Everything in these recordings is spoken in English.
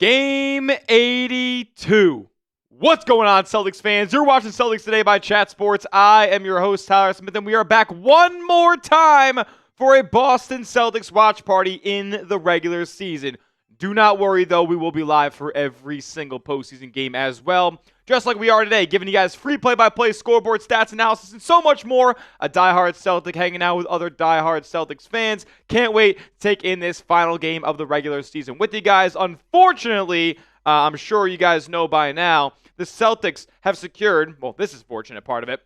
Game 82. What's going on, Celtics fans? You're watching Celtics Today by Chat Sports. I am your host, Tyler Smith, and we are back one more time for a Boston Celtics watch party in the regular season. Do not worry, though. We will be live for every single postseason game as well, just like we are today, giving you guys free play-by-play scoreboard stats analysis and so much more. A diehard Celtic hanging out with other diehard Celtics fans. Can't wait to take in this final game of the regular season with you guys. Unfortunately, I'm sure you guys know by now, the Celtics have secured, well, this is fortunate part of it,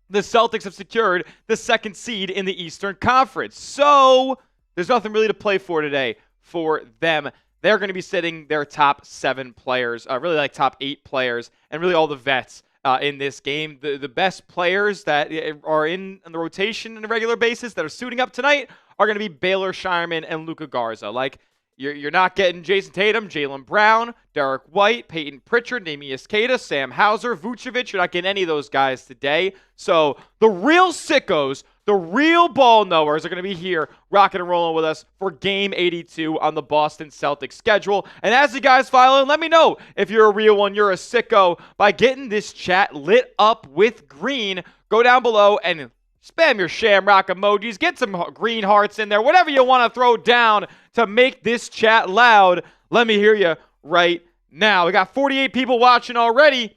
the Celtics have secured the second seed in the Eastern Conference. So there's nothing really to play for today for them. They're going to be sitting their top 7 players, really like top 8 players, and really all the vets in this game. The best players that are in the rotation on a regular basis that are suiting up tonight are going to be Baylor Scheierman and Luka Garza. Like, you're not getting Jason Tatum, Jaylen Brown, Derek White, Peyton Pritchard, Neemias Queta, Sam Hauser, Vucevic. You're not getting any of those guys today. So the real sickos, the real ball knowers are going to be here rocking and rolling with us for Game 82 on the Boston Celtics schedule. And as you guys file in, let me know if you're a real one, you're a sicko, by getting this chat lit up with green. Go down below and spam your shamrock emojis. Get some green hearts in there. Whatever you want to throw down to make this chat loud. Let me hear you right now. We got 48 people watching already.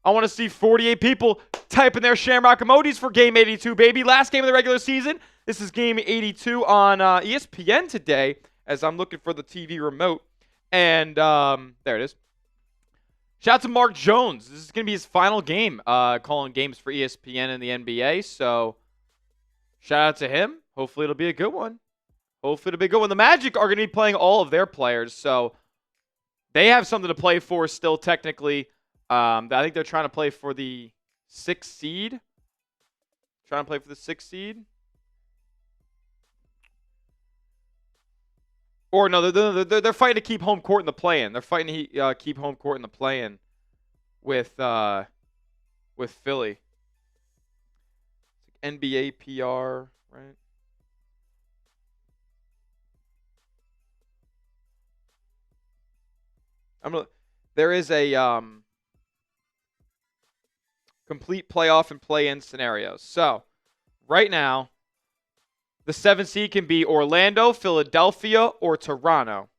I want to see 48 people typing their shamrock emojis for Game 82, baby. Last game of the regular season. This is Game 82 on ESPN today, as I'm looking for the TV remote. And there it is. Shout out to Mark Jones. This is going to be his final game calling games for ESPN and the NBA. So shout out to him. Hopefully it'll be a good one. The Magic are going to be playing all of their players. So they have something to play for still technically. I think they're trying to play for the 6th seed. Or no, they're fighting to keep home court in the play-in. They're fighting to keep home court in the play-in with Philly. It's like NBA PR, right? There is a complete playoff and play-in scenarios. So, right now, the 7th seed can be Orlando, Philadelphia, or Toronto.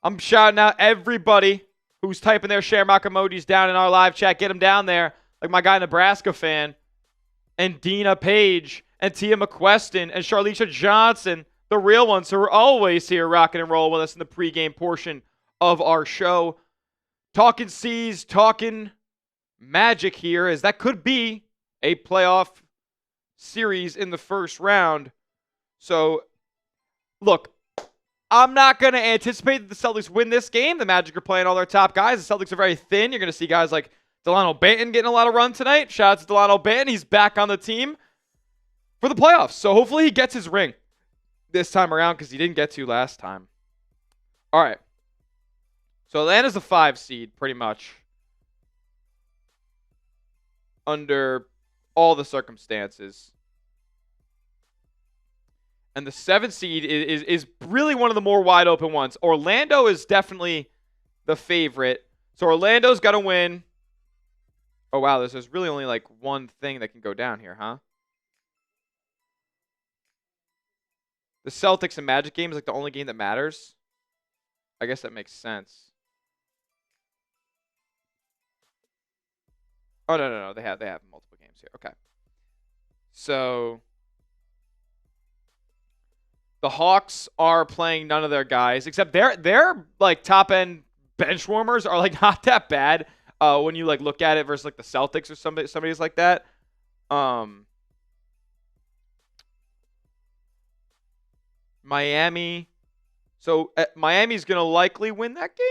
I'm shouting out everybody who's typing their shamrock emojis down in our live chat. Get them down there, like my guy Nebraska fan, and Dina Page, and Tia McQuestion, and Charlicia Johnson, the real ones who are always here rocking and rolling with us in the pregame portion of our show. Talking C's, talking Magic here, as that could be a playoff series in the first round. So, look, I'm not going to anticipate that the Celtics win this game. The Magic are playing all their top guys. The Celtics are very thin. You're going to see guys like Dalano Banton getting a lot of run tonight. Shout out to Dalano Banton. He's back on the team for the playoffs. So, hopefully he gets his ring this time around, because he didn't get to last time. All right. So, Atlanta's the 5 seed, pretty much, under all the circumstances. And the 7th seed is really one of the more wide open ones. Orlando is definitely the favorite. So Orlando's got to win. Oh, wow. There's really only like one thing that can go down here, huh? The Celtics and Magic game is like the only game that matters. I guess that makes sense. Oh, no. They have multiple games here. Okay. So the Hawks are playing none of their guys, except their like top end bench warmers are like not that bad when you like look at it versus like the Celtics or somebody's like that. Miami. So Miami's gonna likely win that game.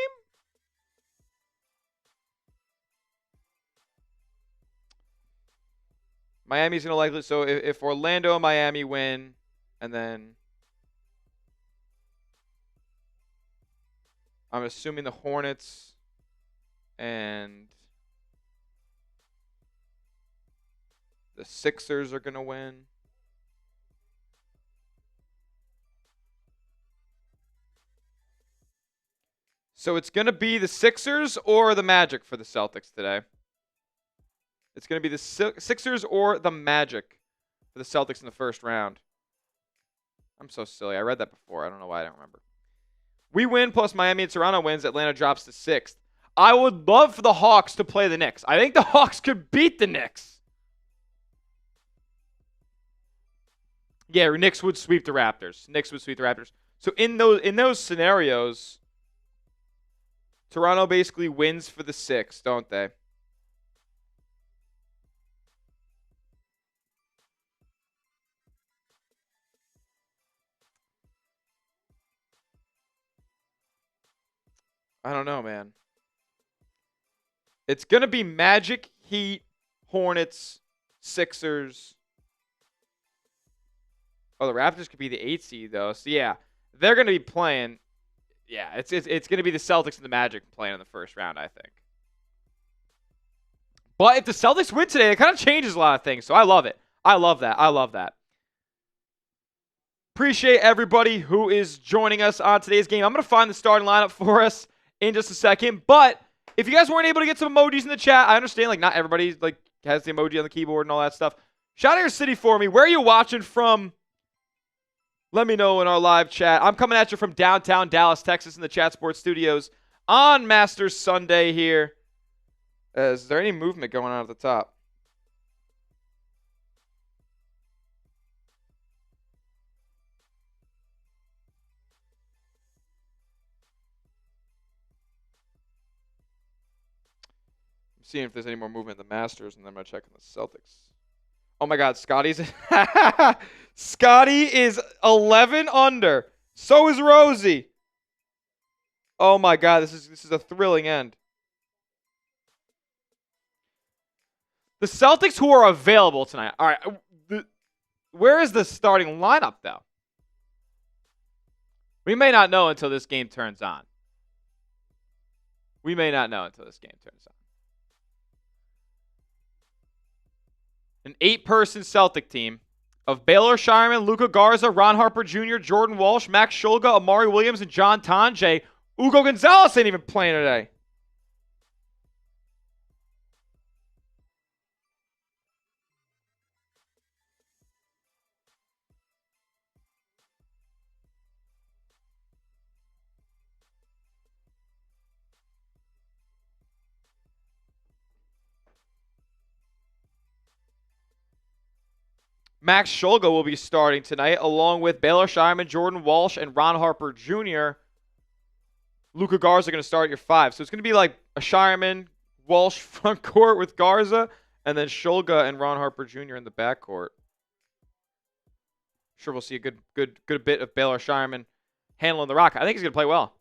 Miami's going to likely... So if Orlando and Miami win, and then... I'm assuming the Hornets and the Sixers are going to win. So it's going to be the Sixers or the Magic for the Celtics today. It's going to be the Sixers or the Magic for the Celtics in the first round. I'm so silly. I read that before. I don't know why I don't remember. We win plus Miami and Toronto wins. Atlanta drops to 6th. I would love for the Hawks to play the Knicks. I think the Hawks could beat the Knicks. Yeah, Knicks would sweep the Raptors. Knicks would sweep the Raptors. So in those scenarios, Toronto basically wins for the 6th, don't they? I don't know, man. It's going to be Magic, Heat, Hornets, Sixers. Oh, the Raptors could be the 8th seed, though. So, yeah, they're going to be playing. Yeah, it's going to be the Celtics and the Magic playing in the first round, I think. But if the Celtics win today, it kind of changes a lot of things. So I love it. I love that. I love that. Appreciate everybody who is joining us on today's game. I'm going to find the starting lineup for us in just a second. But if you guys weren't able to get some emojis in the chat, I understand like not everybody like has the emoji on the keyboard and all that stuff. Shout out your city for me. Where are you watching from? Let me know in our live chat. I'm coming at you from downtown Dallas, Texas in the Chat Sports Studios on Masters Sunday here. Is there any movement going on at the top? I'm seeing if there's any more movement in the Masters, and then I'm going to check on the Celtics. Oh, my God. Scotty is 11 under. So is Rosie. Oh, my God. This is a thrilling end. The Celtics who are available tonight. All right. Where is the starting lineup, though? We may not know until this game turns on. We may not know until this game turns on. An 8-person Celtic team of Baylor Scheierman, Luka Garza, Ron Harper Jr., Jordan Walsh, Max Shulga, Amari Williams, and John Tonje. Ugo Gonzalez ain't even playing today. Max Shulga will be starting tonight, along with Baylor Scheierman, Jordan Walsh, and Ron Harper Jr. Luka Garza are going to start your 5. So it's going to be like a Scheierman, Walsh front court with Garza, and then Shulga and Ron Harper Jr. in the backcourt. Sure, we'll see a good bit of Baylor Scheierman handling the rock. I think he's going to play well.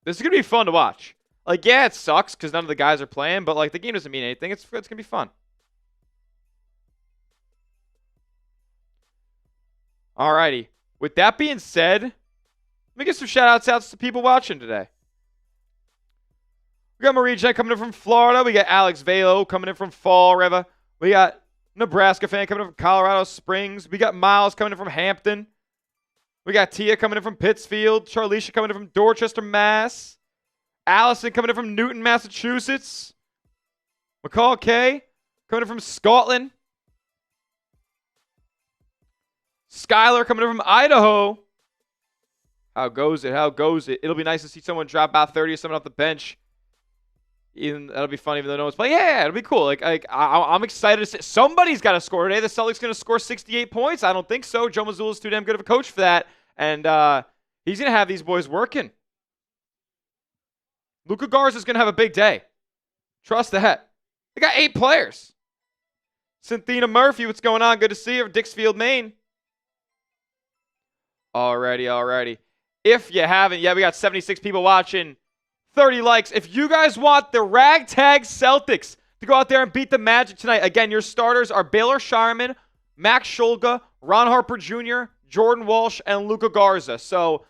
This is going to be fun to watch. Like, yeah, it sucks because none of the guys are playing, but, like, the game doesn't mean anything. It's going to be fun. Alrighty. With that being said, let me get some shout-outs out to people watching today. We got Marie Jen coming in from Florida. We got Alex Velo coming in from Fall River. We got Nebraska fan coming in from Colorado Springs. We got Miles coming in from Hampton. We got Tia coming in from Pittsfield. Charlicia coming in from Dorchester, Mass. Allison coming in from Newton, Massachusetts. McCall K coming in from Scotland. Skylar coming in from Idaho. How goes it? How goes it? It'll be nice to see someone drop about 30 or something off the bench. Even that'll be fun, even though no one's playing. Yeah, it'll be cool. I'm excited to see. Somebody's got to score today. The Celtics going to score 68 points? I don't think so. Joe Mazzulla's too damn good of a coach for that. And he's going to have these boys working. Luka Garza is going to have a big day. Trust that. They got 8 players. Cynthia Murphy, what's going on? Good to see you. Dixfield, Maine. Alrighty. If you haven't yet, we got 76 people watching. 30 likes. If you guys want the ragtag Celtics to go out there and beat the Magic tonight, again, your starters are Baylor Scheierman, Max Shulga, Ron Harper Jr., Jordan Walsh, and Luka Garza. So,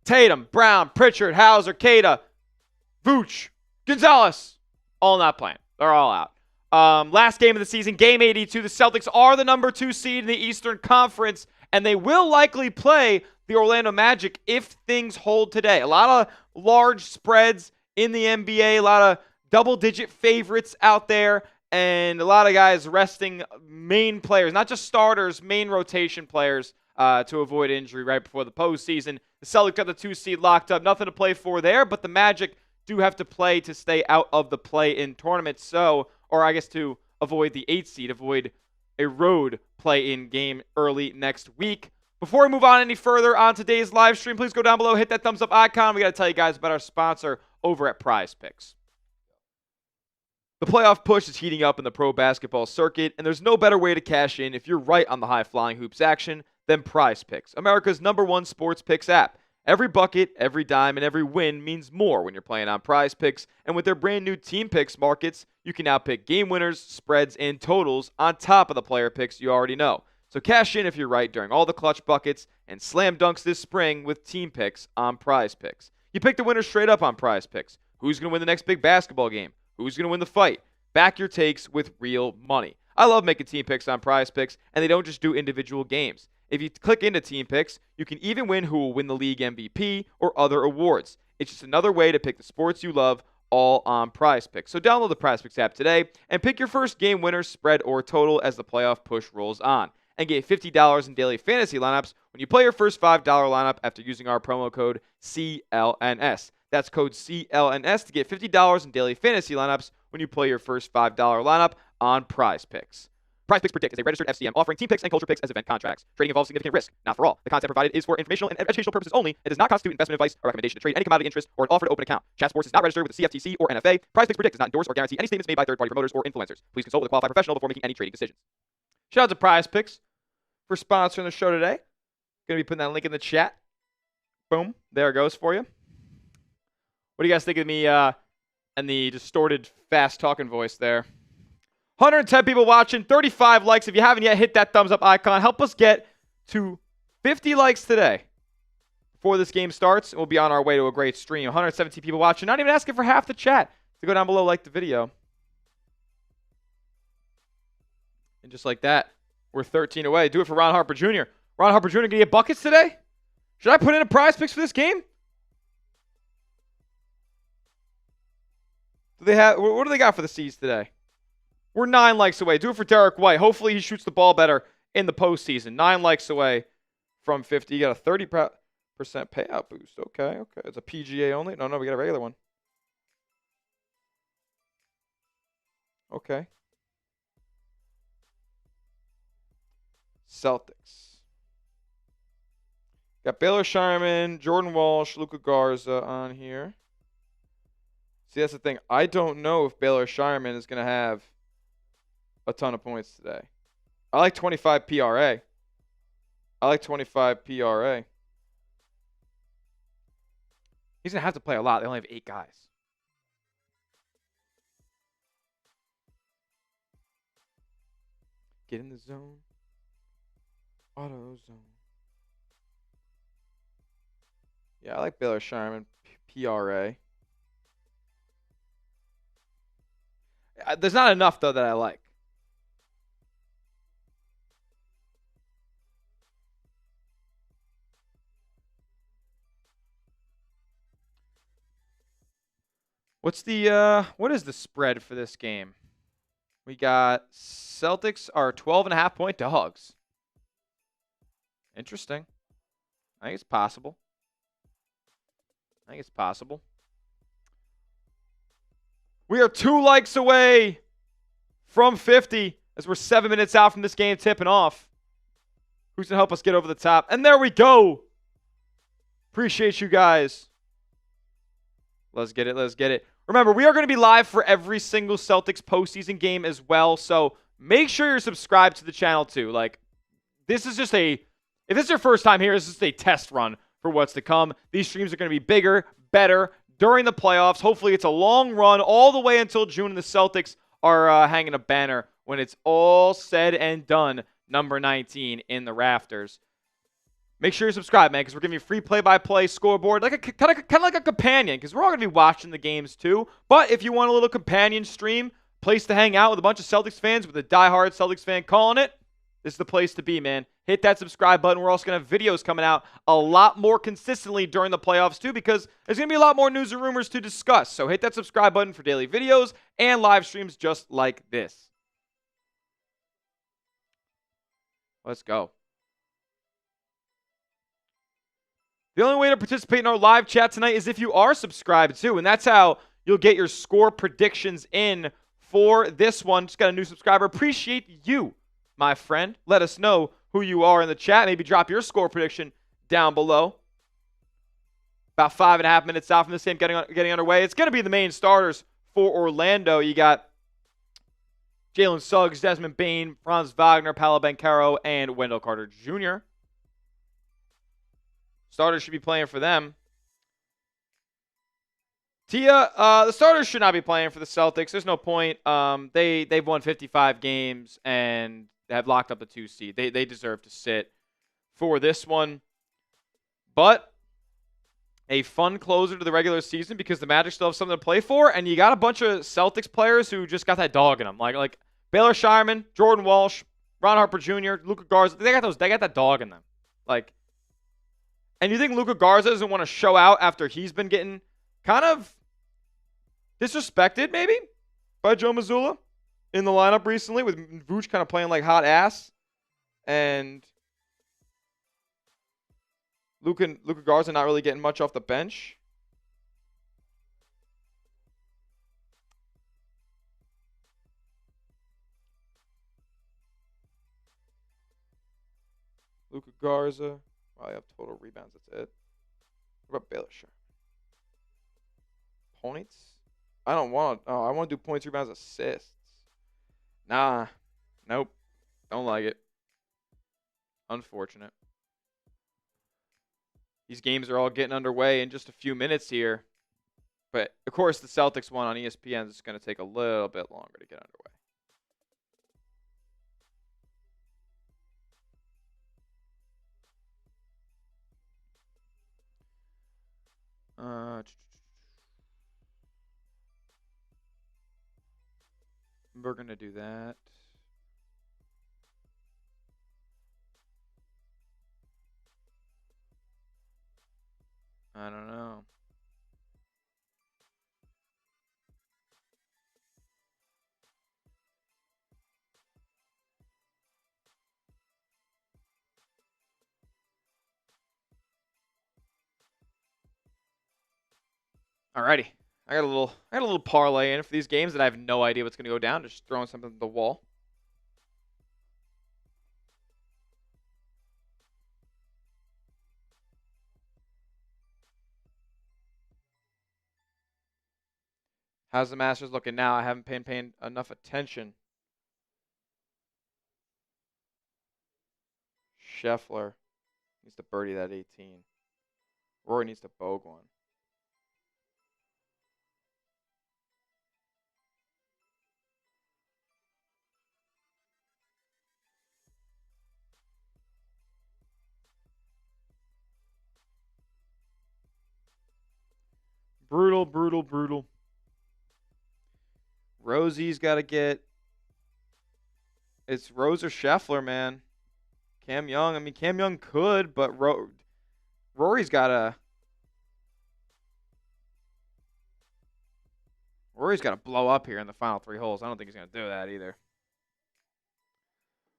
Tatum, Brown, Pritchard, Hauser, Queta, Vooch, Gonzalez, all not playing. They're all out. Last game of the season, game 82. The Celtics are the number 2 seed in the Eastern Conference, and they will likely play the Orlando Magic if things hold today. A lot of large spreads in the NBA, a lot of double-digit favorites out there, and a lot of guys resting main players, not just starters, main rotation players to avoid injury right before the postseason. The Celtics got the 2 seed locked up. Nothing to play for there, but the Magic do have to play to stay out of the play-in tournament. So, or I guess to avoid the 8 seed, avoid a road play-in game early next week. Before we move on any further on today's live stream, please go down below, hit that thumbs up icon. We got to tell you guys about our sponsor over at Prize Picks. The playoff push is heating up in the pro basketball circuit, and there's no better way to cash in if you're right on the high-flying hoops action than Prize Picks, America's #1 sports picks app. Every bucket, every dime, and every win means more when you're playing on Prize Picks, and with their brand new Team Picks markets, you can now pick game winners, spreads, and totals on top of the player picks you already know. So cash in if you're right during all the clutch buckets and slam dunks this spring with Team Picks on Prize Picks. You pick the winner straight up on Prize Picks. Who's going to win the next big basketball game? Who's going to win the fight? Back your takes with real money. I love making Team Picks on Prize Picks, and they don't just do individual games. If you click into Team Picks, you can even win who will win the league MVP or other awards. It's just another way to pick the sports you love, all on Prize Picks. So download the Prize Picks app today and pick your first game winner, spread, or total as the playoff push rolls on. And get $50 in daily fantasy lineups when you play your first $5 lineup after using our promo code CLNS. That's code CLNS to get $50 in daily fantasy lineups when you play your first $5 lineup on Prize Picks. Prize Picks Predict is a registered FCM offering team picks and culture picks as event contracts. Trading involves significant risk, not for all. The content provided is for informational and educational purposes only. It does not constitute investment advice or recommendation to trade any commodity interest or an offer to open account. Chat Sports is not registered with the CFTC or NFA. Prize Picks Predict does not endorse or guarantee any statements made by third-party promoters or influencers. Please consult with a qualified professional before making any trading decisions. Shout out to Prize Picks for sponsoring the show today. Going to be putting that link in the chat. Boom. There it goes for you. What do you guys think of me and the distorted, fast-talking voice there? 110 people watching, 35 likes. If you haven't yet, hit that thumbs up icon. Help us get to 50 likes today before this game starts. We'll be on our way to a great stream. 117 people watching. Not even asking for half the chat to go down below, like the video. And just like that, we're 13 away. Do it for Ron Harper Jr. Ron Harper Jr. going to get buckets today? Should I put in a Prize Picks for this game? What do they got for the seeds today? We're 9 likes away. Do it for Derek White. Hopefully he shoots the ball better in the postseason. 9 likes away from 50. You got a 30% payout boost. Okay. It's a PGA only. No, we got a regular one. Okay. Celtics. Got Baylor Scheierman, Jordan Walsh, Luka Garza on here. See, that's the thing. I don't know if Baylor Scheierman is going to have a ton of points today. I like 25 PRA. He's going to have to play a lot. They only have 8 guys. Get in the zone. Auto zone. Yeah, I like Baylor Scheierman PRA. There's not enough, though, that I like. What is the spread for this game? We got Celtics are 12.5 point dogs. Interesting. I think it's possible. We are 2 likes away from 50 as we're 7 minutes out from this game tipping off. Who's going to help us get over the top? And there we go. Appreciate you guys. Let's get it. Remember, we are going to be live for every single Celtics postseason game as well, so make sure you're subscribed to the channel too. Like, this is just if this is your first time here, this is just a test run for what's to come. These streams are going to be bigger, better during the playoffs. Hopefully, it's a long run all the way until June, and the Celtics are hanging a banner when it's all said and done, number 19 in the rafters. Make sure you subscribe, man, because we're giving you free play-by-play scoreboard, like kind of like a companion, because we're all going to be watching the games too. But if you want a little companion stream, place to hang out with a bunch of Celtics fans with a diehard Celtics fan calling it, this is the place to be, man. hit that subscribe button. We're also going to have videos coming out a lot more consistently during the playoffs too, because there's going to be a lot more news and rumors to discuss. So hit that subscribe button for daily videos and live streams just like this. Let's go. The only way to participate in our live chat tonight is if you are subscribed too, and that's how you'll get your score predictions in for this one. Just got a new subscriber. Appreciate you, my friend. Let us know who you are in the chat. Maybe drop your score prediction down below. About 5.5 minutes out from this game getting underway. It's going to be the main starters for Orlando. You got Jalen Suggs, Desmond Bane, Franz Wagner, Paolo Banchero, and Wendell Carter Jr. Starters should be playing for them. The starters should not be playing for the Celtics. There's no point. They've won 55 games and have locked up the 2 seed. They deserve to sit for this one. But a fun closer to the regular season because the Magic still have something to play for, and you got a bunch of Celtics players who just got that dog in them. Like Baylor Scheierman, Jordan Walsh, Harper Jr., Luka Garza. They got that dog in them. And you think Luka Garza doesn't want to show out after he's been getting kind of disrespected, maybe, by Joe Mazzulla in the lineup recently, with Vooch kind of playing like hot ass, and Luka Garza not really getting much off the bench. Luka Garza. Probably have total rebounds. That's it. What about Baylor Scheierman? Points? I don't want. Oh, I want to do points, rebounds, assists. Nah. Nope. Don't like it. Unfortunate. These games are all getting underway in just a few minutes here. But, of course, the Celtics one on ESPN is going to take a little bit longer to get underway. We're going to do that. I don't know. Alrighty. I got a little parlay in for these games that I have no idea what's going to go down. Just throwing something at the wall. How's the Masters looking now? I haven't been paying enough attention. Scheffler needs to birdie that 18. Rory needs to bogey one. Brutal, brutal, brutal. Rosie's got to get. It's Rose or Scheffler, man. Cam Young. I mean, Cam Young could, but Rory's got to. Rory's got to blow up here in the final 3 holes. I don't think he's going to do that either.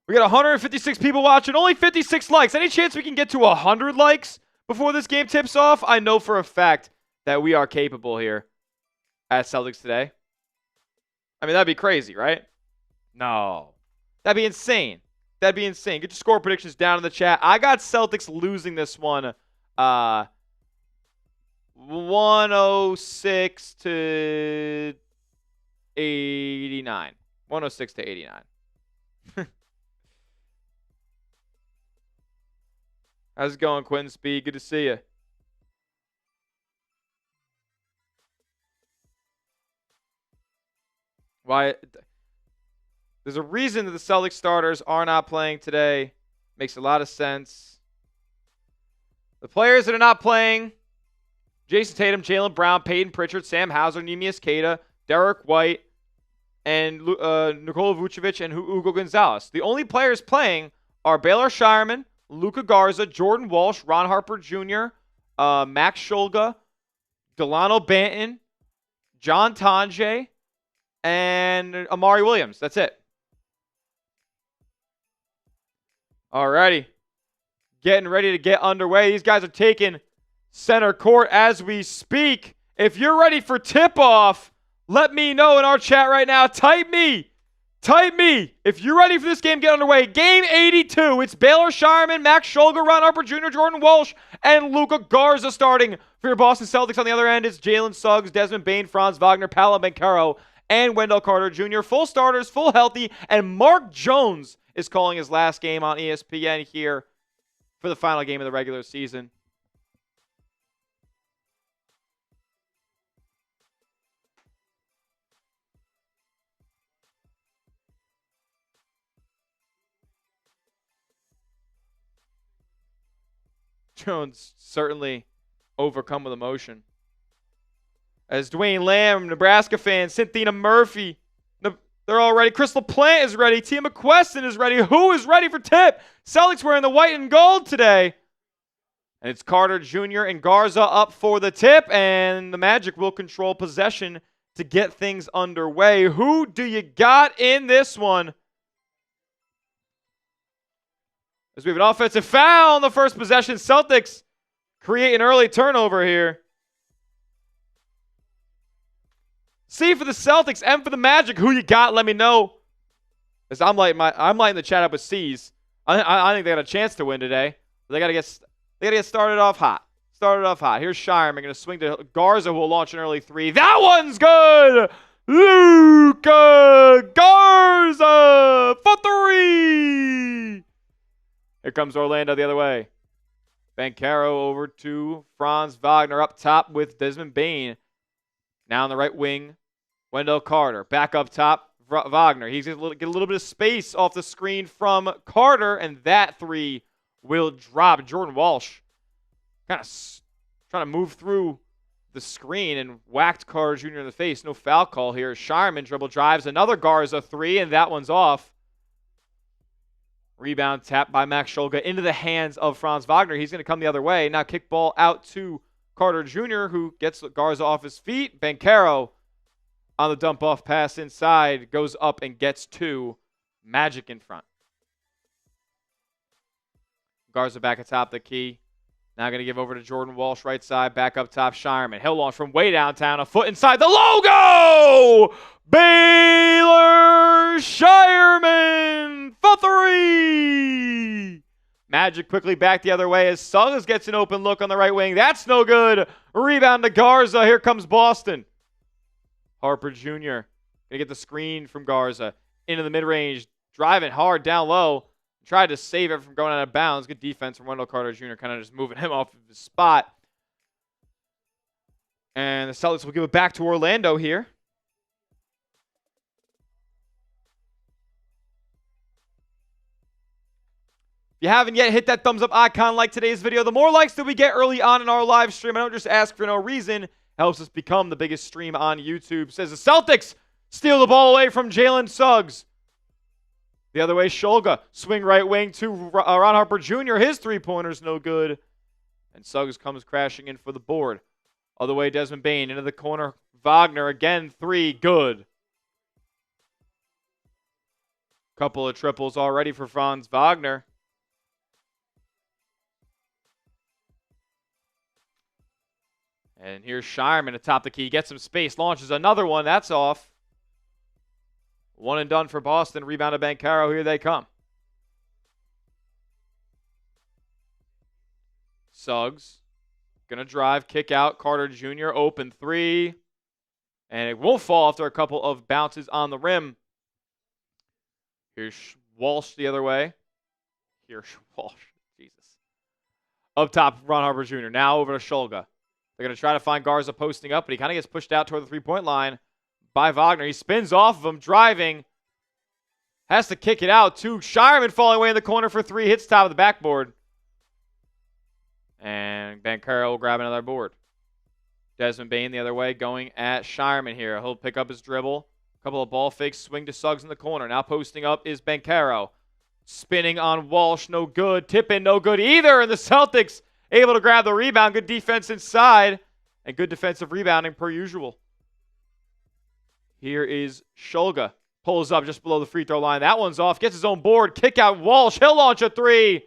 We got 156 people watching, only 56 likes. Any chance we can get to 100 likes before this game tips off? I know for a fact that we are capable here at Celtics Today. I mean, that'd be crazy, right? No. That'd be insane. That'd be insane. Get your score predictions down in the chat. I got Celtics losing this one 106 to 89. 106 to 89. How's it going, Quentin Speed? Good to see you. Why? There's a reason that the Celtics starters are not playing today. Makes a lot of sense. The players that are not playing: Jason Tatum, Jaylen Brown, Peyton Pritchard, Sam Hauser, Neemias Queta, Derek White, and Nikola Vucevic and Hugo Gonzalez. The only players playing are Baylor Scheierman, Luka Garza, Jordan Walsh, Ron Harper Jr., Max Shulga, Dalano Banton, John Tonje, and Amari Williams. That's it. Alrighty. Getting ready to get underway. These guys are taking center court as we speak. If you're ready for tip-off, let me know in our chat right now. Type me. If you're ready for this game, get underway. Game 82. It's Baylor Scheierman, Max Shulga, Ron Harper Jr., Jordan Walsh, and Luka Garza starting for your Boston Celtics. On the other end, it's Jalen Suggs, Desmond Bane, Franz Wagner, Paolo Banchero, and Wendell Carter Jr. Full starters, full healthy, and Mark Jones is calling his last game on ESPN here for the final game of the regular season. Jones certainly overcome with emotion. As Dwayne Lamb, Nebraska fans, Cynthia Murphy, they're all ready. Chris LaPlante is ready. Tia McQuestion is ready. Who is ready for tip? Celtics wearing the white and gold today. And it's Carter Jr. and Garza up for the tip, and the Magic will control possession to get things underway. Who do you got in this one? As we have an offensive foul on the first possession. Celtics create an early turnover here. C for the Celtics, M for the Magic. Who you got? Let me know. As I'm lighting the chat up with C's. I think they got a chance to win today. They got to get started off hot. Here's Scheierman going to swing to Garza, who will launch an early three. That one's good. Luka Garza for three. Here comes Orlando the other way. Banchero over to Franz Wagner up top with Desmond Bane. Now on the right wing, Wendell Carter. Back up top, Wagner. He's going to get a little bit of space off the screen from Carter, and that three will drop. Jordan Walsh kind of trying to move through the screen and whacked Carter Jr. in the face. No foul call here. Scheierman dribble drives another Garza three, and that one's off. Rebound tapped by Max Shulga into the hands of Franz Wagner. He's going to come the other way. Now kick ball out to Carter Jr., who gets Garza off his feet. Banchero on the dump-off pass inside, goes up and gets two. Magic in front. Garza back atop the key. Now going to give over to Jordan Walsh, right side, back up top, Scheierman. He'll launch from way downtown, a foot inside the logo! Baylor Scheierman for three! Magic quickly back the other way as Suggs gets an open look on the right wing. That's no good. Rebound to Garza. Here comes Boston. Harper Jr. going to get the screen from Garza into the mid-range. Driving hard down low. Tried to save it from going out of bounds. Good defense from Wendell Carter Jr. Kind of just moving him off of his spot. And the Celtics will give it back to Orlando here. If you haven't yet, hit that thumbs up icon, like today's video. The more likes that we get early on in our live stream, I don't just ask for no reason, helps us become the biggest stream on YouTube. Says the Celtics steal the ball away from Jalen Suggs. The other way, Shulga. Swing right wing to Ron Harper Jr. His three-pointer's no good. And Suggs comes crashing in for the board. Other way, Desmond Bane into the corner. Wagner again, three, good. Couple of triples already for Franz Wagner. And here's Scheierman atop the key. Gets some space. Launches another one. That's off. One and done for Boston. Rebound to Banchero. Here they come. Suggs. Going to drive. Kick out. Carter Jr. Open three. And it won't fall after a couple of bounces on the rim. Here's Walsh the other way. Here's Walsh. Jesus. Up top, Ron Harper Jr. Now over to Shulga. They're going to try to find Garza posting up, but he kind of gets pushed out toward the three-point line by Wagner. He spins off of him, driving. Has to kick it out to Scheierman, falling away in the corner for three. Hits top of the backboard. And Banchero will grab another board. Desmond Bane the other way, going at Scheierman here. He'll pick up his dribble. A couple of ball fakes, swing to Suggs in the corner. Now posting up is Banchero. Spinning on Walsh, no good. Tip in, no good either. And the Celtics able to grab the rebound. Good defense inside and good defensive rebounding per usual. Here is Shulga. Pulls up just below the free throw line. That one's off. Gets his own board. Kick out Walsh. He'll launch a three.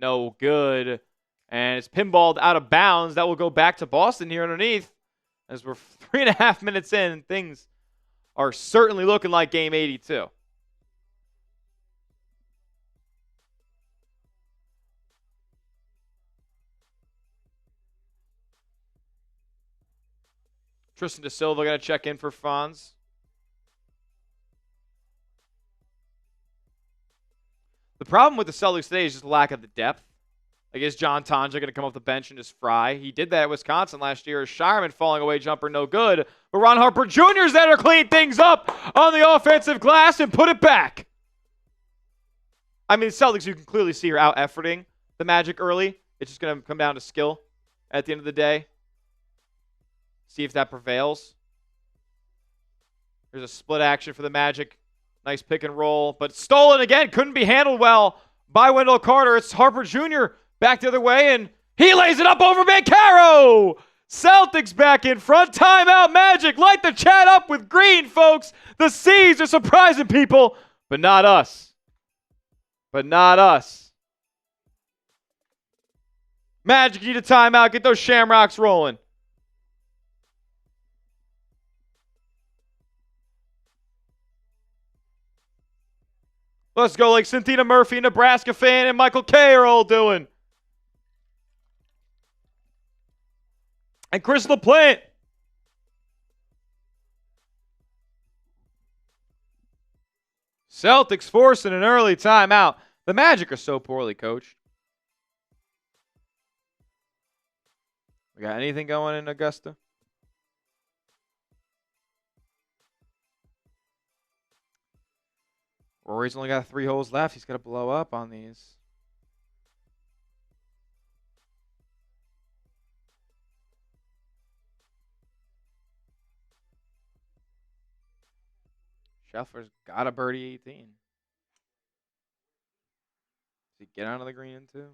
No good. And it's pinballed out of bounds. That will go back to Boston here underneath. As we're 3.5 minutes in, and things are certainly looking like game 82. Tristan Da Silva going to check in for Franz. The problem with the Celtics today is just lack of the depth. I guess John Tonja going to come off the bench and just fry. He did that at Wisconsin last year. Scheierman falling away jumper, no good. But Ron Harper Jr. is there to clean things up on the offensive glass and put it back. I mean, the Celtics, you can clearly see, are out-efforting the Magic early. It's just going to come down to skill at the end of the day. See if that prevails. There's a split action for the Magic. Nice pick and roll, but stolen again. Couldn't be handled well by Wendell Carter. It's Harper Jr. back the other way, and he lays it up over Banchero. Celtics back in front. Timeout, Magic. Light the chat up with green, folks. The C's are surprising people, but not us. But not us. Magic need a timeout. Get those Shamrocks rolling. Let's go like Cynthia Murphy, Nebraska fan, and Michael K are all doing. And Chris LaPlante. Celtics forcing an early timeout. The Magic are so poorly coached. We got anything going in Augusta? Rory's only got 3 holes left. He's got to blow up on these. Scheffler's got a birdie 18. Does he get onto the green too?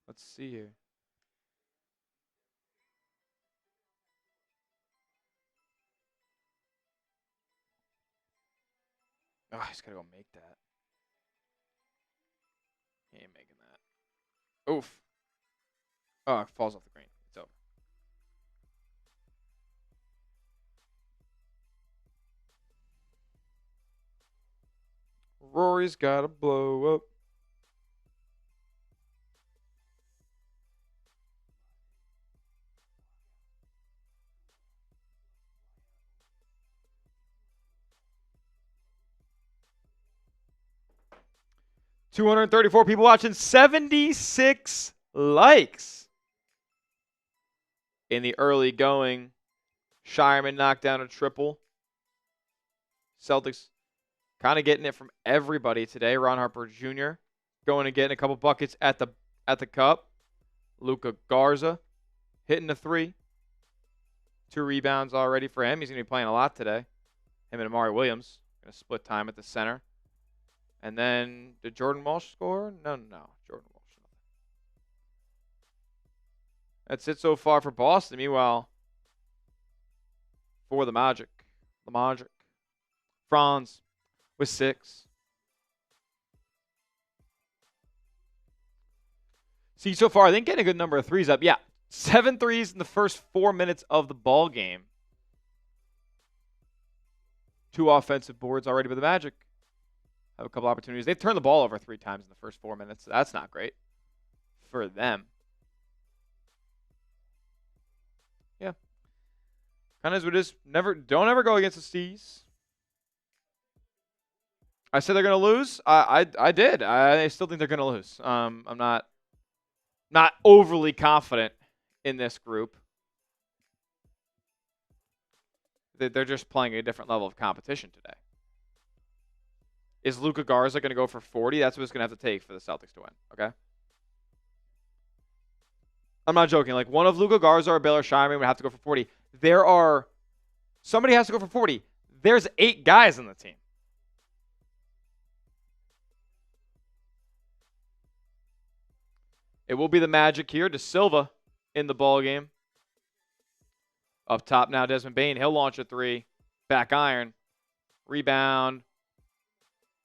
Let's see here. Oh, he's got to go make that. He ain't making that. Oof. Oh, it falls off the green. It's over. Rory's got to blow up. $234 people watching, 76 likes. In the early going, Scheierman knocked down a triple. Celtics kind of getting it from everybody today. Ron Harper Jr. going and getting a couple buckets at the cup. Luka Garza hitting the 3. 2 rebounds already for him. He's going to be playing a lot today. Him and Amari Williams going to split time at the center. And then, did Jordan Walsh score? No. Jordan Walsh. That's it so far for Boston. Meanwhile, for the Magic. Franz with 6. See, so far, I think getting a good number of threes up. Yeah, 7 threes in the first 4 minutes of the ball game. 2 offensive boards already with the Magic. Have a couple opportunities. They've turned the ball over 3 times in the first 4 minutes. So that's not great for them. Yeah. Kind of as we just don't ever go against the C's. I said they're going to lose. I did. I still think they're going to lose. I'm not overly confident in this group. They're just playing a different level of competition today. Is Luka Garza going to go for 40? That's what it's going to have to take for the Celtics to win, okay? I'm not joking. Like, one of Luka Garza or Baylor Scheierman would have to go for 40. Somebody has to go for 40. There's 8 guys on the team. It will be the Magic here. De Silva in the ball game. Up top now, Desmond Bane. He'll launch a three. Back iron. Rebound.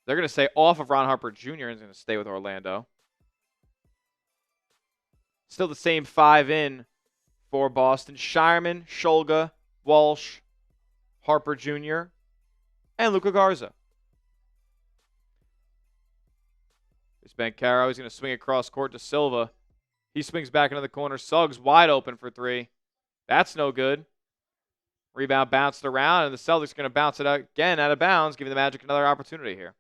They're going to say off of Ron Harper Jr. and is going to stay with Orlando. Still the same 5 in for Boston. Scheierman, Shulga, Walsh, Harper Jr., and Luka Garza. There's Banchero. He's going to swing across court to Silva. He swings back into the corner. Suggs wide open for 3. That's no good. Rebound bounced around, and the Celtics are going to bounce it out again out of bounds, giving the Magic another opportunity here.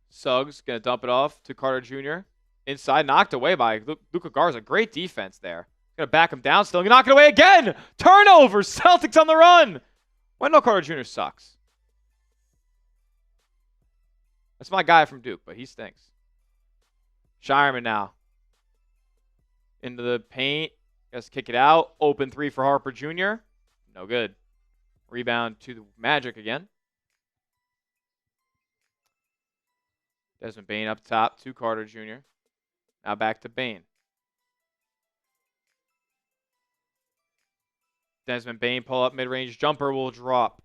Suggs going to dump it off to Carter Jr. Inside, knocked away by Luka Garza. Great defense there. Going to back him down still. Knock it away again. Turnover. Celtics on the run. Wendell Carter Jr. sucks. That's my guy from Duke, but he stinks. Scheierman now. Into the paint. Has to kick it out. Open 3 for Harper Jr. No good. Rebound to the Magic again. Desmond Bane up top to Carter Jr. Now back to Bane. Desmond Bane pull up mid-range jumper will drop.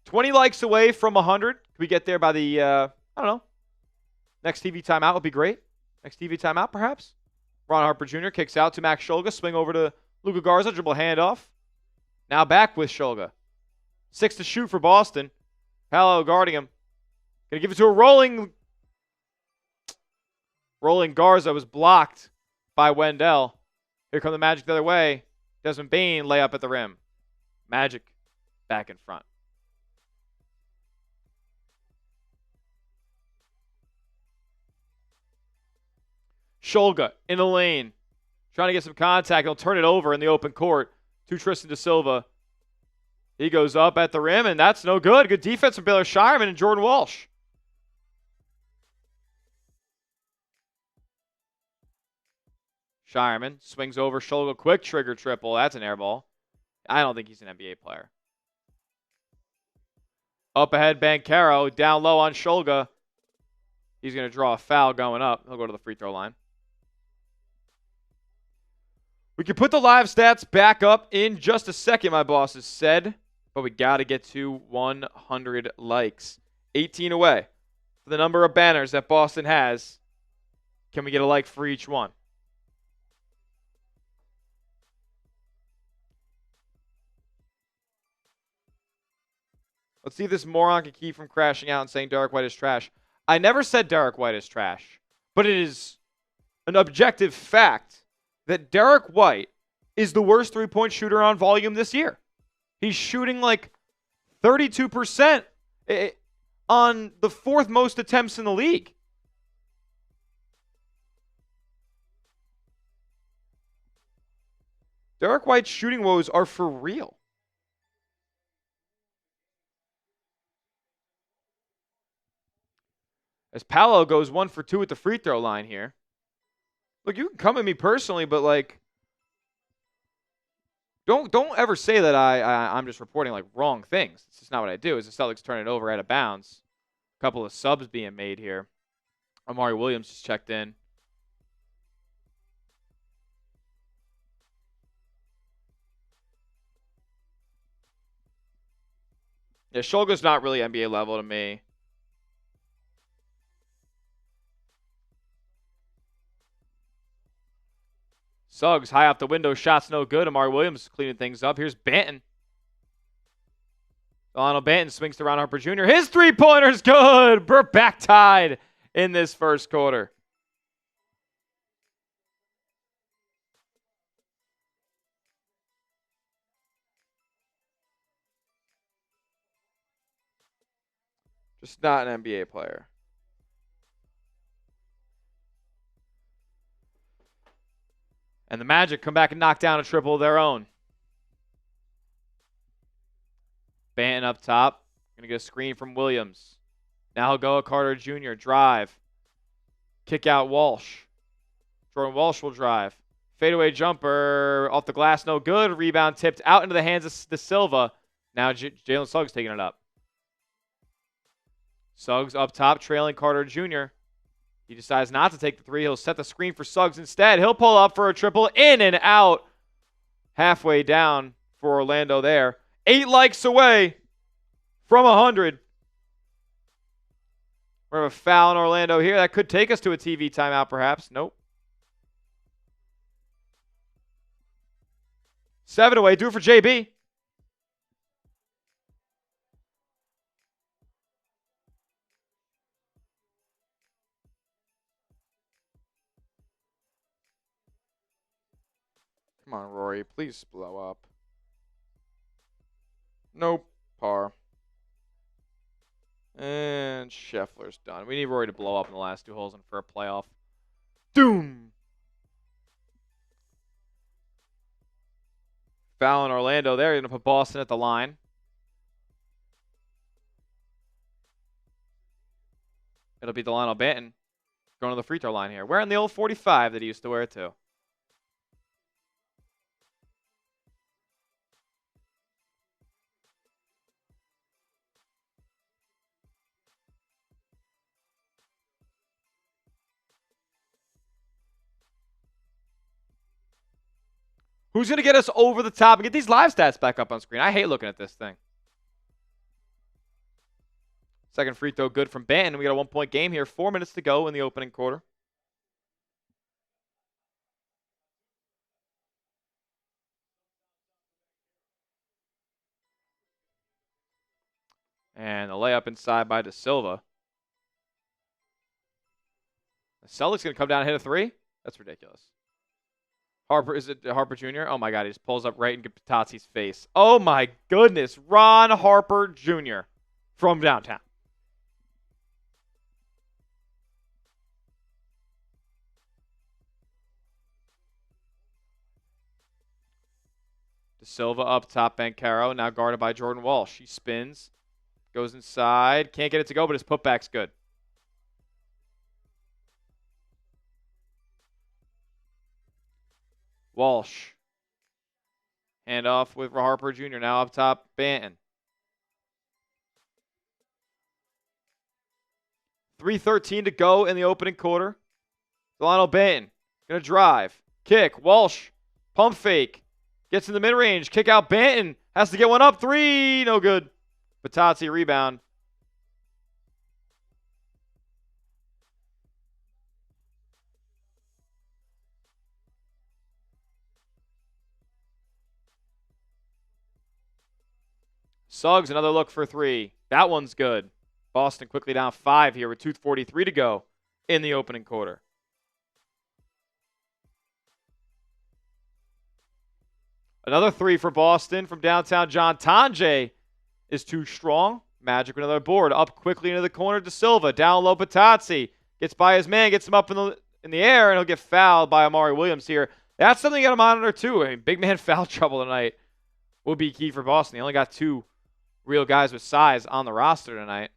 20 likes away from 100. Can we get there by the, I don't know. Next TV timeout would be great. Next TV timeout, perhaps. Ron Harper Jr. kicks out to Max Shulga. Swing over to Luka Garza. Dribble handoff. Now back with Shulga. 6 to shoot for Boston. Paolo guarding him. Gonna give it to a rolling Garza. Was blocked by Wendell. Here come the Magic the other way. Desmond Bane lay up at the rim. Magic back in front. Shulga in the lane. Trying to get some contact. He'll turn it over in the open court to Tristan De Silva. He goes up at the rim, and that's no good. Good defense from Baylor Scheierman and Jordan Walsh. Scheierman swings over Shulga. Quick trigger triple. That's an air ball. I don't think he's an NBA player. Up ahead, Banchero. Down low on Shulga. He's going to draw a foul going up. He'll go to the free throw line. We can put the live stats back up in just a second, my boss has said. But we got to get to 100 likes. 18 away. For the number of banners that Boston has, can we get a like for each one? Let's see if this moron can keep from crashing out and saying Derek White is trash. I never said Derek White is trash. But it is an objective fact that Derek White is the worst three-point shooter on volume this year. He's shooting like 32% on the 4th most attempts in the league. Derek White's shooting woes are for real. As Paolo goes 1 for 2 at the free throw line here. Look, you can come at me personally, but like, Don't ever say that I'm just reporting like wrong things. It's just not what I do. As the Celtics turn it over out of bounds. A couple of subs being made here. Amari Williams just checked in. Yeah, Shulga's not really NBA level to me. Suggs high off the window. Shot's no good. Amari Williams cleaning things up. Here's Banton. Dalano Banton swings to Ron Harper Jr. His three-pointer's good. We're back tied in this first quarter. Just not an NBA player. And the Magic come back and knock down a triple of their own. Banton up top. Going to get a screen from Williams. Now he'll go at Carter Jr. Drive. Kick out Walsh. Jordan Walsh will drive. Fadeaway jumper off the glass, no good. Rebound tipped out into the hands of De Silva. Now Jalen Suggs taking it up. Suggs up top, trailing Carter Jr. He decides not to take the three. He'll set the screen for Suggs instead. He'll pull up for a triple, in and out. Halfway down for Orlando there. 8 likes away from 100. We have a foul in Orlando here. That could take us to a TV timeout, perhaps. Nope. 7 away. Do it for JB. Come on, Rory. Please blow up. Nope. Par. And Scheffler's done. We need Rory to blow up in the last 2 holes and for a playoff. Doom! Foul in Orlando there. You're going to put Boston at the line. It'll be Dalano Banton going to the free throw line here. Wearing the old 45 that he used to wear too. Who's going to get us over the top and get these live stats back up on screen? I hate looking at this thing. Second free throw good from Banton. We got a 1-point game here. 4 minutes to go in the opening quarter. And the layup inside by De Silva. The Celtics going to come down and hit a 3? That's ridiculous. Harper, is it Harper Jr.? Oh my God, he just pulls up right in Patazzi's face. Oh my goodness, Ron Harper Jr. from downtown. De Silva up top, Banchero, now guarded by Jordan Walsh. He spins, goes inside, can't get it to go, but his putback's good. Walsh. Handoff with Harper Jr. Now up top, Banton. 3:13 to go in the opening quarter. Dalano Banton going to drive. Kick. Walsh. Pump fake. Gets in the mid-range. Kick out Banton. Has to get one up. 3. No good. Patazzi rebound. Suggs, another look for 3. That one's good. Boston quickly down 5 here with 2:43 to go in the opening quarter. Another 3 for Boston from downtown. John Tonje is too strong. Magic with another board. Up quickly into the corner to Silva. Down low, Patazzi. Gets by his man, gets him up in the air, and he'll get fouled by Amari Williams here. That's something you got to monitor too. I mean, big man foul trouble tonight will be key for Boston. They only got 2 real guys with size on the roster tonight.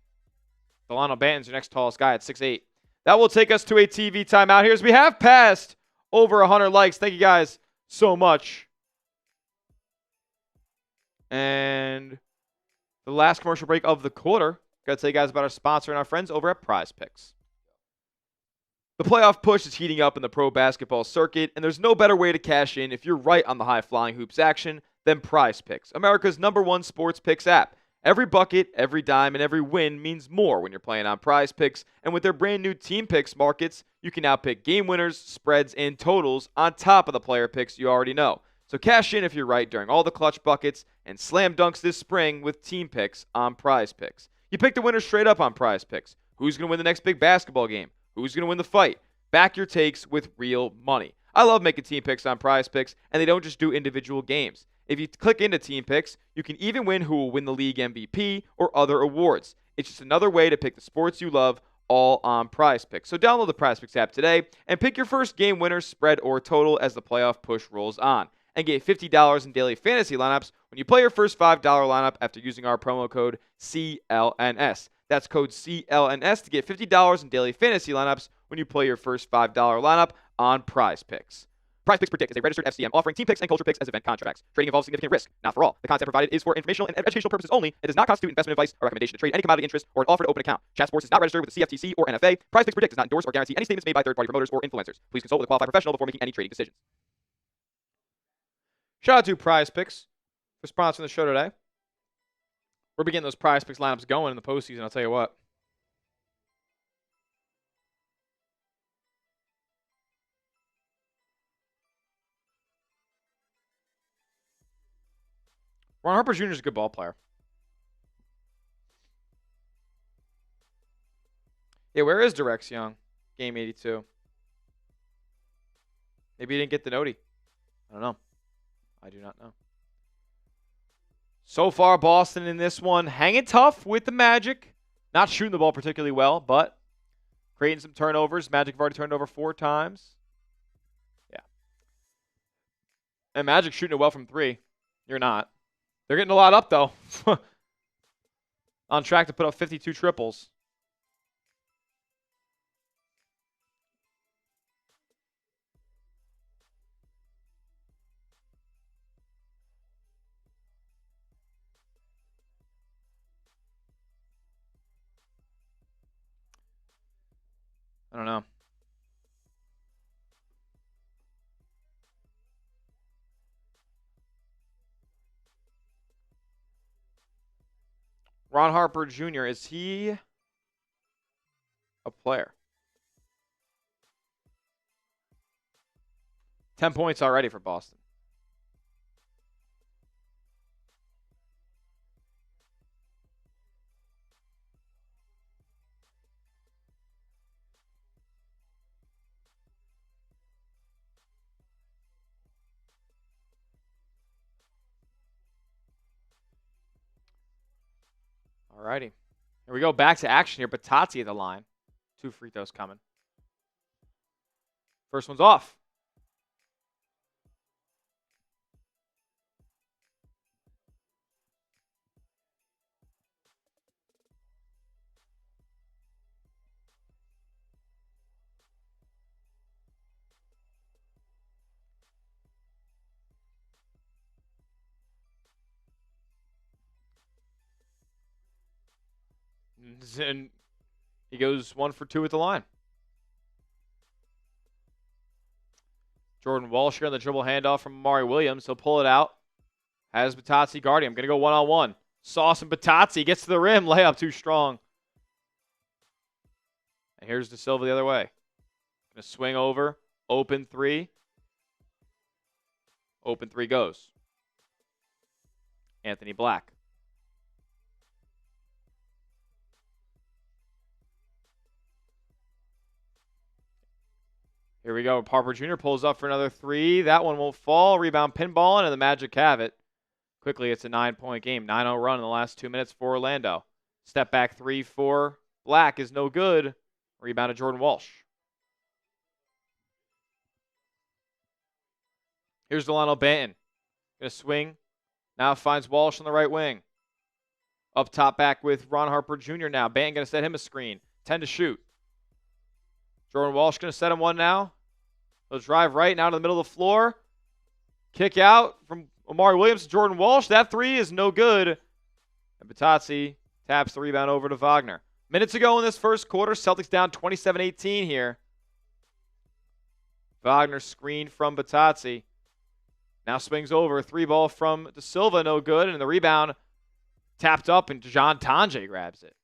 Dalano Banton's your next tallest guy at 6'8". That will take us to a TV timeout here as we have passed over 100 likes. Thank you guys so much. And the last commercial break of the quarter. Got to tell you guys about our sponsor and our friends over at Prize Picks. The playoff push is heating up in the pro basketball circuit, and there's no better way to cash in if you're right on the high-flying hoops action than Prize Picks, America's #1 sports picks app. Every bucket, every dime, and every win means more when you're playing on Prize Picks, and with their brand new Team Picks markets, you can now pick game winners, spreads, and totals on top of the player picks you already know. So cash in if you're right during all the clutch buckets and slam dunks this spring with Team Picks on Prize Picks. You pick the winner straight up on Prize Picks. Who's going to win the next big basketball game? Who's going to win the fight? Back your takes with real money. I love making Team Picks on Prize Picks, and they don't just do individual games. If you click into Team Picks, you can even win who will win the league MVP or other awards. It's just another way to pick the sports you love, all on Prize Picks. So download the Prize Picks app today and pick your first game winner, spread, or total as the playoff push rolls on. And get $50 in daily fantasy lineups when you play your first $5 lineup after using our promo code CLNS. That's code CLNS to get $50 in daily fantasy lineups when you play your first $5 lineup on Prize Picks. Prize Picks Predict is a registered FCM offering team picks and culture picks as event contracts. Trading involves significant risk, not for all. The content provided is for informational and educational purposes only. It does not constitute investment advice or recommendation to trade any commodity interest or an offer to open account. Chat Sports is not registered with the CFTC or NFA. Prize Picks Predict does not endorse or guarantee any statements made by third-party promoters or influencers. Please consult with a qualified professional before making any trading decisions. Shout out to Prize Picks for sponsoring the show today. We're beginning those Prize Picks lineups going in the postseason, I'll tell you what. Ron Harper Jr. is a good ball player. Yeah, where is Direx Young? Game 82. Maybe he didn't get the noti. I don't know. I do not know. So far, Boston in this one hanging tough with the Magic. Not shooting the ball particularly well, but creating some turnovers. Magic have already turned over 4 times. Yeah. And Magic shooting it well from 3. You're not. They're getting a lot up, though. On track to put up 52 triples. I don't know. Ron Harper Jr., is he a player? 10 points already for Boston. Alrighty. Here we go. Back to action here. Batati at the line. 2 free throws coming. First one's off. And he goes 1 for 2 at the line. Jordan Walsh here on the dribble handoff from Amari Williams. He'll pull it out. Has Batati guarding him. Going to go one-on-one. Sauce and Batati gets to the rim. Layup too strong. And here's De Silva the other way. Going to swing over. Open 3. Open 3 goes. Anthony Black. Here we go. Harper Jr. pulls up for another 3. That one won't fall. Rebound pinballing, and the Magic have it. Quickly, it's a 9-point game. 9-0 run in the last 2 minutes for Orlando. Step back 3 for Black is no good. Rebound to Jordan Walsh. Here's Dalano Banton. Going to swing. Now finds Walsh on the right wing. Up top back with Ron Harper Jr. now. Banton going to set him a screen. 10 to shoot. Jordan Walsh going to set him one now. He'll drive right now to the middle of the floor. Kick out from Amari Williams to Jordan Walsh. That 3 is no good. And Batati taps the rebound over to Wagner. Minutes ago in this first quarter, Celtics down 27-18 here. Wagner screen from Batati. Now swings over. 3-ball from De Silva, no good. And the rebound tapped up, and John Tonje grabs it.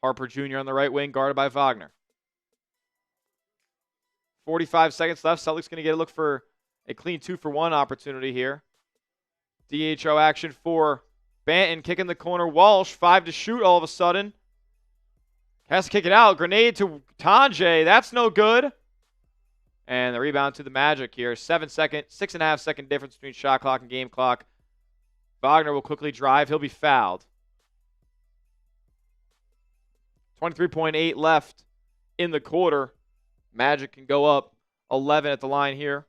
Harper Jr. on the right wing, guarded by Wagner. 45 seconds left. Celtics going to get a look for a clean 2-for-1 opportunity here. DHO action for Banton, kicking the corner. Walsh, 5 to shoot all of a sudden. Has to kick it out. Grenade to Tonje. That's no good. And the rebound to the Magic here. 6.5 second difference between shot clock and game clock. Wagner will quickly drive. He'll be fouled. 23.8 left in the quarter. Magic can go up 11 at the line here.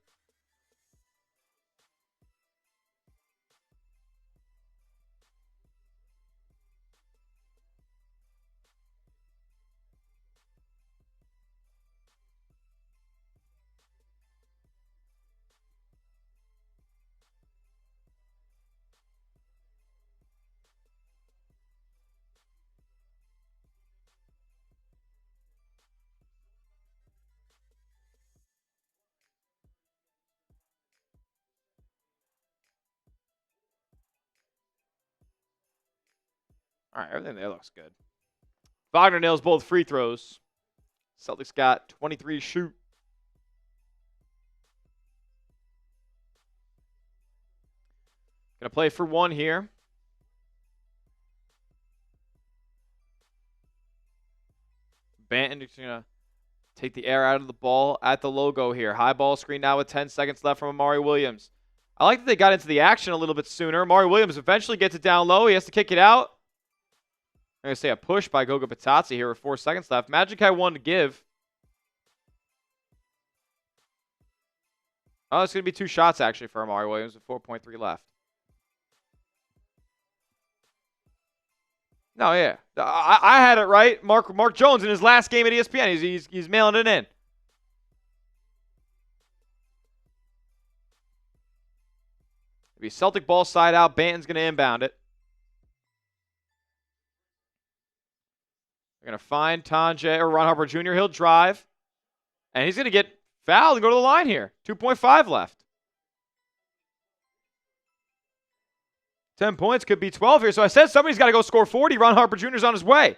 All right, everything there looks good. Wagner nails both free throws. Celtics got 23 to shoot. Gonna play for one here. Banton is gonna take the air out of the ball at the logo here. High ball screen now with 10 seconds left from Amari Williams. I like that they got into the action a little bit sooner. Amari Williams eventually gets it down low. He has to kick it out. I'm going to say a push by Goga Bitadze here with 4 seconds left. Magic had one to give. Oh, it's going to be 2 shots actually for Amari Williams with 4.3 left. No, yeah. I had it right. Mark Jones in his last game at ESPN. He's mailing it in. It'll be Celtic ball side out. Banton's going to inbound it. They're going to find Tanje or Ron Harper Jr. He'll drive. And he's going to get fouled and go to the line here. 2.5 left. 10 points could be 12 here. So I said somebody's got to go score 40. Ron Harper Jr.'s on his way.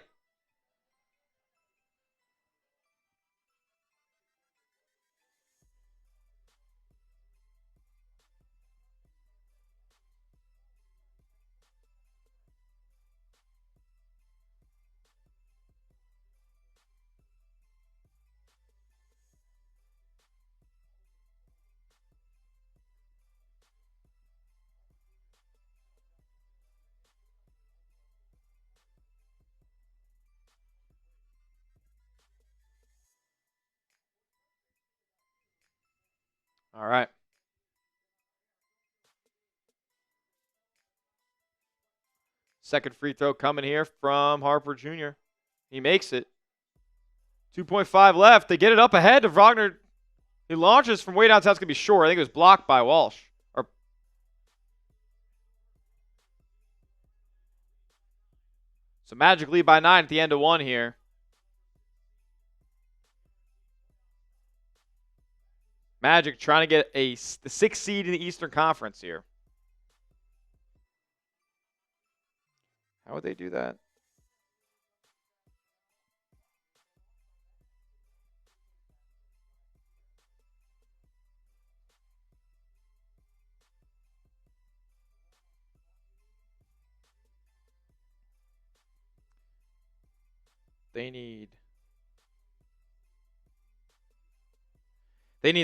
All right. Second free throw coming here from Harper Jr. He makes it. 2.5 left. They get it up ahead of Wagner. He launches from way downtown. It's going to be short. I think it was blocked by Walsh. So Magic lead by 9 at the end of 1 here. Magic trying to get the 6th seed in the Eastern Conference here. How would they do that? They need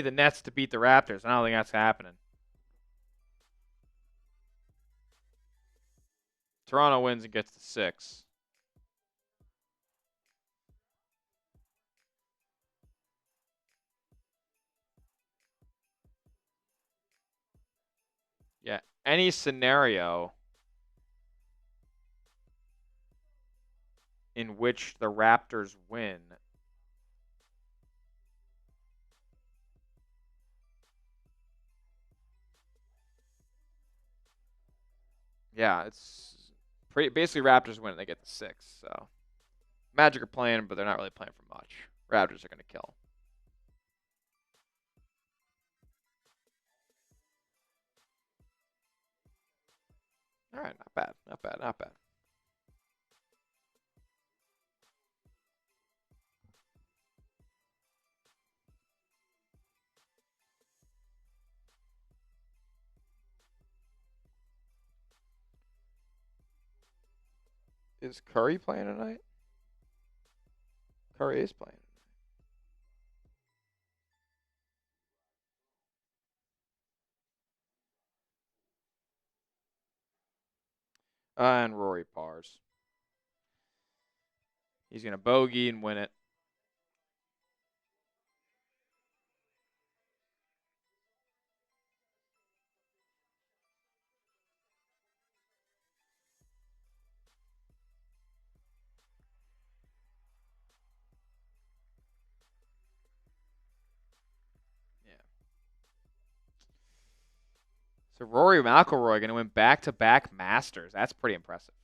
the Nets to beat the Raptors. I don't think that's happening. Toronto wins and gets to 6. Yeah, any scenario in which the Raptors win, yeah, it's basically Raptors win and they get the 6. So Magic are playing, but they're not really playing for much. Raptors are going to kill. All right, not bad, not bad, not bad. Is Curry playing tonight? Curry is playing. And Rory pars. He's going to bogey and win it. So Rory McIlroy going to win back-to-back Masters. That's pretty impressive.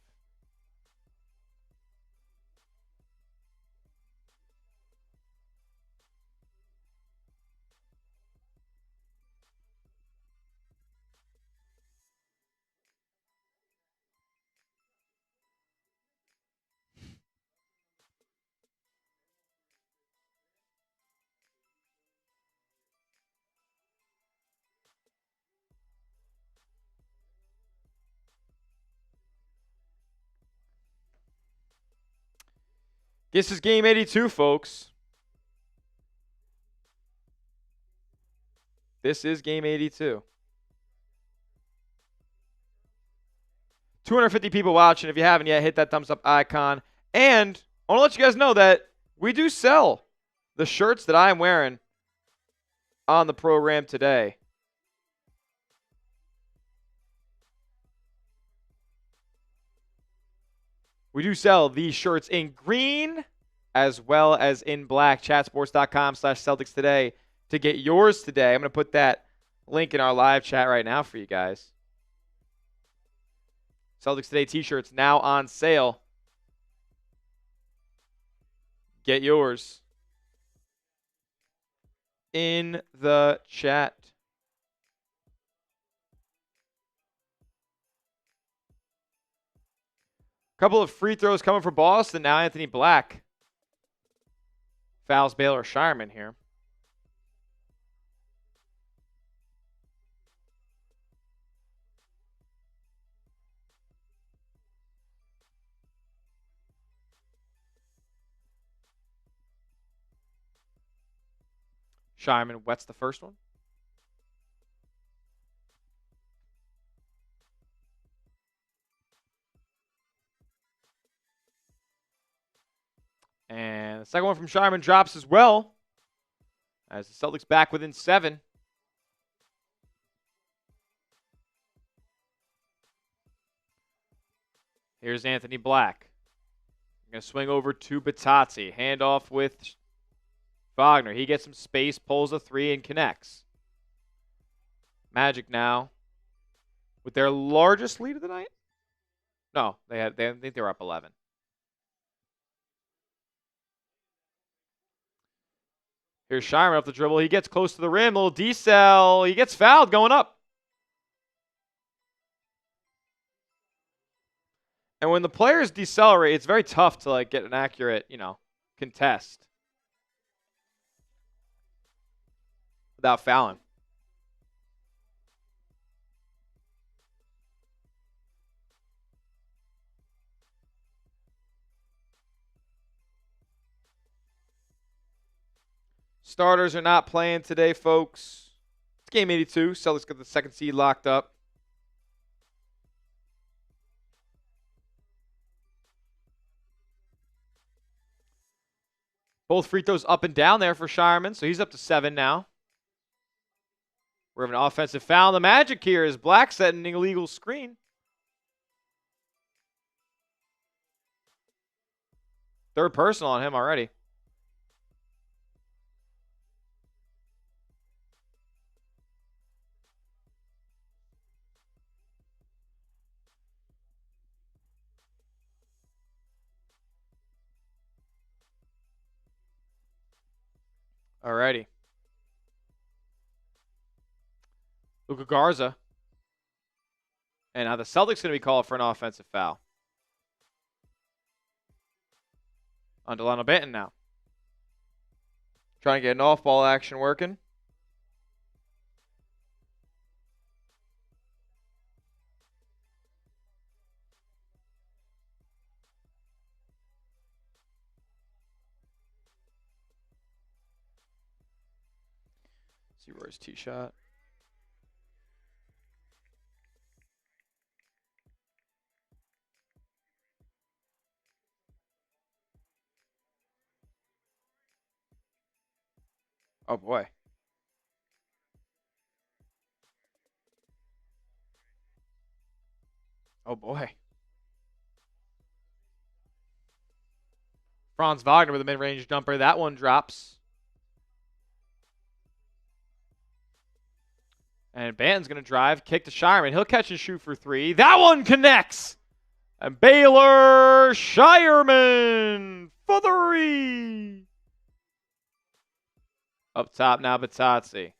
This is game 82, folks. This is game 82. 250 people watching. If you haven't yet, hit that thumbs up icon. And I want to let you guys know that we do sell the shirts that I'm wearing on the program today. We do sell these shirts in green as well as in black. Chatsports.com/Celtics today to get yours today. I'm going to put that link in our live chat right now for you guys. Celtics Today t-shirts now on sale. Get yours in the chat. Couple of free throws coming for Boston now. Anthony Black fouls Baylor Scheierman here. Scheierman wets the first one. And the second one from Scheierman drops as well. As the Celtics back within 7. Here's Anthony Black. Going to swing over to Batazzi. Handoff with Wagner. He gets some space, pulls a 3, and connects. Magic now with their largest lead of the night. No, I think they were up 11. Here's Scheierman off the dribble. He gets close to the rim. Little decel. He gets fouled going up. And when the players decelerate, it's very tough to get an accurate, contest without fouling. Starters are not playing today, folks. It's game 82. Celtics got the second seed locked up. Both free throws up and down there for Scheierman, so he's up to 7 now. We're having an offensive foul. The Magic here is Black setting an illegal screen. Third personal on him already. Alrighty. Luka Garza. And now the Celtics going to be called for an offensive foul. On Dalano Banton now. Trying to get an off-ball action working. See where's tee shot. Oh boy. Oh boy. Franz Wagner with a mid-range jumper. That one drops. And Banton's going to drive, kick to Scheierman. He'll catch and shoot for 3. That one connects. And Baylor Scheierman for 3. Up top now, Batazzi.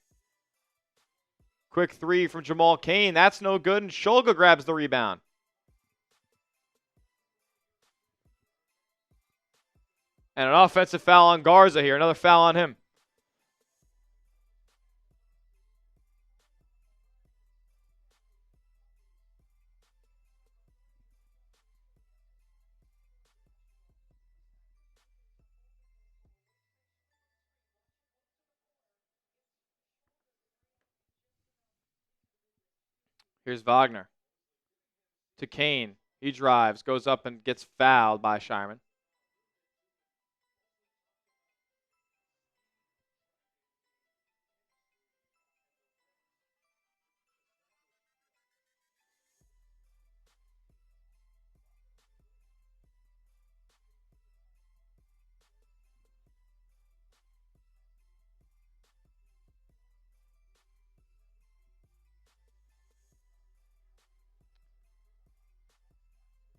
Quick 3 from Jamal Cain. That's no good, and Shulga grabs the rebound. And an offensive foul on Garza here. Another foul on him. Here's Wagner to Kane. He drives, goes up and gets fouled by Scheierman.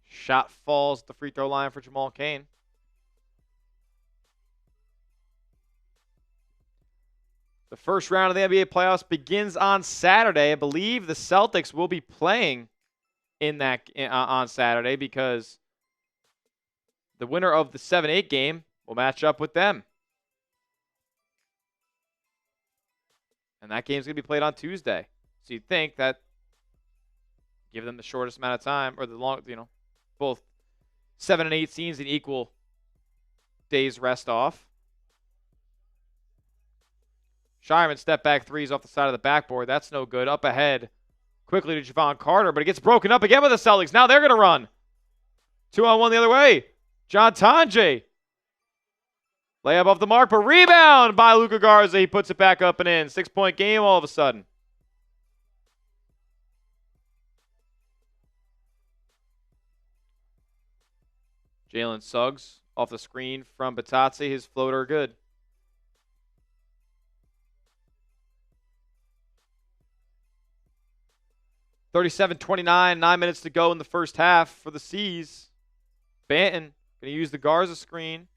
Shot falls at the free throw line for Jamal Cain. The first round of the NBA playoffs begins on Saturday. I believe the Celtics will be playing on Saturday because the winner of the 7-8 game will match up with them. And that game's going to be played on Tuesday. So you'd think that give them the shortest amount of time, or the long, both 7 and 8 seeds in equal days rest off. Scheierman step back threes off the side of the backboard. That's no good. Up ahead quickly to Javon Carter, but it gets broken up again by the Celtics. Now they're going to run. 2-on-1 the other way. John Tonje. Layup off the mark, but rebound by Luka Garza. He puts it back up and in. 6-point game all of a sudden. Jalen Suggs off the screen from Batazzi. His floater good. (37-29), 9 minutes to go in the first half for the C's. Banton going to use the Garza screen.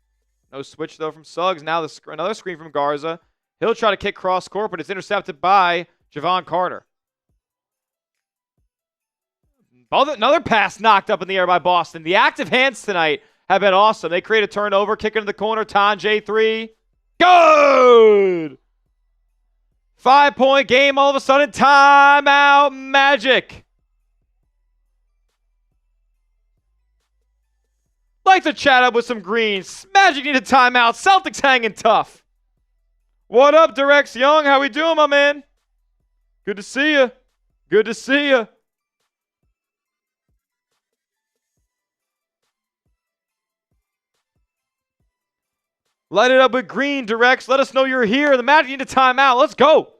No switch, though, from Suggs. Now another screen from Garza. He'll try to kick cross court, but it's intercepted by Javon Carter. Another pass knocked up in the air by Boston. The active hands tonight have been awesome. They create a turnover, kick into the corner. Tonje 3. Good! 5-point game all of a sudden. Timeout Magic. Like to chat up with some greens. Magic need a timeout. Celtics hanging tough. What up, Direx Young? How we doing, my man? Good to see you. Good to see you. Light it up with green, Direx. Let us know you're here. The Magic need a timeout. Let's go.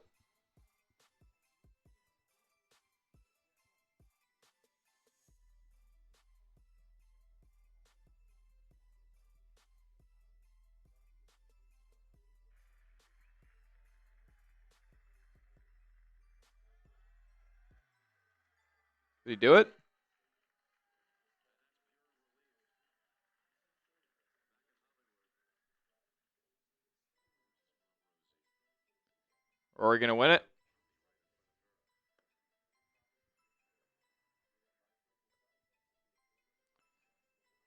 Did he do it? Or are we going to win it?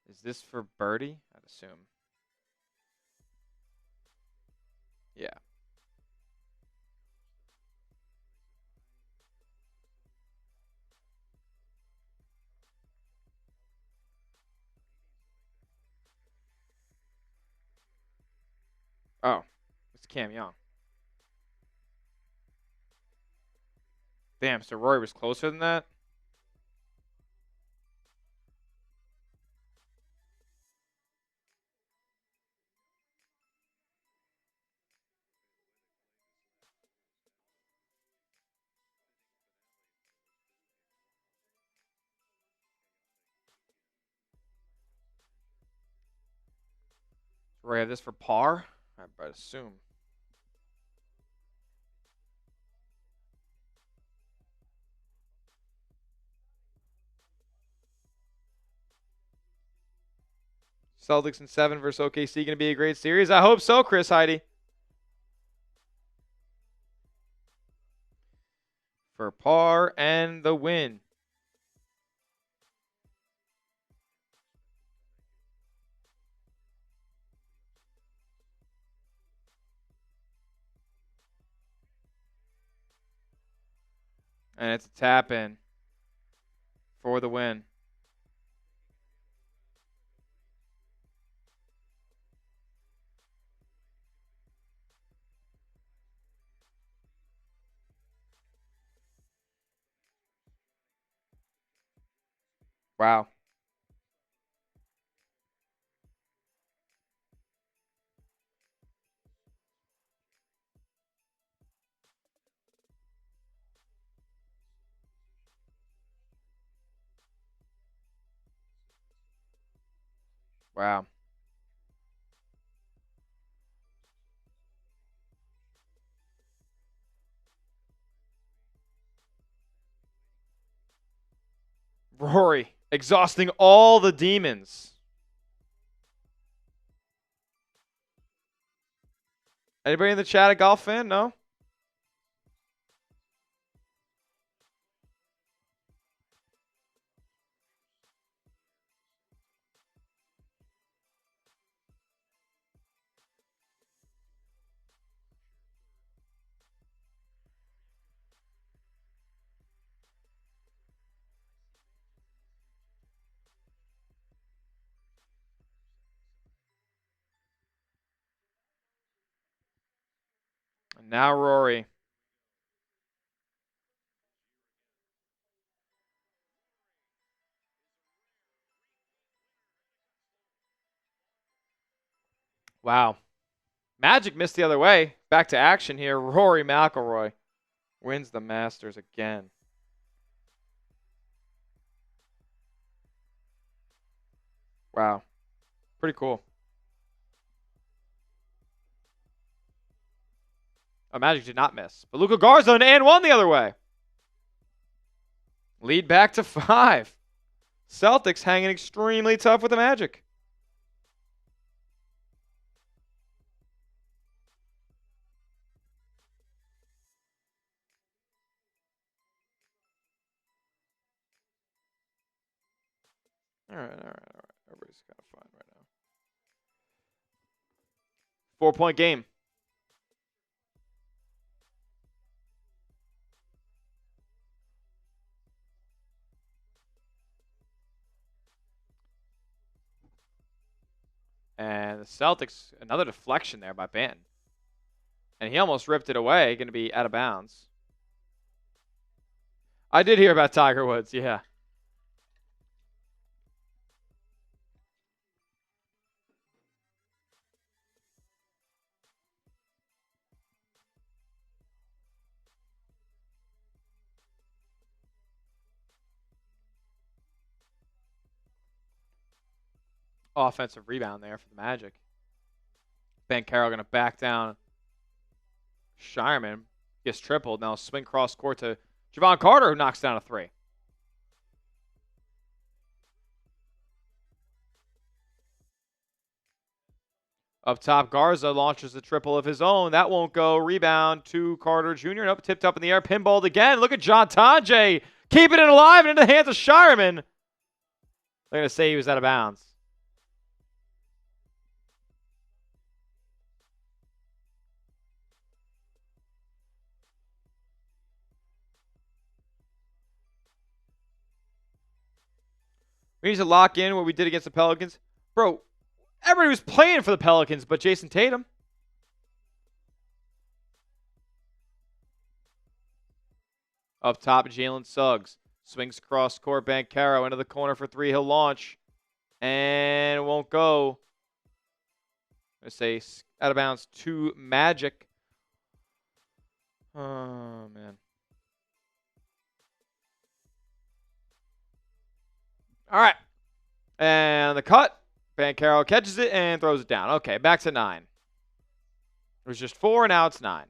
Is this for birdie? I'd assume. Yeah. Oh, it's Cam Young. Damn, so Rory was closer than that? Rory have this for par? I'd assume. Celtics in 7 versus OKC going to be a great series? I hope so, Chris Heidi. For par and the win. And it's a tap in for the win. Wow. Wow. Rory, exhausting all the demons. Anybody in the chat a golf fan? No? And now Rory. Wow. Magic missed the other way. Back to action here. Rory McIlroy wins the Masters again. Wow. Pretty cool. Oh, Magic did not miss. But Luka Garza and won the other way. Lead back to 5. Celtics hanging extremely tough with the Magic. All right. Everybody's kind of fine right now. 4-point game. And the Celtics, another deflection there by Banton. And he almost ripped it away. Going to be out of bounds. I did hear about Tiger Woods, yeah. Offensive rebound there for the Magic. Banchero going to back down. Scheierman gets tripled. Now swing cross court to Jalen Carter, who knocks down a 3. Up top, Garza launches a triple of his own. That won't go. Rebound to Carter Jr. Nope, tipped up in the air. Pinballed again. Look at John Tajay keeping it alive and into the hands of Scheierman. They're going to say he was out of bounds. We need to lock in what we did against the Pelicans. Bro, everybody was playing for the Pelicans but Jason Tatum. Up top, Jalen Suggs. Swings cross court, Banchero into the corner for 3. He'll launch. And won't go. I'm going to say out of bounds to Magic. Oh, man. All right. And the cut. Banchero catches it and throws it down. Okay, back to 9. It was just 4, and now it's 9.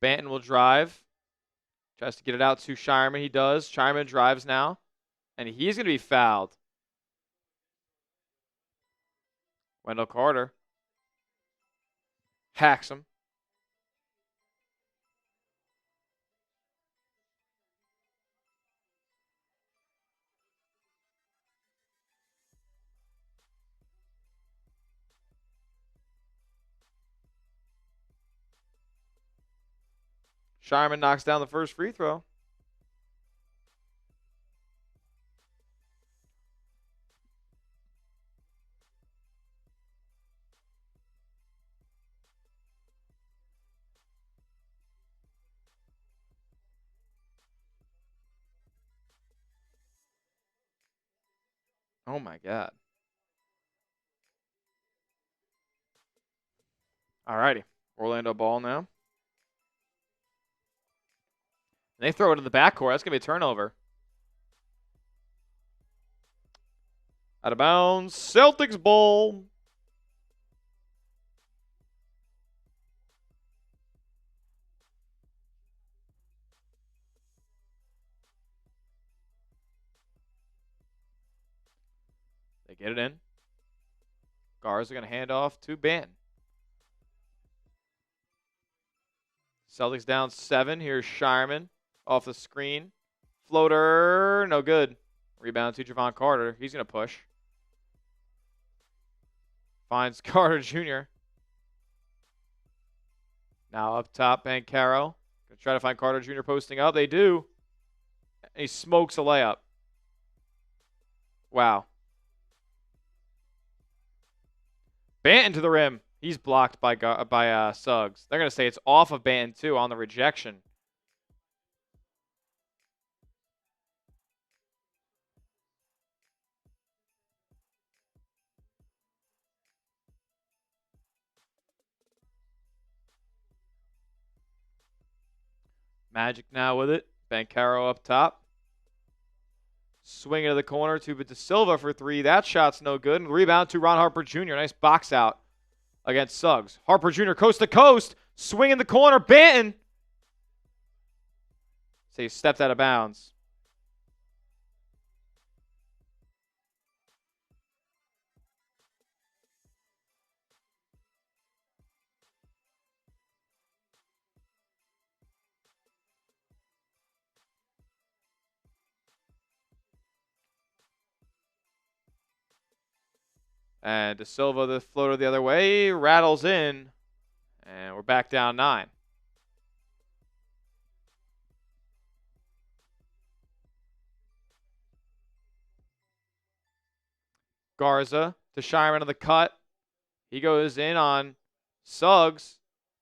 Banton will drive. Tries to get it out to Scheierman. He does. Scheierman drives now. And he's going to be fouled. Wendell Carter hacks him. Scheierman knocks down the first free throw. Oh, my God. All righty. Orlando ball now. And they throw it in the backcourt. That's going to be a turnover. Out of bounds. Celtics ball. They get it in. Garza going to hand off to Banton. Celtics down 7. Here's Scheierman off the screen. Floater, no good. Rebound to Javon Carter. He's going to push. Finds Carter Jr. Now up top, Banchero. Going to try to find Carter Jr. posting up. They do. And he smokes a layup. Wow. Banton to the rim. He's blocked by Suggs. They're going to say it's off of Banton, too, on the rejection. Magic now with it. Banchero up top. Swing into the corner to De Silva for 3. That shot's no good. And rebound to Ron Harper Jr. Nice box out against Suggs. Harper Jr. coast to coast. Swing in the corner. Banton. So he stepped out of bounds. And De Silva, the floater the other way, rattles in. And we're back down 9. Garza to Scheierman on the cut. He goes in on Suggs.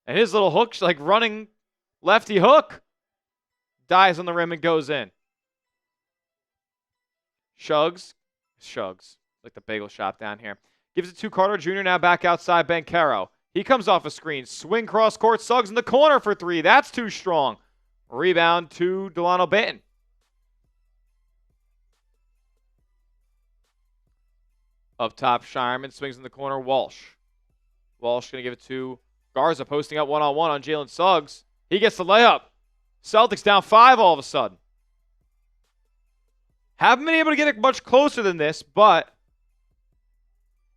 And his little hook's like running lefty hook. Dives on the rim and goes in. Suggs. Like the bagel shop down here. Gives it to Carter Jr. Now back outside Banchero. He comes off a screen. Swing cross court. Suggs in the corner for 3. That's too strong. Rebound to Dalano Banton. Up top, Scheierman swings in the corner. Walsh going to give it to Garza, posting up one-on-one on Jalen Suggs. He gets the layup. Celtics down 5 all of a sudden. Haven't been able to get it much closer than this, but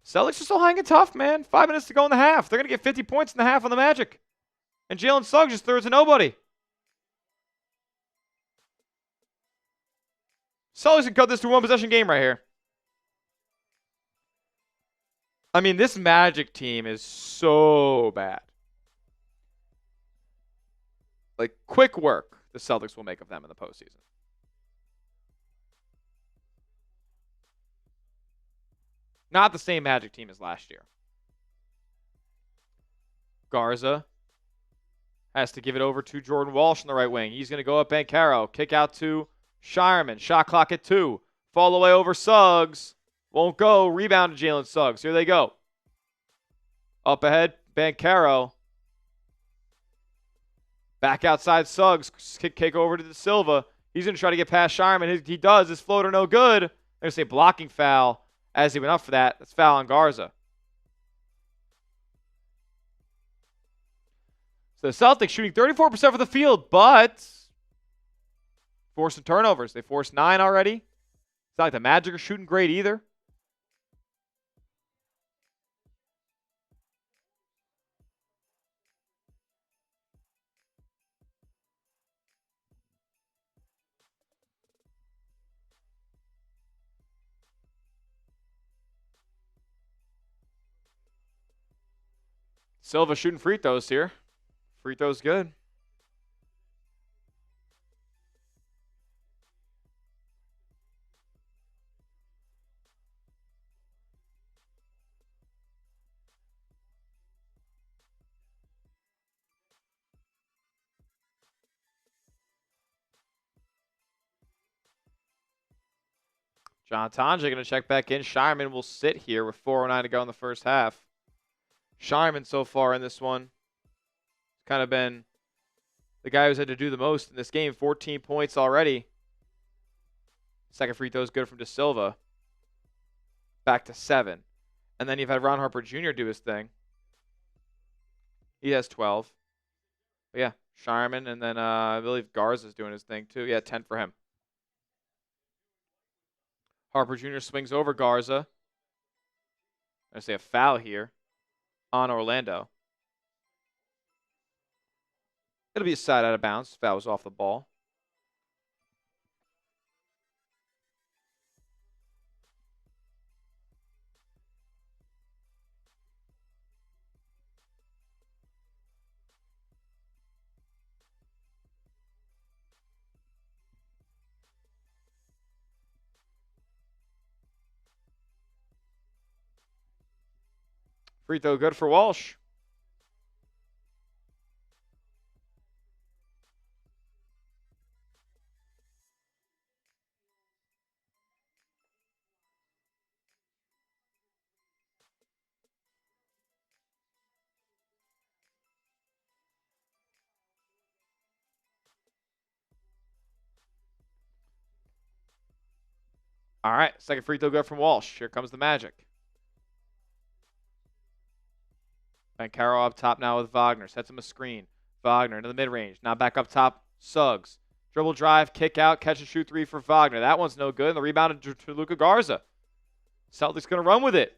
Celtics are still hanging tough, man. 5 minutes to go in the half. They're going to get 50 points in the half on the Magic. And Jalen Suggs just threw it to nobody. Celtics can cut this to a one-possession game right here. I mean, this Magic team is so bad. Like, quick work the Celtics will make of them in the postseason. Not the same Magic team as last year. Garza has to give it over to Jordan Walsh on the right wing. He's going to go up Banchero. Kick out to Scheierman. Shot clock at 2. Fall away over Suggs. Won't go. Rebound to Jalen Suggs. Here they go. Up ahead, Banchero. Back outside Suggs. Kick over to De Silva. He's going to try to get past Scheierman. He does. His floater no good. They're going to say blocking foul as he went up for that. That's foul on Garza. So the Celtics shooting 34% for the field, but forcing turnovers. They forced 9 already. It's not like the Magic are shooting great either. Silva shooting free throws here. Free throws good. John Tonja going to check back in. Scheierman will sit here with 4:09 to go in the first half. Scheierman so far in this one has kind of been the guy who's had to do the most in this game. 14 points already. Second free throw is good from De Silva. Back to 7. And then you've had Ron Harper Jr. do his thing. He has 12. But yeah, Scheierman, and then I believe Garza's doing his thing too. Yeah, 10 for him. Harper Jr. swings over Garza. I say a foul here on Orlando. It'll be a side out of bounds. Foul was off the ball. Free throw good for Walsh. All right, second free throw good from Walsh. Here comes the Magic. Banchero up top now with Wagner. Sets him a screen. Wagner into the mid-range. Now back up top, Suggs. Dribble drive, kick out, catch and shoot 3 for Wagner. That one's no good. And the rebound to Luka Garza. Celtics going to run with it.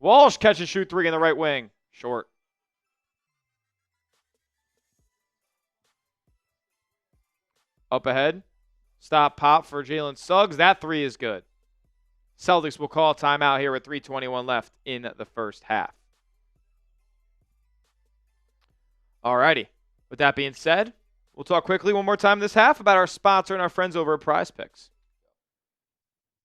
Walsh catch and shoot 3 in the right wing. Short. Up ahead. Stop pop for Jalen Suggs. That 3 is good. Celtics will call timeout here with 3:21 left in the first half. Alrighty. With that being said, we'll talk quickly one more time this half about our sponsor and our friends over at Prize Picks.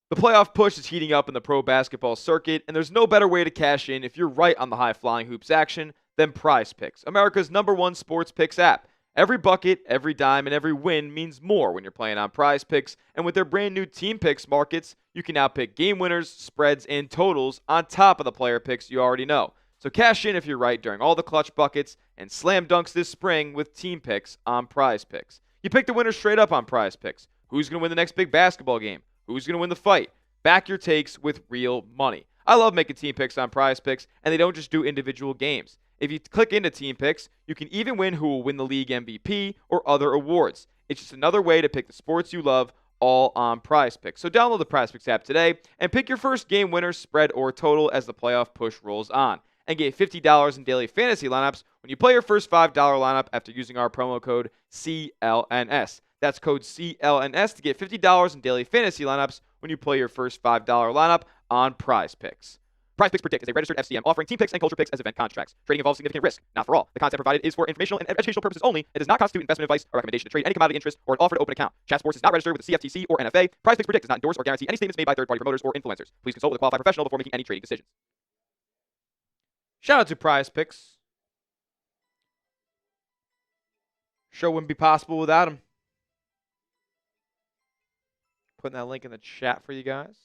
The playoff push is heating up in the pro basketball circuit, and there's no better way to cash in if you're right on the high-flying hoops action than Prize Picks, America's #1 sports picks app. Every bucket, every dime, and every win means more when you're playing on Prize Picks, and with their brand new Team Picks markets, you can now pick game winners, spreads, and totals on top of the player picks you already know. So cash in if you're right during all the clutch buckets and slam dunks this spring with Team Picks on Prize Picks. You pick the winner straight up on Prize Picks. Who's going to win the next big basketball game? Who's going to win the fight? Back your takes with real money. I love making Team Picks on Prize Picks, and they don't just do individual games. If you click into Team Picks, you can even win who will win the league MVP or other awards. It's just another way to pick the sports you love, all on Prize Picks. So download the Prize Picks app today and pick your first game winner, spread, or total as the playoff push rolls on. And get $50 in daily fantasy lineups when you play your first $5 lineup after using our promo code CLNS. That's code CLNS to get $50 in daily fantasy lineups when you play your first $5 lineup on Prize Picks. Prize Picks Predict is a registered FCM offering team picks and culture picks as event contracts. Trading involves significant risk, not for all. The content provided is for informational and educational purposes only. It does not constitute investment advice or recommendation to trade any commodity interest or an offer to open account. Chat Sports is not registered with the CFTC or NFA. Prize Picks Predict does not endorse or guarantee any statements made by third-party promoters or influencers. Please consult with a qualified professional before making any trading decisions. Shout out to Prize Picks. Show wouldn't be possible without him. Putting that link in the chat for you guys.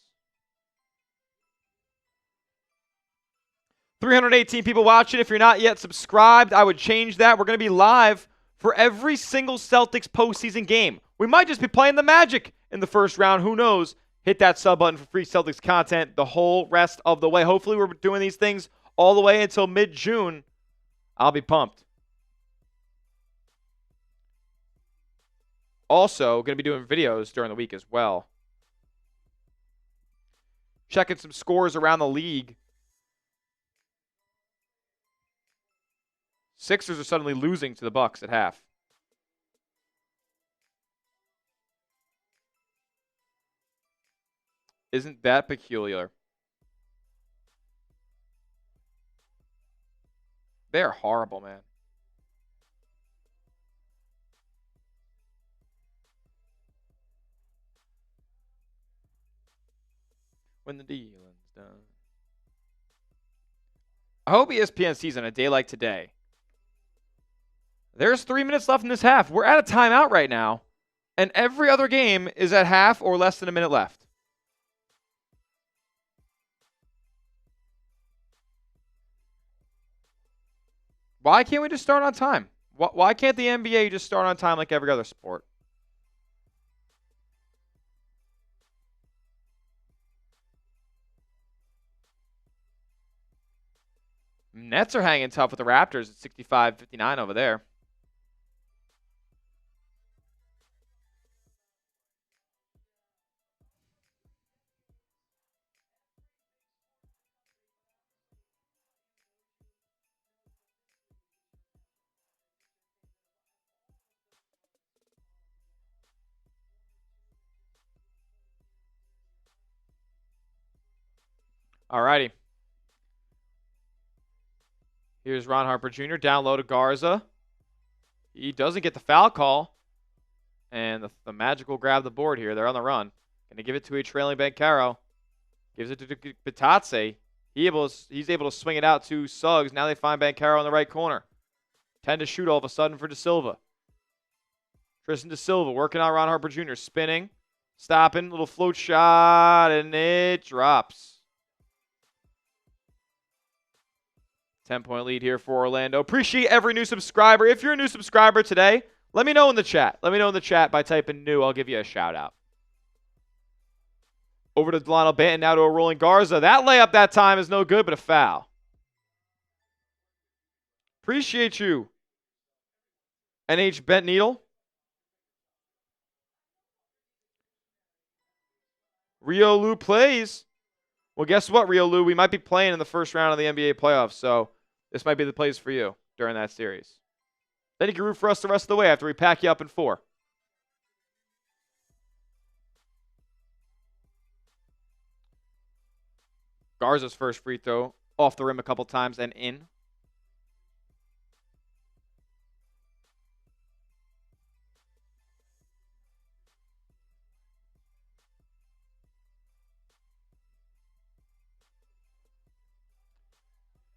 318 people watching. If you're not yet subscribed, I would change that. We're going to be live for every single Celtics postseason game. We might just be playing the Magic in the first round. Who knows? Hit that sub button for free Celtics content the whole rest of the way. Hopefully we're doing these things all the way until mid-June. I'll be pumped. Also, going to be doing videos during the week as well. Checking some scores around the league. Sixers are suddenly losing to the Bucks at half. Isn't that peculiar? They're horrible, man. When the dealing's done. I hope ESPN sees on a day like today. There's 3 minutes left in this half. We're at a timeout right now, and every other game is at half or less than a minute left. Why can't we just start on time? Why can't the NBA just start on time like every other sport? Nets are hanging tough with the Raptors at 65-59 over there. Alrighty. Here's Ron Harper Jr. down low to Garza. He doesn't get the foul call. And the Magic will grab the board here. They're on the run. Going to give it to a trailing Banchero. Gives it to Bitadze. He's able to swing it out to Suggs. Now they find Banchero in the right corner. 10 to shoot all of a sudden for De Silva. Tristan De Silva working on Ron Harper Jr. Spinning. Stopping. Little float shot. And it drops. 10-point lead here for Orlando. Appreciate every new subscriber. If you're a new subscriber today, let me know in the chat. Let me know in the chat by typing new. I'll give you a shout out. Over to Dalano Banton, now to a rolling Garza. That layup that time is no good, but a foul. Appreciate you. NH Bent Needle. Rio Lu plays. Well, guess what, Rio Lu? We might be playing in the first round of the NBA playoffs, so this might be the place for you during that series. Then you can root for us the rest of the way after we pack you up in 4. Garza's first free throw off the rim a couple times and in.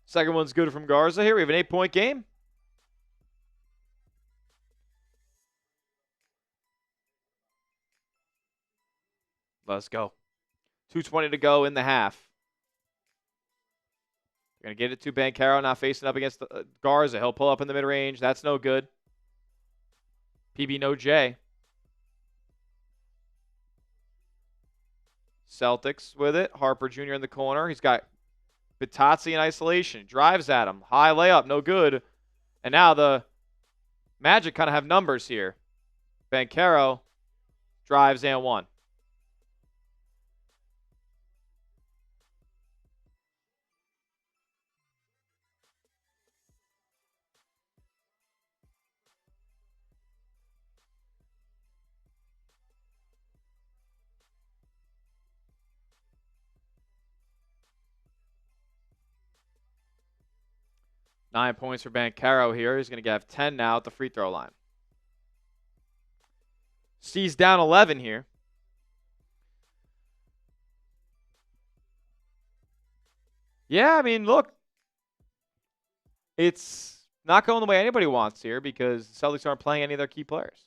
Second one's good from Garza here. We have an 8-point game. Let's go. 2:20 to go in the half. Going to get it to Banchero, now facing up against Garza. He'll pull up in the mid-range. That's no good. PB no J. Celtics with it. Harper Jr. in the corner. He's got Bitadze in isolation. Drives at him. High layup. No good. And now the Magic kind of have numbers here. Banchero drives and one. Nine points for Banchero here. He's going to have 10 now at the free throw line. C's down 11 here. Yeah, I mean, look. It's not going the way anybody wants here because the Celtics aren't playing any of their key players.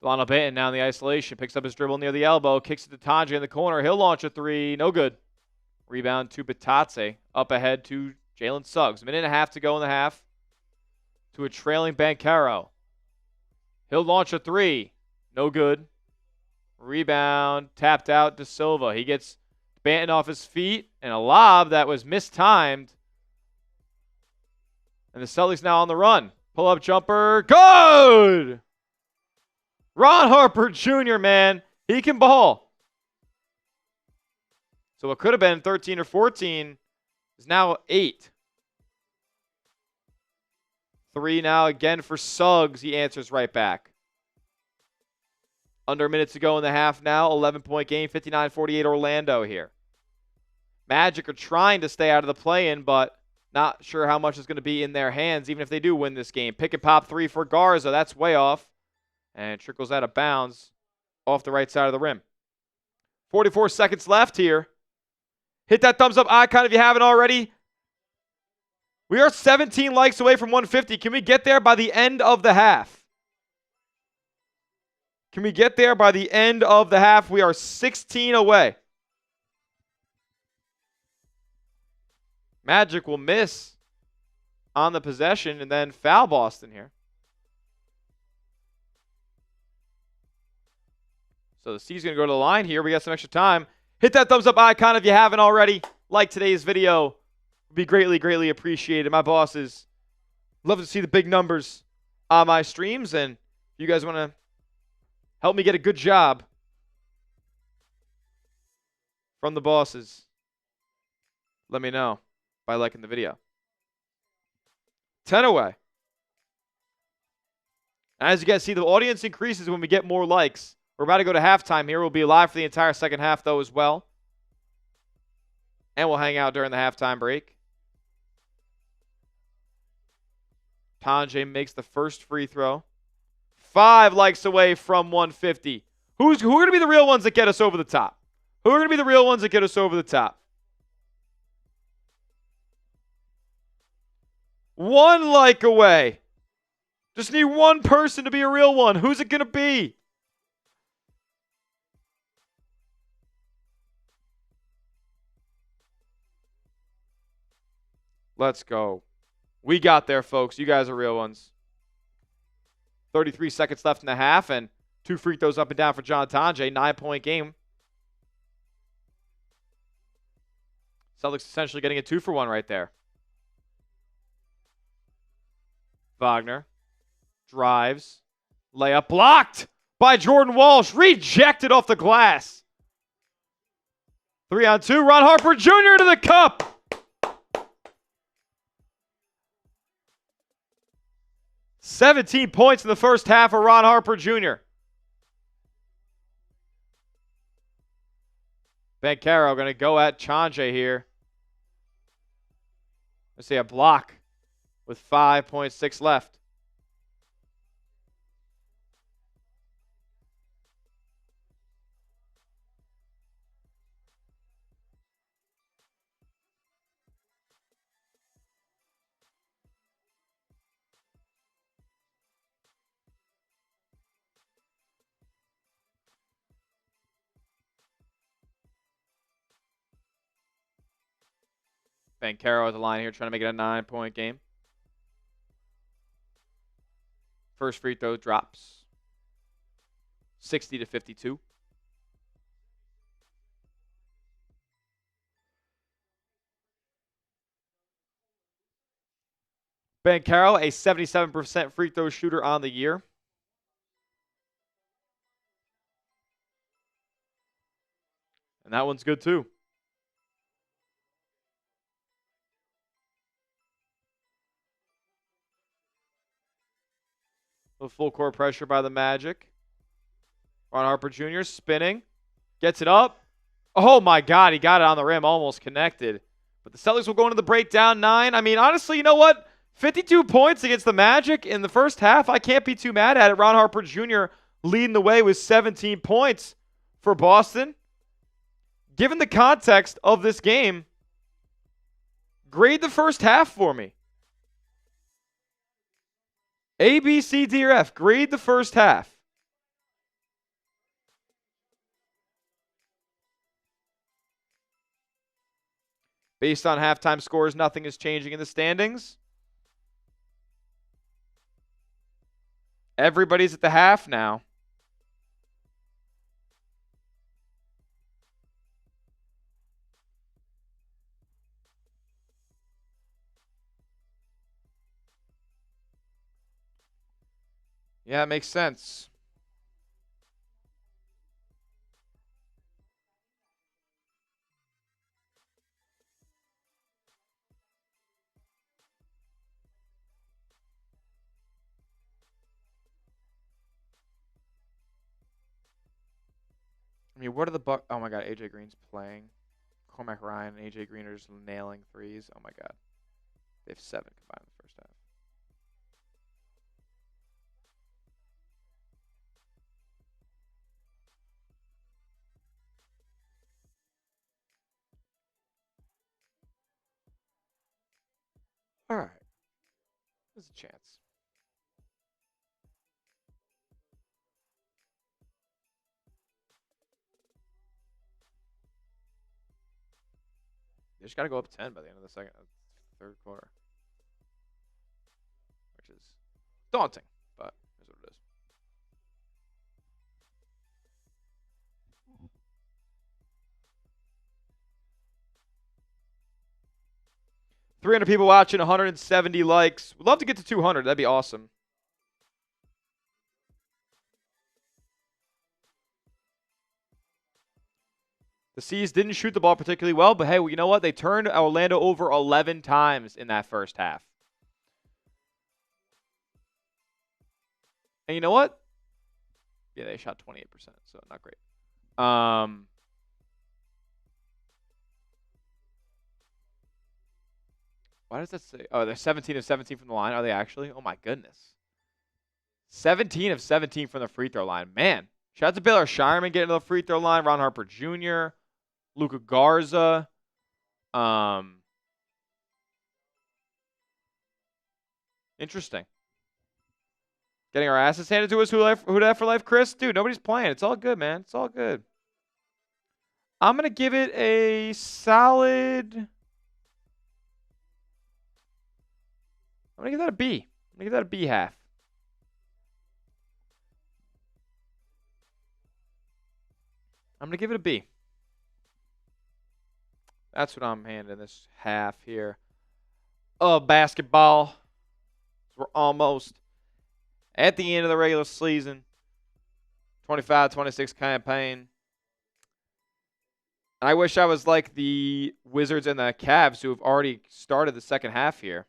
Dalano Banton now in the isolation. Picks up his dribble near the elbow. Kicks it to Tanji in the corner. He'll launch a three. No good. Rebound to Bitadze. Up ahead to Jalen Suggs. 1.5 minutes to go in the half. To a trailing Banchero. He'll launch a three. No good. Rebound. Tapped out to Silva. He gets Banton off his feet. And a lob that was mistimed. And the Celtics now on the run. Pull-up jumper. Good! Ron Harper Jr., man. He can ball. So what could have been 13 or 14 is now 8. 3 now again for Suggs. He answers right back. Under a minute to go in the half now. 11-point game. 59-48 Orlando here. Magic are trying to stay out of the play-in, but not sure how much is going to be in their hands, even if they do win this game. Pick and pop 3 for Garza. That's way off. And trickles out of bounds off the right side of the rim. 44 seconds left here. Hit that thumbs up icon if you haven't already. We are 17 likes away from 150. Can we get there by the end of the half? Can we get there by the end of the half? We are 16 away. Magic will miss. on the possession and then foul Boston here. So the C's going to go to the line here. We got some extra time. Hit that thumbs up icon if you haven't already. Like today's video. Would be greatly, greatly appreciated. My bosses love to see the big numbers on my streams. And if you guys want to help me get a good job from the bosses, let me know by liking the video. 10 away. As you guys see, the audience increases when we get more likes. We're about to go to halftime here. We'll be live for the entire second half, though, as well. And we'll hang out during the halftime break. Tanjay makes the first free throw. 5 likes away from 150. Who are going to be the real ones that get us over the top? Who are going to be the real ones that get us over the top? 1 like away. Just need one person to be a real one. Who's it going to be? Let's go. We got there, folks. You guys are real ones. 33 seconds left in the half, and 2 free throws up and down for John Tanjay. 9-point game. Celtics essentially getting a 2-for-1 right there. Wagner drives. Layup blocked by Jordan Walsh. Rejected off the glass. 3-on-2. Ron Harper Jr. to the cup. "17 points in the first half for Ron Harper Jr. Banchero going to go at Tanjay here. Let's see a block with 5.6 left. Banchero at the line here, trying to make it a 9-point game. First free throw drops. 60-52. Banchero, a 77% free throw shooter on the year. And that one's good too. The full court pressure by the Magic. Ron Harper Jr. spinning. Gets it up. Oh my God, he got it on the rim, almost connected. But the Celtics will go into the break down 9. I mean, honestly, you know what? 52 points against the Magic in the first half. I can't be too mad at it. Ron Harper Jr. leading the way with 17 points for Boston. Given the context of this game, grade the first half for me. A, B, C, D, or F. Grade the first half. Based on halftime scores, nothing is changing in the standings. Everybody's at the half now. Yeah, it makes sense. I mean, what are the Bucks? Oh my God, AJ Green's playing. Cormac Ryan and AJ Green are just nailing threes. Oh my God. They have 7 combined in the first half. All right. There's a chance. They just got to go up 10 by the end of the third quarter. daunting, but here's what it is. 300 people watching, 170 likes. We'd love to get to 200. That'd be awesome. The C's didn't shoot the ball particularly well, but hey, well, you know what? They turned Orlando over 11 times in that first half. And you know what? Yeah, they shot 28%, so not great. Why does that say? Oh, they're 17 of 17 from the line. Are they actually? Oh, my goodness. 17 of 17 from the free throw line. Man, shout out to Baylor Scheierman getting to the free throw line. Ron Harper Jr., Luka Garza. Interesting. Getting our asses handed to us. Who that for life, Chris? Dude, nobody's playing. It's all good, man. It's all good. I'm going to give it a solid. I'm going to give that a B. I'm going to give that a B half. I'm going to give it a B. That's what I'm handing this half here. Basketball. We're almost at the end of the regular season. 25-26 campaign. I wish I was like the Wizards and the Cavs who have already started the second half here.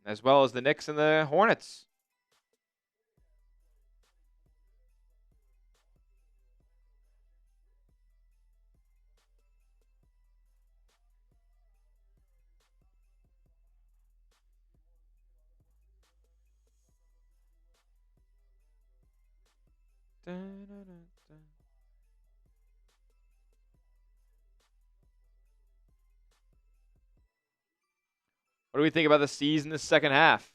As well as the Knicks and the Hornets. What do we think about the C's in the second half?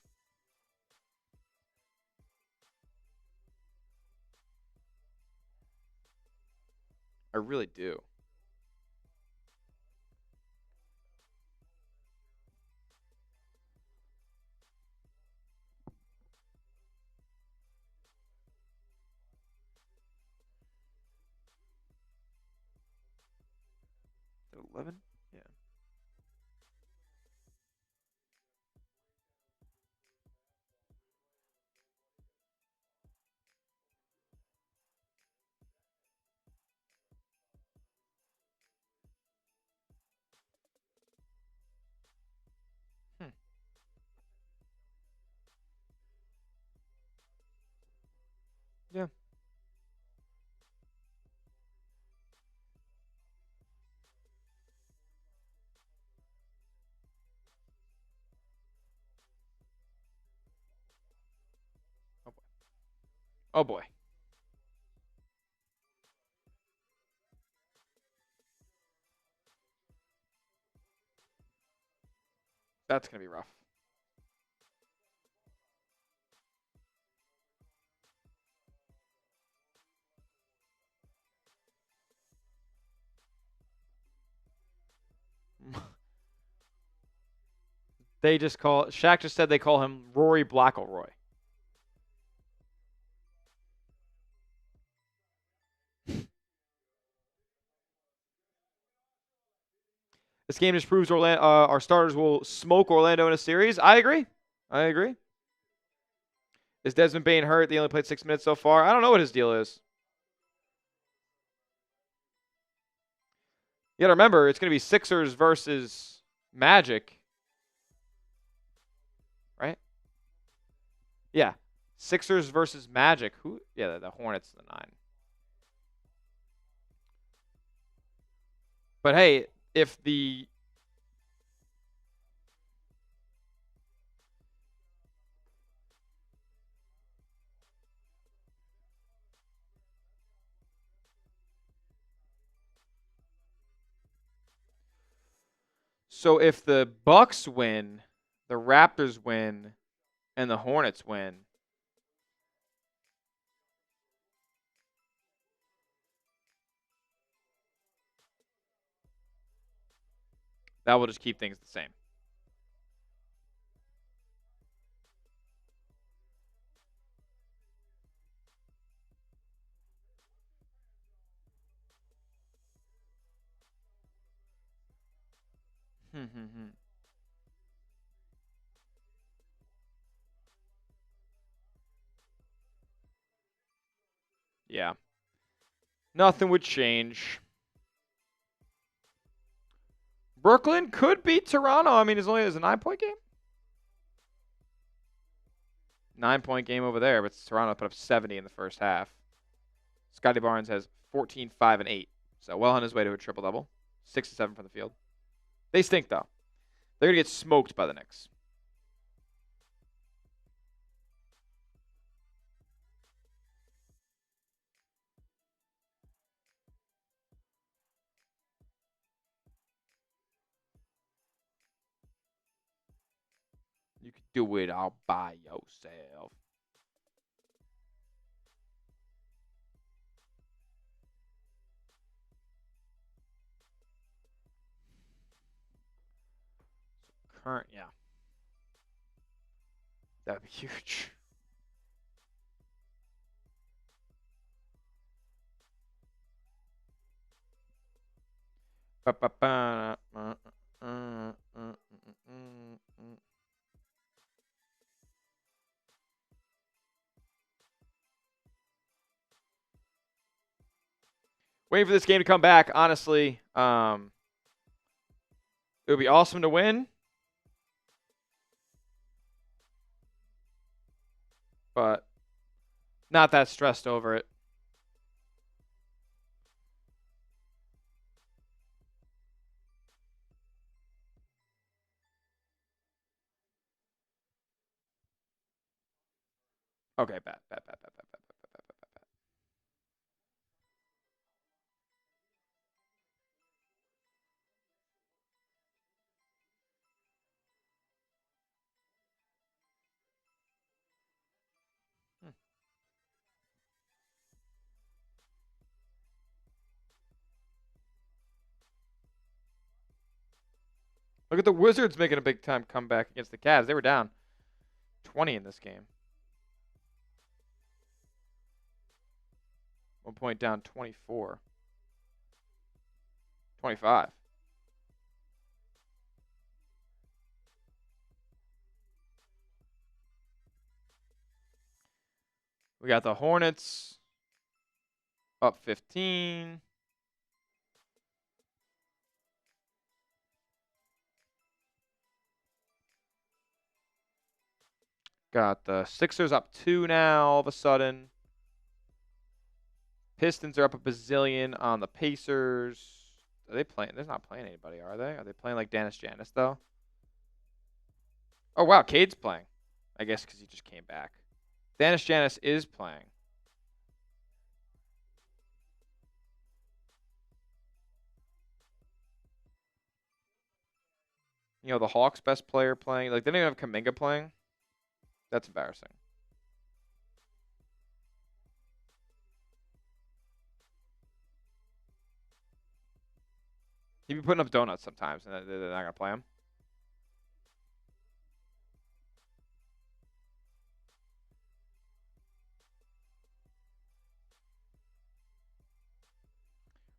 I really do. Is it 11? Yeah. Yeah. Oh boy. Oh boy. That's going to be rough. Shaq just said they call him Rory Blackleroy. This game just proves our starters will smoke Orlando in a series. I agree. Is Desmond Bane hurt? They only played 6 minutes so far. I don't know what his deal is. You got to remember, it's going to be Sixers versus Magic. Right? Yeah. Sixers versus Magic. Who? Yeah, the Hornets, the 9. But hey, if the if the Bucks win, the Raptors win, and the Hornets win, that will just keep things the same. Yeah. Nothing would change. Brooklyn could beat Toronto. I mean, it's only a 9-point game. 9-point game over there, but Toronto put up 70 in the first half. Scotty Barnes has 14, 5, and 8. So well on his way to a triple-double. 6 to 7 from the field. They stink, though. They're going to get smoked by the Knicks. You can do it all by yourself. Current, yeah. That would be huge. Waiting for this game to come back, honestly. It would be awesome to win. But not that stressed over it. Okay, bad. Look at the Wizards making a big time comeback against the Cavs. They were down 20 in this game. 1 point down, 24. 25. We got the Hornets up 15. Got the Sixers up 2 now all of a sudden. Pistons are up a bazillion on the Pacers. Are they playing? They're not playing anybody, are they? Are they playing like Dennis Janis, though? Oh, wow. Cade's playing. I guess because he just came back. Dennis Janis is playing. You know, the Hawks' best player playing. Like, they don't even have Kuminga playing. That's embarrassing. He'd be putting up donuts sometimes, and they're not going to play him.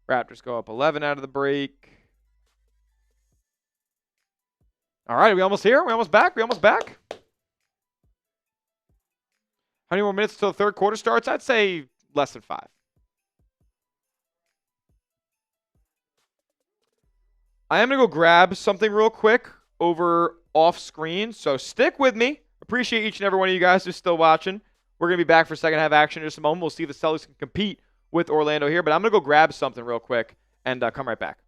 Raptors go up 11 out of the break. All right, are we almost here? Are we almost back? How many more minutes till the third quarter starts? I'd say less than 5. I am going to go grab something real quick over off screen, so stick with me. Appreciate each and every one of you guys who's still watching. We're going to be back for second half action in just a moment. We'll see if the Celtics can compete with Orlando here, but I'm going to go grab something real quick and come right back.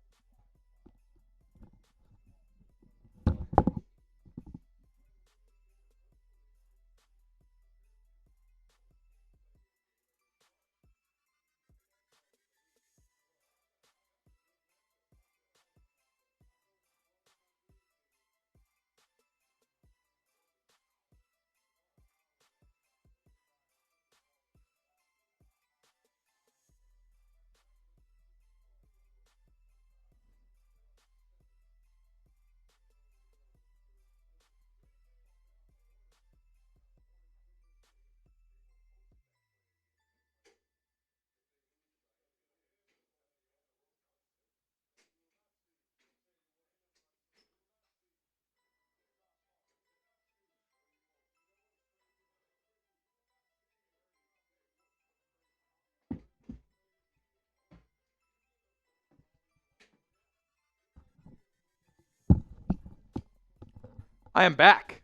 I am back.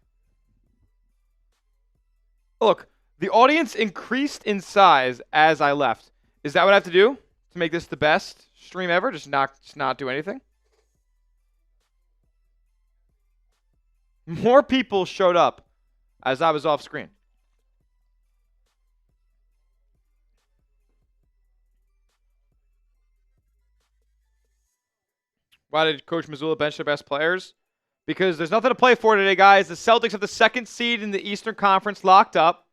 Look, the audience increased in size as I left. Is that what I have to do to make this the best stream ever? Just not do anything? More people showed up as I was off screen. Why did Coach Mazzulla bench their best players? Because there's nothing to play for today, guys. The Celtics have the second seed in the Eastern Conference locked up.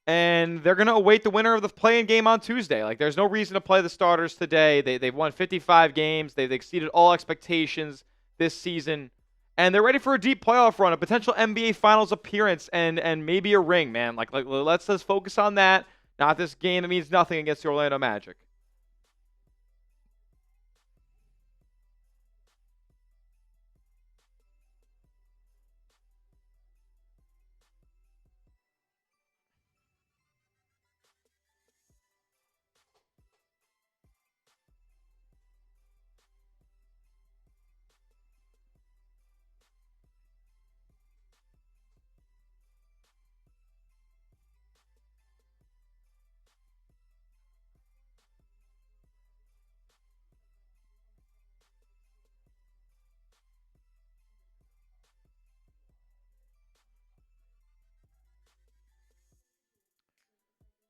And they're going to await the winner of the play-in game on Tuesday. Like, there's no reason to play the starters today. They've won 55 games. They've exceeded all expectations this season. And they're ready for a deep playoff run, a potential NBA Finals appearance, and maybe a ring, man. Like let's just focus on that. Not this game that means nothing against the Orlando Magic.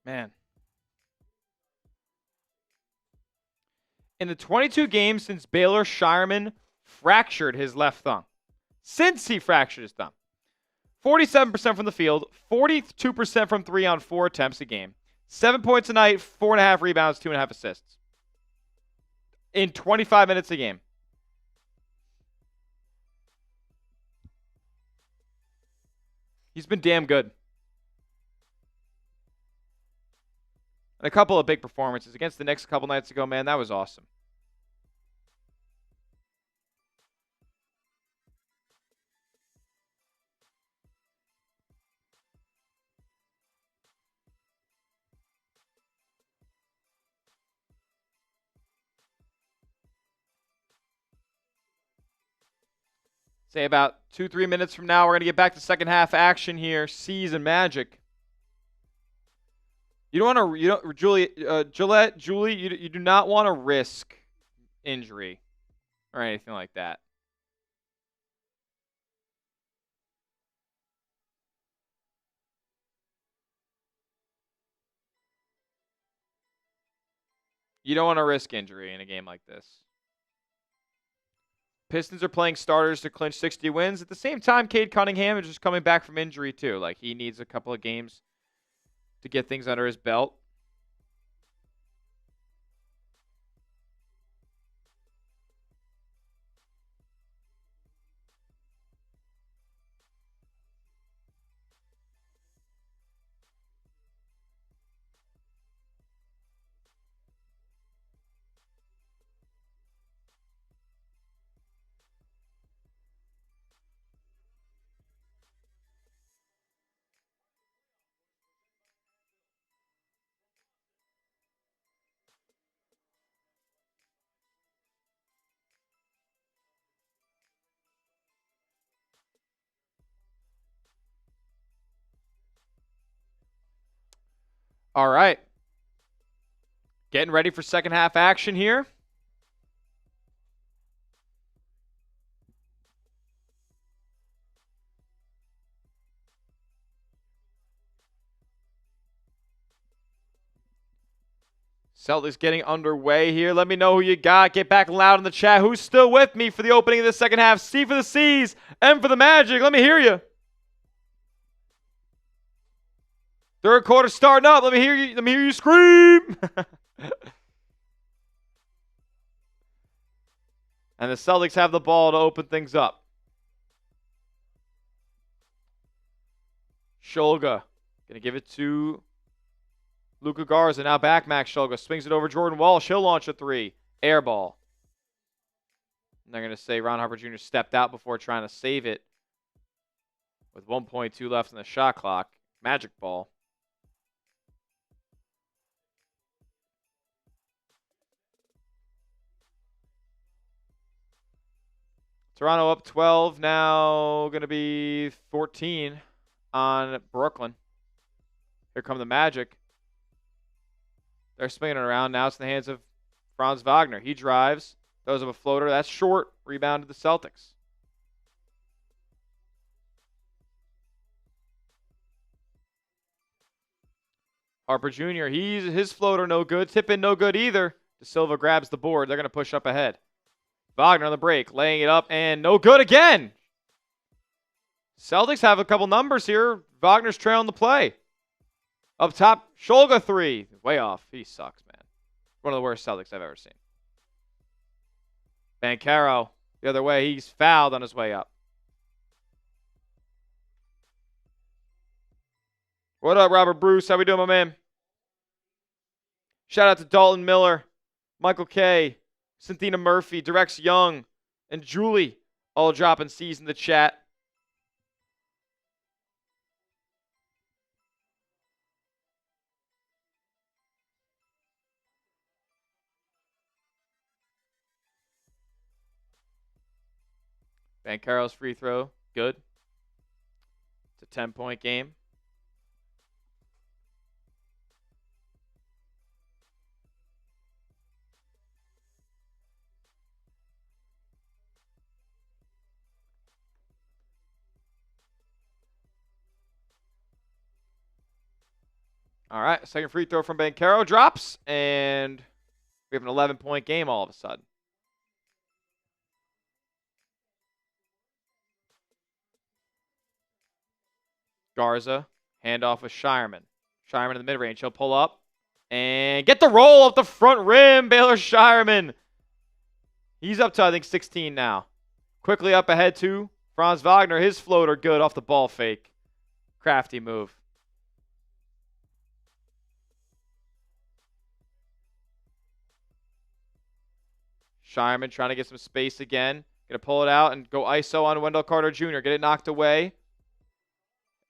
Man. In the 22 games since Baylor Scheierman fractured his left thumb, 47% from the field, 42% from 3 on 4 attempts a game, 7 points a night, 4.5 rebounds, 2.5 assists in 25 minutes a game. He's been damn good. And a couple of big performances against the Knicks a couple nights ago, man. That was awesome. Say about 2-3 minutes from now, we're going to get back to second half action here. C's and Magic. You don't want to, Julie, you do not want to risk injury or anything like that. You don't want to risk injury in a game like this. Pistons are playing starters to clinch 60 wins. At the same time, Cade Cunningham is just coming back from injury too. Like, he needs a couple of games to get things under his belt. All right. Getting ready for second half action here. Celtics getting underway here. Let me know who you got. Get back loud in the chat. Who's still with me for the opening of the second half? C for the C's, M for the Magic. Let me hear you. Third quarter starting up. Let me hear you scream. And the Celtics have the ball to open things up. Shulga gonna give it to Luka Garza. Now back Max Shulga. Swings it over Jordan Walsh. He'll launch a 3. Air ball. And they're going to say Ron Harper Jr. stepped out before trying to save it. With 1.2 left in the shot clock. Magic ball. Toronto up 12, now going to be 14 on Brooklyn. Here come the Magic. They're spinning it around. Now it's in the hands of Franz Wagner. He drives, throws up a floater. That's short. Rebound to the Celtics. Harper Jr., his floater no good. Tip in no good either. De Silva grabs the board. They're going to push up ahead. Wagner on the break, laying it up, and no good again. Celtics have a couple numbers here. Wagner's trailing the play. Up top, Scholga 3. Way off. He sucks, man. One of the worst Celtics I've ever seen. Banchero, the other way. He's fouled on his way up. What up, Robert Bruce? How we doing, my man? Shout out to Dalton Miller, Michael K., Cynthia Murphy, Direx Young, and Julie, all dropping C's in the chat. Banchero's free throw, good. It's a 10-point game. All right, second free throw from Banchero drops, and we have an 11-point game all of a sudden. Garza, handoff with Scheierman. Scheierman in the mid-range. He'll pull up and get the roll up the front rim. Baylor Scheierman. He's up to, I think, 16 now. Quickly up ahead to Franz Wagner. His floater good off the ball fake. Crafty move. Scheierman trying to get some space again. Going to pull it out and go ISO on Wendell Carter Jr. Get it knocked away.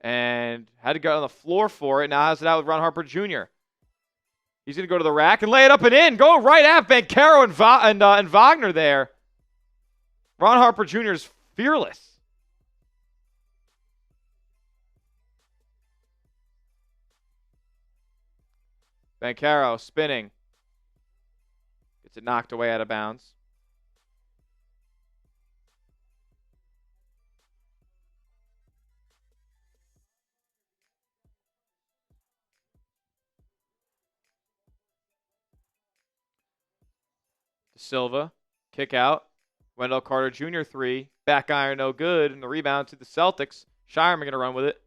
And had to go on the floor for it. Now has it out with Ron Harper Jr. He's going to go to the rack and lay it up and in. Go right at Banchero and Wagner there. Ron Harper Jr. is fearless. Banchero spinning. Gets it knocked away out of bounds. De Silva, kick out. Wendell Carter Jr. 3. Back iron no good. And the rebound to the Celtics. Scheierman going to run with it.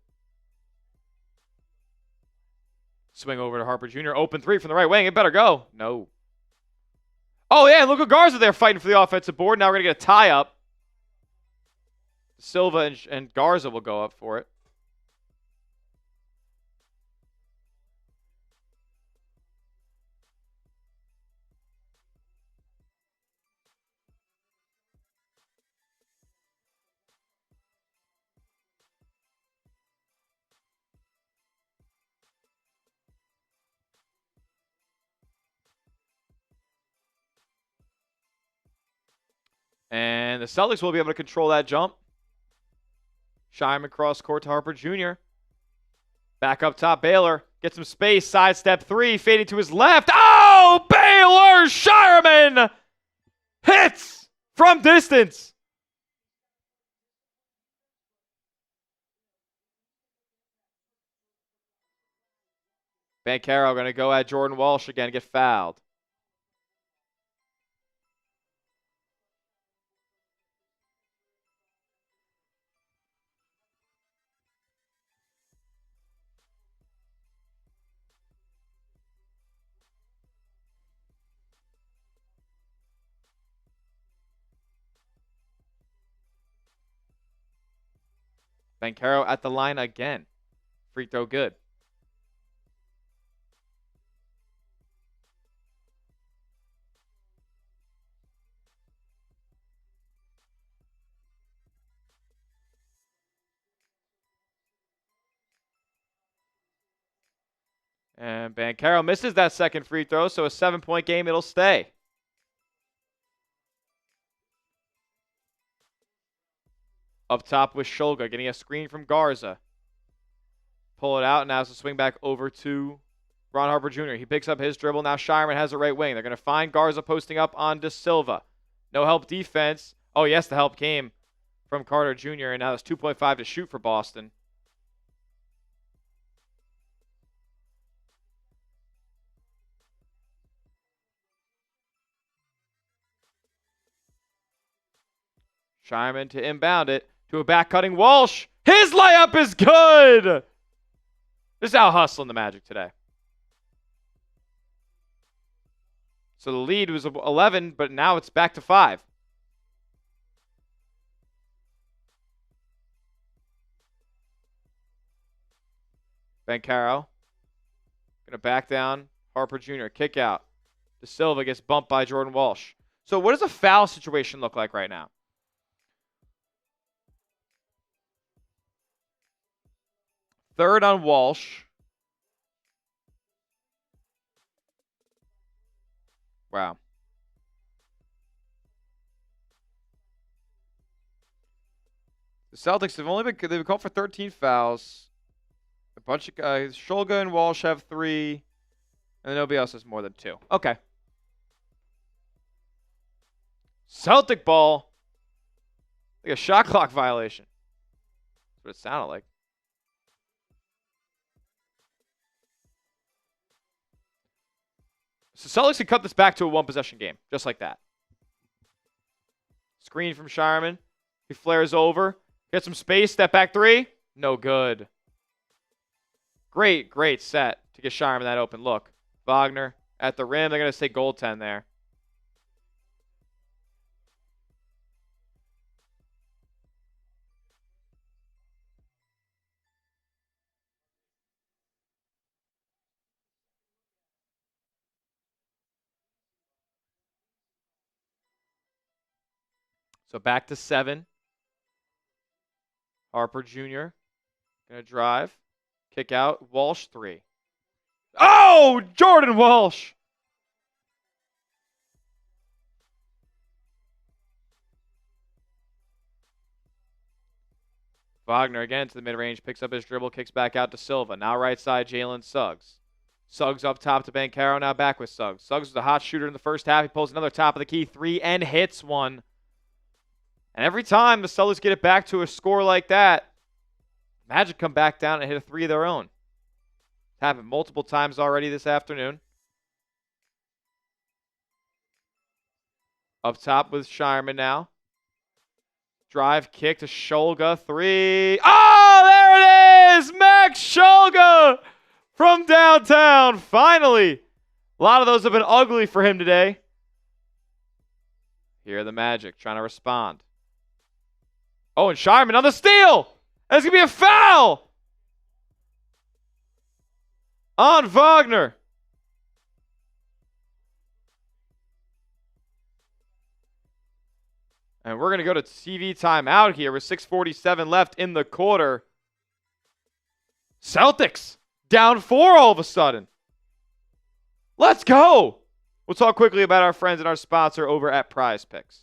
Swing over to Harper Jr. Open 3 from the right wing. It better go. No. Oh, yeah, and Luka Garza there fighting for the offensive board. Now we're going to get a tie-up. Silva and Garza will go up for it. And the Celtics will be able to control that jump. Scheierman cross court to Harper Jr. Back up top, Baylor. Get some space, sidestep 3, fading to his left. Oh, Baylor Scheierman hits from distance. Banchero going to go at Jordan Walsh again, get fouled. Banchero at the line again. Free throw good. And Banchero misses that second free throw, so a 7-point game, it'll stay. Up top with Shulga, getting a screen from Garza. Pull it out, and now it's a swing back over to Ron Harper Jr. He picks up his dribble. Now Scheierman has the right wing. They're going to find Garza posting up on De Silva. No help defense. Oh, yes, the help came from Carter Jr., and now it's 2.5 to shoot for Boston. Scheierman to inbound it to a back-cutting Walsh. His layup is good! This is out hustling the Magic today. So the lead was 11, but now it's back to 5. Banchero. Going to back down. Harper Jr. Kick out. De Silva gets bumped by Jordan Walsh. So what does a foul situation look like right now? Third on Walsh. Wow. The Celtics have they've called for 13 fouls. A bunch of guys. Shulga and Walsh have 3. And nobody else has more than 2. Okay. Celtic ball. Like a shot clock violation. That's what it sounded like. So Celtics can cut this back to a one-possession game, just like that. Screen from Scheierman. He flares over. Gets some space. Step back 3. No good. Great set to get Scheierman that open look. Wagner at the rim. They're going to say goaltend there. So back to 7. Harper Jr. Going to drive. Kick out. Walsh 3. Oh! Jordan Walsh! Wagner again to the mid-range. Picks up his dribble. Kicks back out to Silva. Now right side, Jalen Suggs. Suggs up top to Banchero. Now back with Suggs. Suggs was a hot shooter in the first half. He pulls another top of the key 3 and hits one. And every time the Celtics get it back to a score like that, Magic come back down and hit a 3 of their own. It's happened multiple times already this afternoon. Up top with Scheierman now. Drive kick to Shulga. 3. Oh, there it is! Max Shulga from downtown. Finally. A lot of those have been ugly for him today. Here are the Magic trying to respond. Oh, and Scheierman on the steal. That's going to be a foul on Wagner. And we're going to go to TV timeout here with 6:47 left in the quarter. Celtics down 4 all of a sudden. Let's go. We'll talk quickly about our friends and our sponsor over at Prize Picks.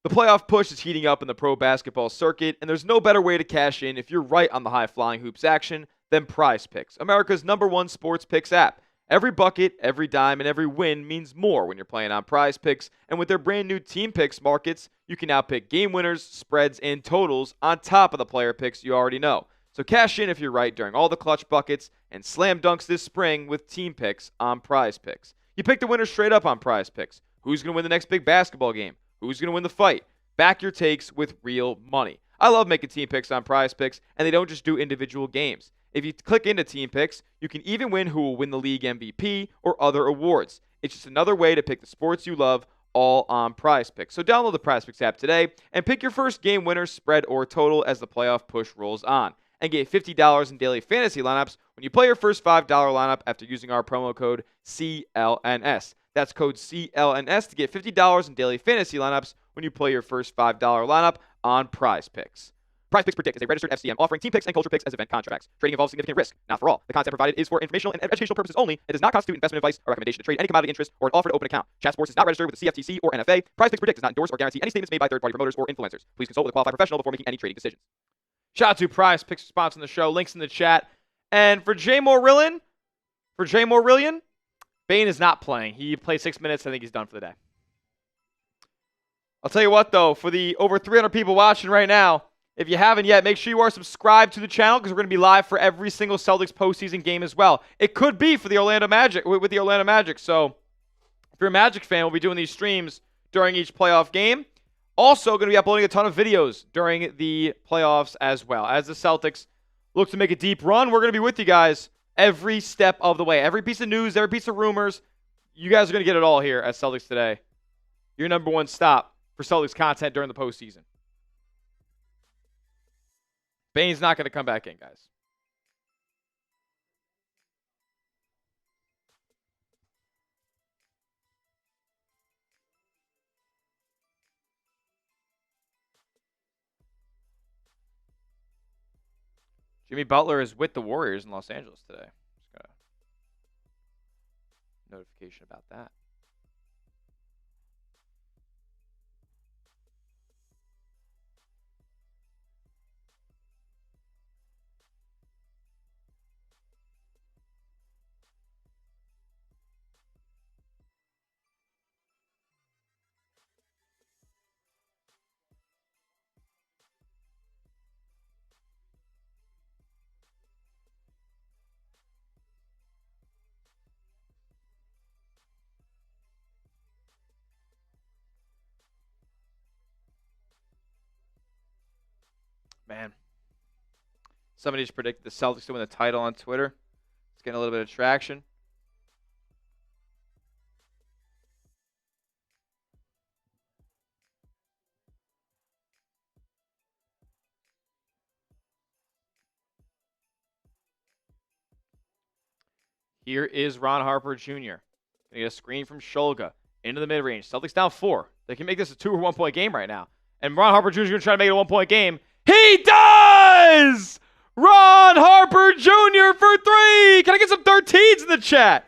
The playoff push is heating up in the pro basketball circuit, and there's no better way to cash in if you're right on the high-flying hoops action than Prize Picks, America's #1 sports picks app. Every bucket, every dime, and every win means more when you're playing on Prize Picks, and with their brand new Team Picks markets, you can now pick game winners, spreads, and totals on top of the player picks you already know. So cash in if you're right during all the clutch buckets and slam dunks this spring with Team Picks on Prize Picks. You pick the winner straight up on Prize Picks. Who's going to win the next big basketball game? Who's going to win the fight? Back your takes with real money. I love making Team Picks on Prize Picks, and they don't just do individual games. If you click into Team Picks, you can even win who will win the league MVP or other awards. It's just another way to pick the sports you love, all on Prize Picks. So download the Prize Picks app today and pick your first game winner, spread, or total as the playoff push rolls on. And get $50 in daily fantasy lineups when you play your first $5 lineup after using our promo code CLNS. That's code CLNS to get $50 in daily fantasy lineups when you play your first $5 lineup on Prize Picks. Prize Picks Predict is a registered FCM offering team picks and culture picks as event contracts. Trading involves significant risk, not for all. The content provided is for informational and educational purposes only. It does not constitute investment advice or recommendation to trade any commodity interest or an offer to open an account. Chat Sports is not registered with the CFTC or NFA. Prize Picks Predict does not endorse or guarantee any statements made by third-party promoters or influencers. Please consult with a qualified professional before making any trading decisions. Shout out to Prize Picks for sponsoring the show. Links in the chat. And for Jay Morillion, Bane is not playing. He played 6 minutes. I think he's done for the day. I'll tell you what, though, for the over 300 people watching right now, if you haven't yet, make sure you are subscribed to the channel because we're going to be live for every single Celtics postseason game as well. It could be for the Orlando Magic, with the Orlando Magic. So if you're a Magic fan, we'll be doing these streams during each playoff game. Also going to be uploading a ton of videos during the playoffs as well. As the Celtics look to make a deep run, we're going to be with you guys every step of the way. Every piece of news, every piece of rumors, you guys are going to get it all here at Celtics Today. Your number one stop for Celtics content during the postseason. Bane's not going to come back in, guys. Jimmy Butler is with the Warriors in Los Angeles today. Just got a notification about that. Man, somebody just predicted the Celtics to win the title on Twitter. It's getting a little bit of traction. Here is Ron Harper Jr. Gonna get a screen from Shulga into the mid-range. Celtics down 4. They can make this a 2 or 1 point game right now. And Ron Harper Jr. is going to try to make it a 1 point game. He does! Ron Harper Jr. for 3! Can I get some 13s in the chat?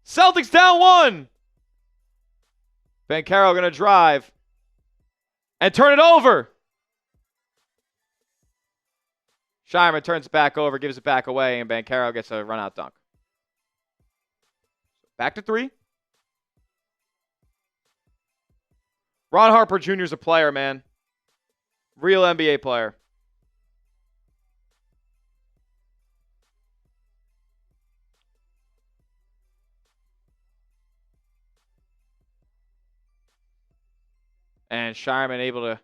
Celtics down 1. Banchero going to drive and turn it over. Scheierman turns it back over, gives it back away, and Banchero gets a run-out dunk. Back to 3. Ron Harper Jr. is a player, man. Real NBA player. And Scheierman able to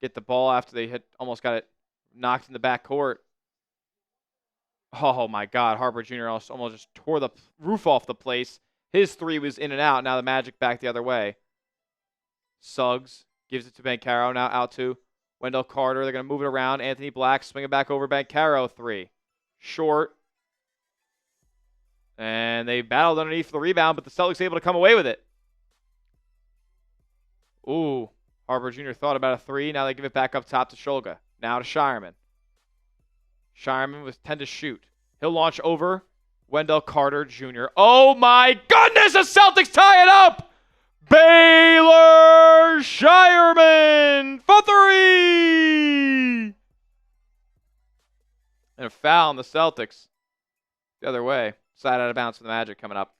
get the ball after they almost got it knocked in the backcourt. Oh, my God. Harper Jr. almost just tore the roof off the place. His 3 was in and out. Now the Magic back the other way. Suggs gives it to Banchero. Now out to Wendell Carter. They're going to move it around. Anthony Black swing it back over Banchero. 3. Short. And they battled underneath for the rebound, but the Celtics able to come away with it. Ooh. Harper Jr. thought about a 3. Now they give it back up top to Shulga. Now to Scheierman. Scheierman with 10 to shoot. He'll launch over Wendell Carter Jr. Oh, my goodness! The Celtics tie it up! Baylor Scheierman for 3! And a foul on the Celtics. The other way. Side out of bounds for the Magic coming up.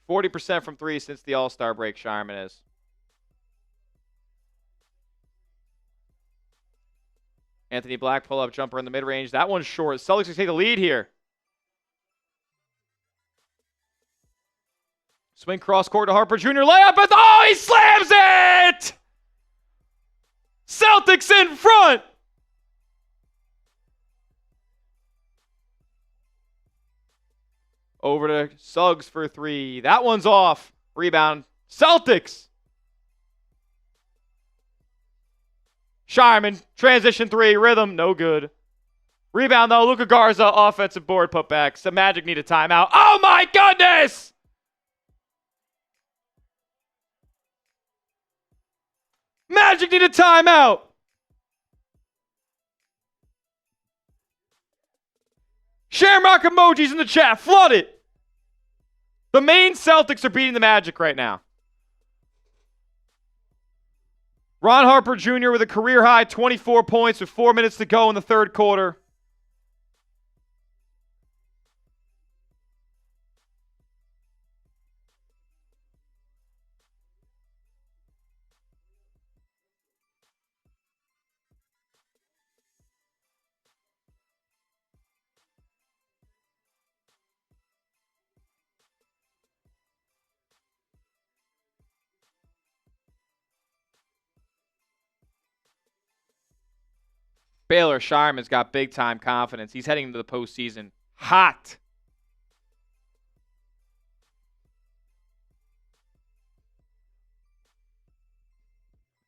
%40 from 3 since the All-Star break, Scheierman is. Anthony Black pull-up jumper in the mid-range. That one's short. Celtics can take the lead here. Swing cross-court to Harper Jr. Layup. Oh, he slams it! Celtics in front! Over to Suggs for 3. That one's off. Rebound. Celtics. Scheierman, transition 3, rhythm, no good. Rebound, though, Luka Garza, offensive board putback. So Magic need a timeout. Oh, my goodness! Magic need a timeout! Shamrock emojis in the chat. Flood it. The main Celtics are beating the Magic right now. Ron Harper Jr. with a career-high 24 points with 4 minutes to go in the third quarter. Baylor Scheierman's got big-time confidence. He's heading into the postseason hot.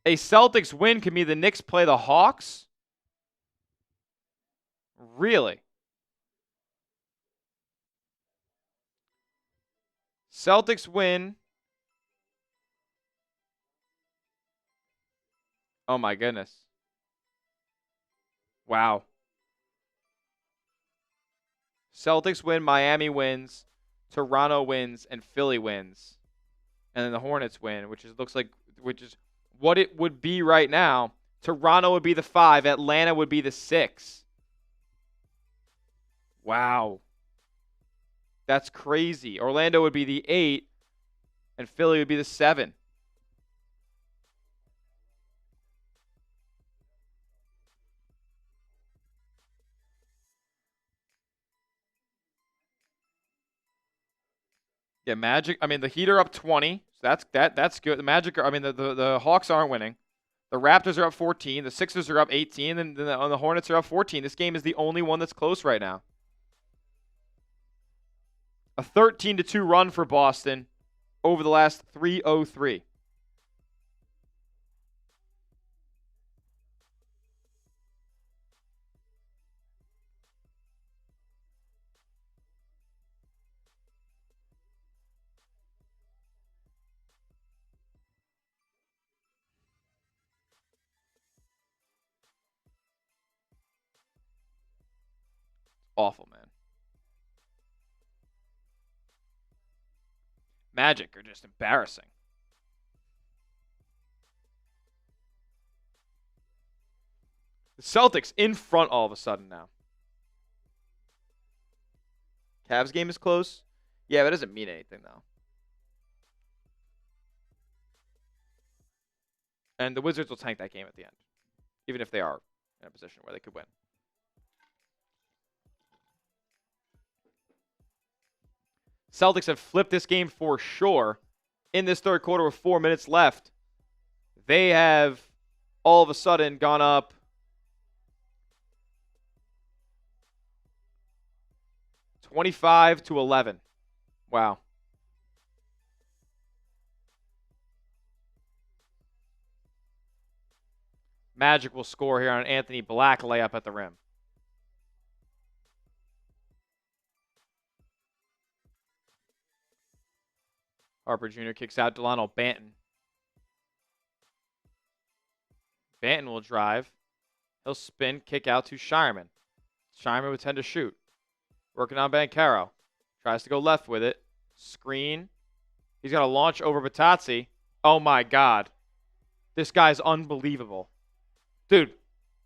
A Celtics win can be the Knicks play the Hawks? Really? Celtics win. Oh, my goodness. Wow. Celtics win, Miami wins, Toronto wins, and Philly wins. And then the Hornets win, which is what it would be right now. Toronto would be the 5, Atlanta would be the 6. Wow. That's crazy. Orlando would be the 8, and Philly would be the 7. Yeah, Magic. I mean, the Heat are up 20. So that's good. The Magic are, the Hawks aren't winning. The Raptors are up 14. The Sixers are up 18. And the Hornets are up 14. This game is the only one that's close right now. A 13-2 run for Boston over the last 3:03. Awful, man. Magic are just embarrassing. The Celtics in front all of a sudden now. Cavs game is close. Yeah, but it doesn't mean anything, though. And the Wizards will tank that game at the end, even if they are in a position where they could win. Celtics have flipped this game for sure in this third quarter with 4 minutes left. They have all of a sudden gone up 25-11. Wow. Magic will score here on an Anthony Black layup at the rim. Harper Jr. kicks out Dalano Banton. Banton will drive. He'll spin, kick out to Scheierman. Scheierman would tend to shoot. Working on Banchero. Tries to go left with it. Screen. He's got a launch over Batazzi. Oh, my God. This guy's unbelievable. Dude,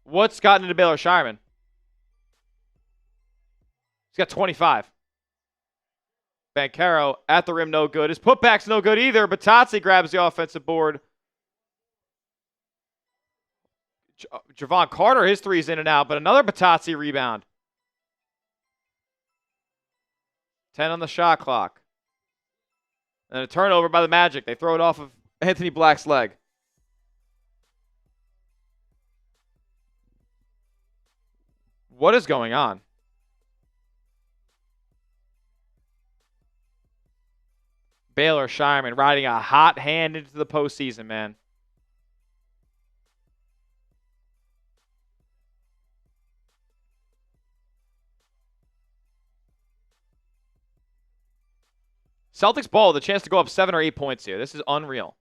what's gotten into Baylor Scheierman? He's got 25. Banchero at the rim, no good. His putback's no good either. Batazzi grabs the offensive board. Javon Carter, his three's in and out, but another Batazzi rebound. 10 on the shot clock. And a turnover by the Magic. They throw it off of Anthony Black's leg. What is going on? Baylor Scheierman riding a hot hand into the postseason, man. Celtics ball, the chance to go up 7 or 8 points here. This is unreal.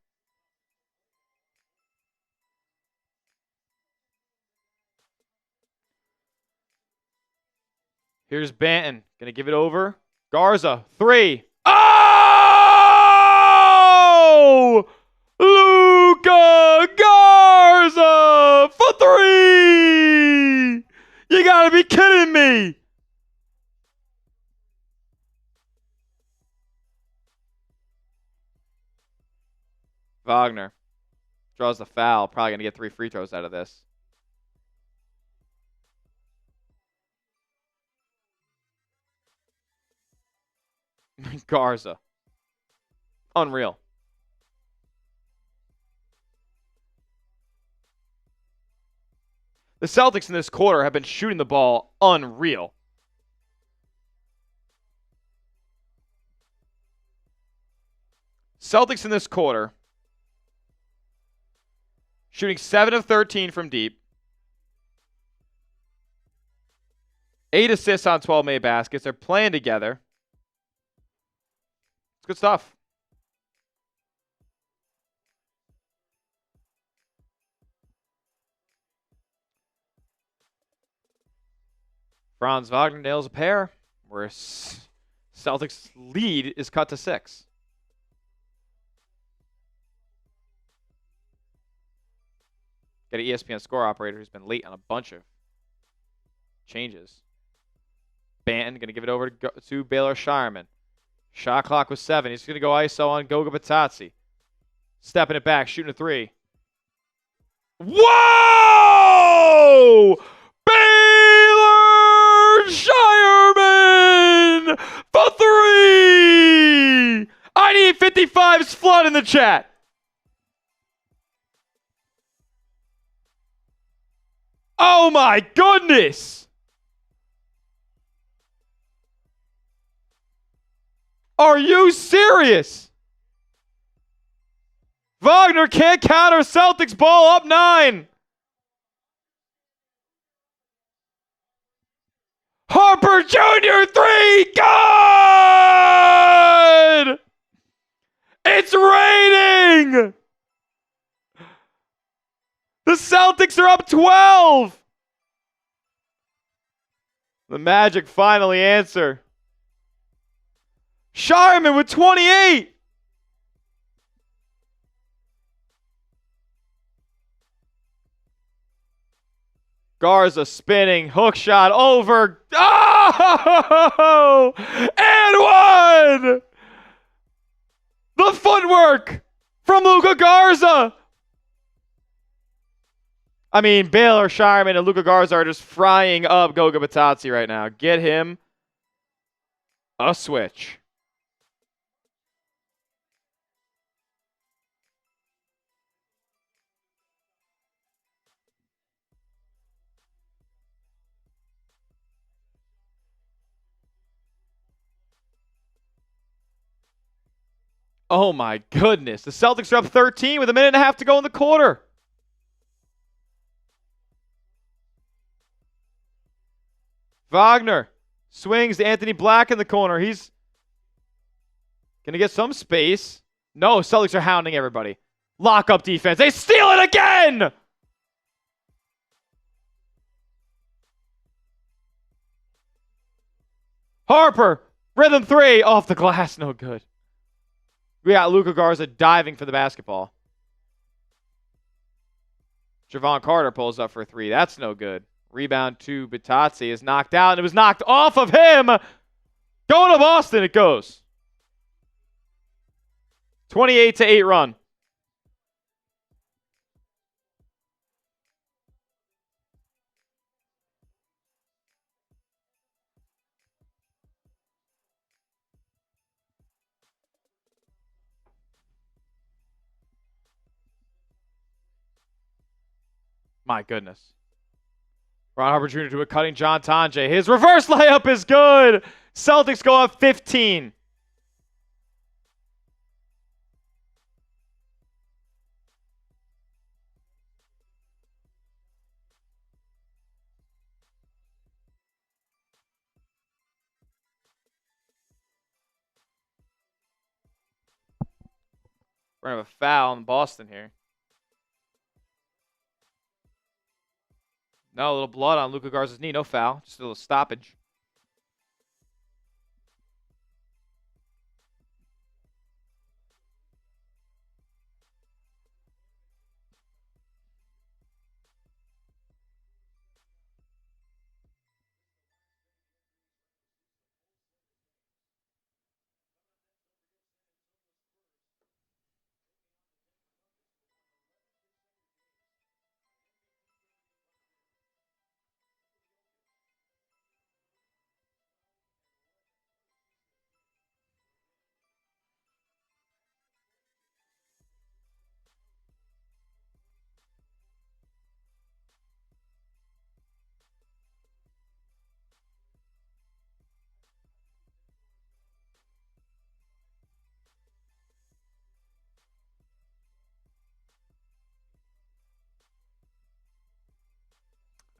Here's Banton. Going to give it over. Garza, 3. Oh! Luka Garza for 3! You got to be kidding me! Wagner draws the foul. Probably going to get 3 free throws out of this. Garza. Unreal. The Celtics in this quarter have been shooting the ball unreal. Celtics in this quarter shooting 7 of 13 from deep. 8 assists on 12 made baskets. They're playing together. It's good stuff. Franz Wagner nails a pair, where Celtics lead is cut to 6. Got an ESPN score operator who's been late on a bunch of changes. Banton going to give it over to Baylor Scheierman. Shot clock was 7. He's going to go ISO on Goga Bitadze. Stepping it back, shooting a 3. Whoa! Baylor Scheierman for 3! I need 55's flood in the chat. Oh my goodness! Are you serious? Wagner can't counter. Celtics ball up 9. Harper Jr. 3. Good! It's raining! The Celtics are up 12. The Magic finally answer. Scheierman with 28. Garza spinning, hook shot over. Oh! And 1! The footwork from Luka Garza. I mean, Baylor Scheierman and Luka Garza are just frying up Goga Bitadze right now. Get him a switch. Oh my goodness. The Celtics are up 13 with a minute and a half to go in the quarter. Wagner swings to Anthony Black in the corner. He's going to get some space. No, Celtics are hounding everybody. Lock-up defense. They steal it again! Harper, rhythm 3, off the glass, no good. We got Luka Garza diving for the basketball. Javon Carter pulls up for 3. That's no good. Rebound to Bitadze is knocked out, and it was knocked off of him. Going to Boston, it goes. 28-8 run. My goodness. Ron Harper Jr. to a cutting John Tonje. His reverse layup is good. Celtics go up 15. We're going to have a foul in Boston here. No, a little blood on Luka Garza's knee. No foul. Just a little stoppage.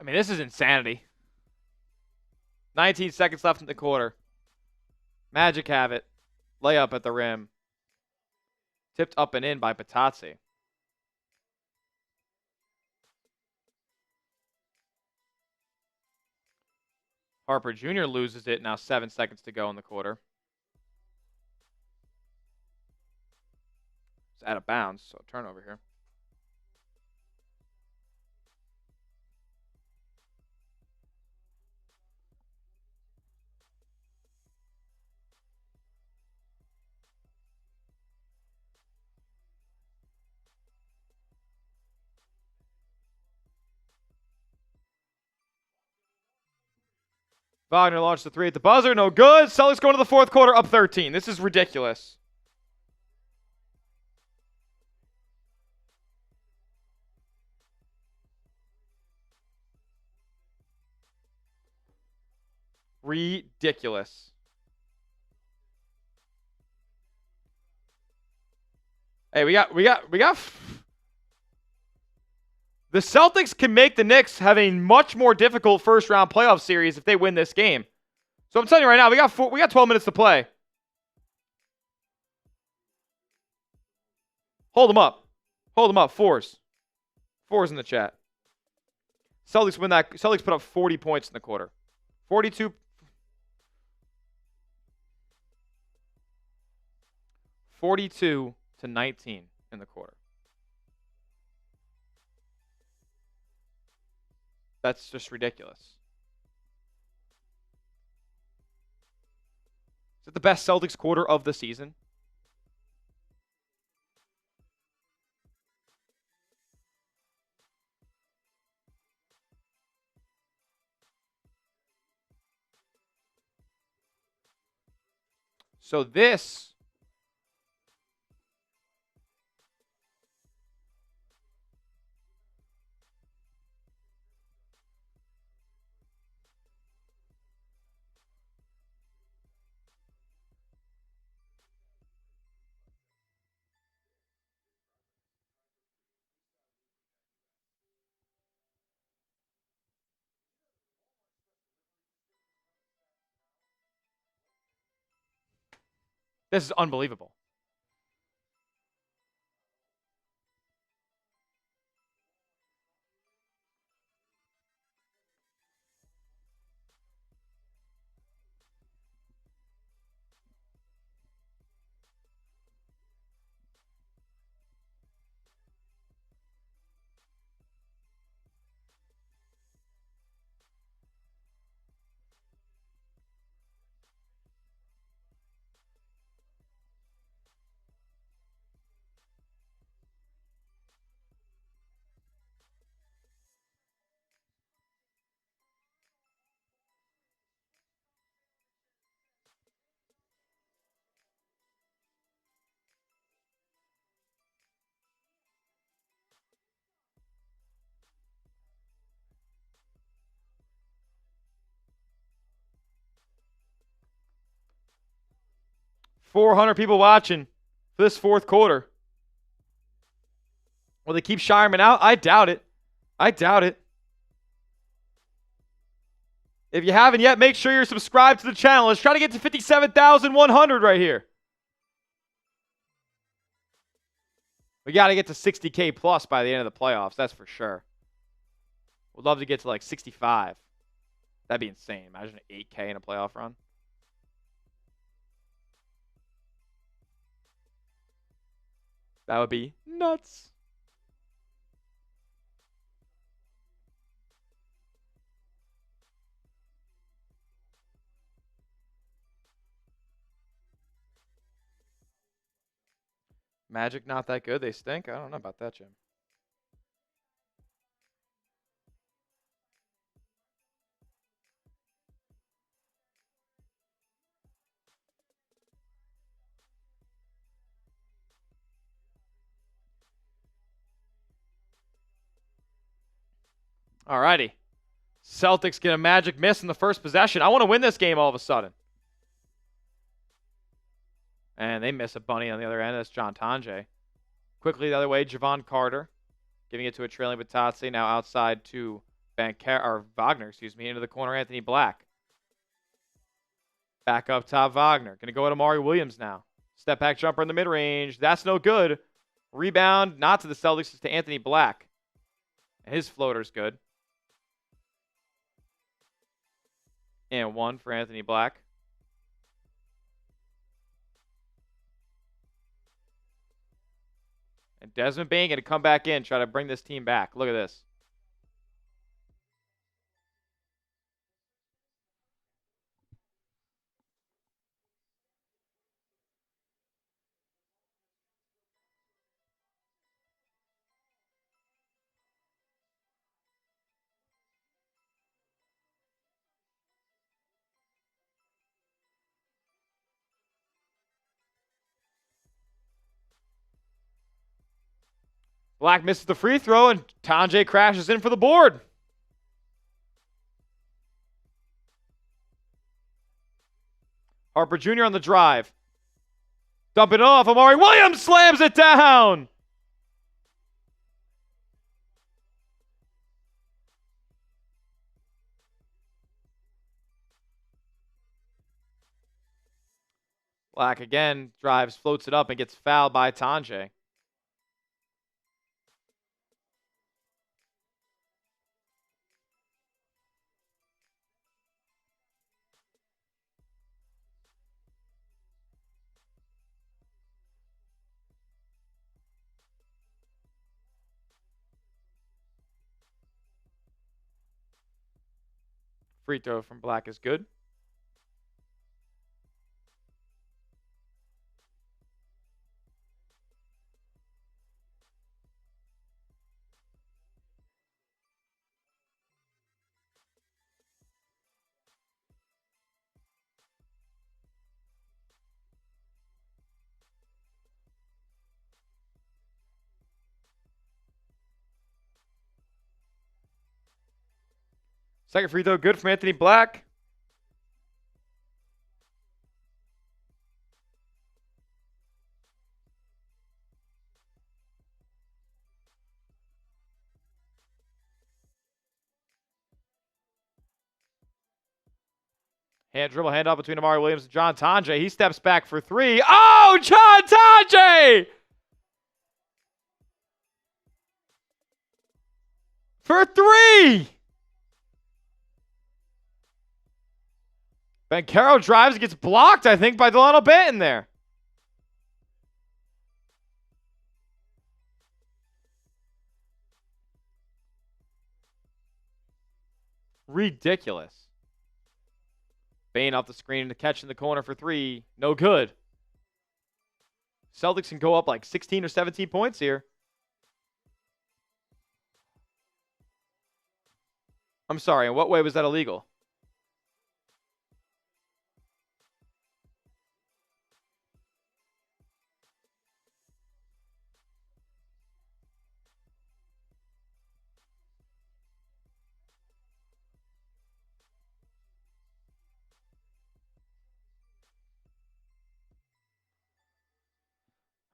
I mean, this is insanity. 19 seconds left in the quarter. Magic have it. Layup at the rim. Tipped up and in by Patazzi. Harper Jr. loses it. Now 7 seconds to go in the quarter. It's out of bounds, so turnover here. Wagner launched the three at the buzzer. No good. Celtics going to the fourth quarter up 13. This is ridiculous. Ridiculous. Hey, we got. The Celtics can make the Knicks have a much more difficult first-round playoff series if they win this game. So I'm telling you right now, we got 12 minutes to play. Hold them up. Hold them up. Fours in the chat. Celtics win that. Celtics put up 40 points in the quarter. 42. 42 to 19 in the quarter. That's just ridiculous. Is it the best Celtics quarter of the season? So this is unbelievable. $400 people watching for this fourth quarter. Will they keep Scheierman out? I doubt it. If you haven't yet, make sure you're subscribed to the channel. Let's try to get to 57,100 right here. We got to get to 60K plus by the end of the playoffs. That's for sure. Would love to get to like 65. That'd be insane. Imagine 8K in a playoff run. That would be nuts. Magic not that good. They stink. I don't know about that, Jim. Alrighty. Celtics get a Magic miss in the first possession. I want to win this game all of a sudden. And they miss a bunny on the other end. That's John Tonje. Quickly the other way, Javon Carter. Giving it to a trailing Batazzi. Now outside to Wagner, into the corner, Anthony Black. Back up top, Wagner. Going to go at Amari Williams now. Step back jumper in the mid-range. That's no good. Rebound, not to the Celtics, it's to Anthony Black. His floater's good. And one for Anthony Black. And Desmond Bane going to come back in, try to bring this team back. Look at this. Black misses the free throw, and Tonje crashes in for the board. Harper Jr. on the drive. Dump it off. Amari Williams slams it down. Black again drives, floats it up, and gets fouled by Tonje. Free throw from Black is good. Second free throw good from Anthony Black. Dribble handoff between Amari Williams and John Tonje. He steps back for three. Oh, John Tonje! For three! Banchero drives, gets blocked, I think, by Dalano Banton there. Ridiculous. Bane off the screen to catch in the corner for three. No good. Celtics can go up like 16 or 17 points here. I'm sorry, in what way was that illegal?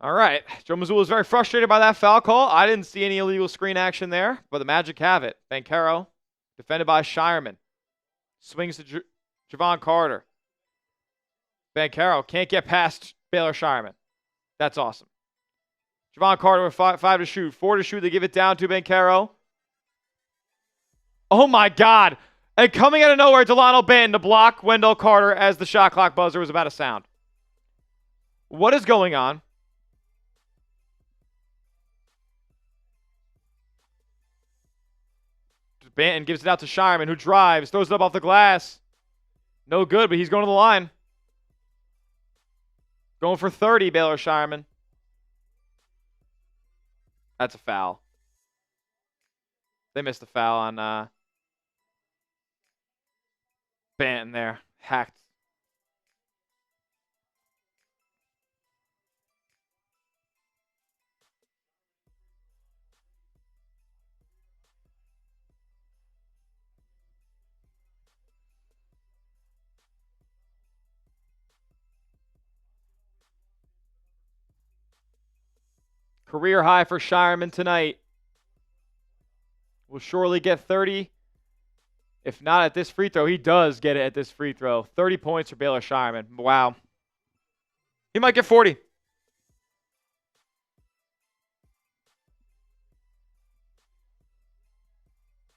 All right. Joe Mazzulla is very frustrated by that foul call. I didn't see any illegal screen action there, but the Magic have it. Banchero, defended by Scheierman. Swings to Javon Carter. Banchero can't get past Baylor Scheierman. That's awesome. Javon Carter with five to shoot. 4 to shoot. They give it down to Banchero. Oh, my God. And coming out of nowhere, Dalano Banton to block Wendell Carter as the shot clock buzzer was about to sound. What is going on? Banton gives it out to Scheierman, who drives, throws it up off the glass. No good, but he's going to the line. Going for 30, Baylor Scheierman. That's a foul. They missed the foul on Banton there. Hacked. Career high for Scheierman tonight. Will surely get 30. If not at this free throw, he does get it at this free throw. 30 points for Baylor Scheierman. Wow. He might get 40.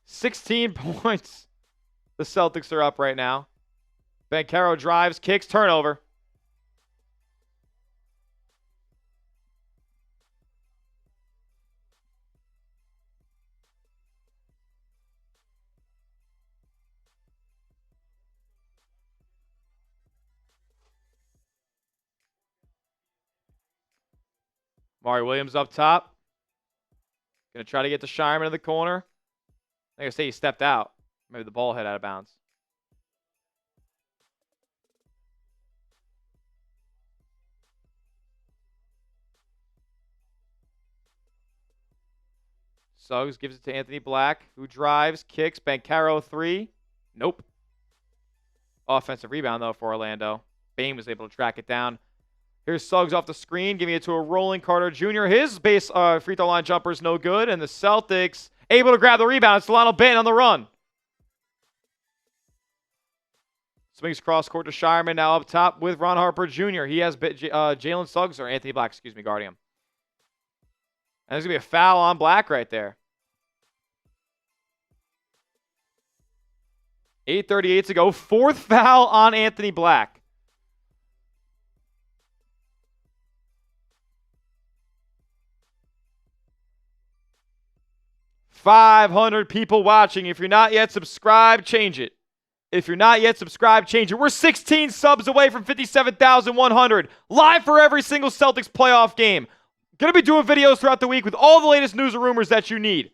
$16 points. The Celtics are up right now. Banchero drives, kicks, turnover. Mari Williams up top. Going to try to get to Scheierman in the corner. Like I say, he stepped out. Maybe the ball hit out of bounds. Suggs gives it to Anthony Black, who drives, kicks. Banchero 3. Nope. Offensive rebound, though, for Orlando. Bane was able to track it down. Here's Suggs off the screen, giving it to a rolling Carter Jr. His base free throw line jumper is no good, and the Celtics able to grab the rebound. It's Dalano Banton on the run. Swings cross court to Scheierman, now up top with Ron Harper Jr. He has Jalen Suggs, or Anthony Black, guarding him. And there's going to be a foul on Black right there. 8:38 to go. Fourth foul on Anthony Black. 500 people watching. If you're not yet subscribed, change it. If you're not yet subscribed, change it. We're 16 subs away from 57,100. Live for every single Celtics playoff game. Going to be doing videos throughout the week with all the latest news and rumors that you need.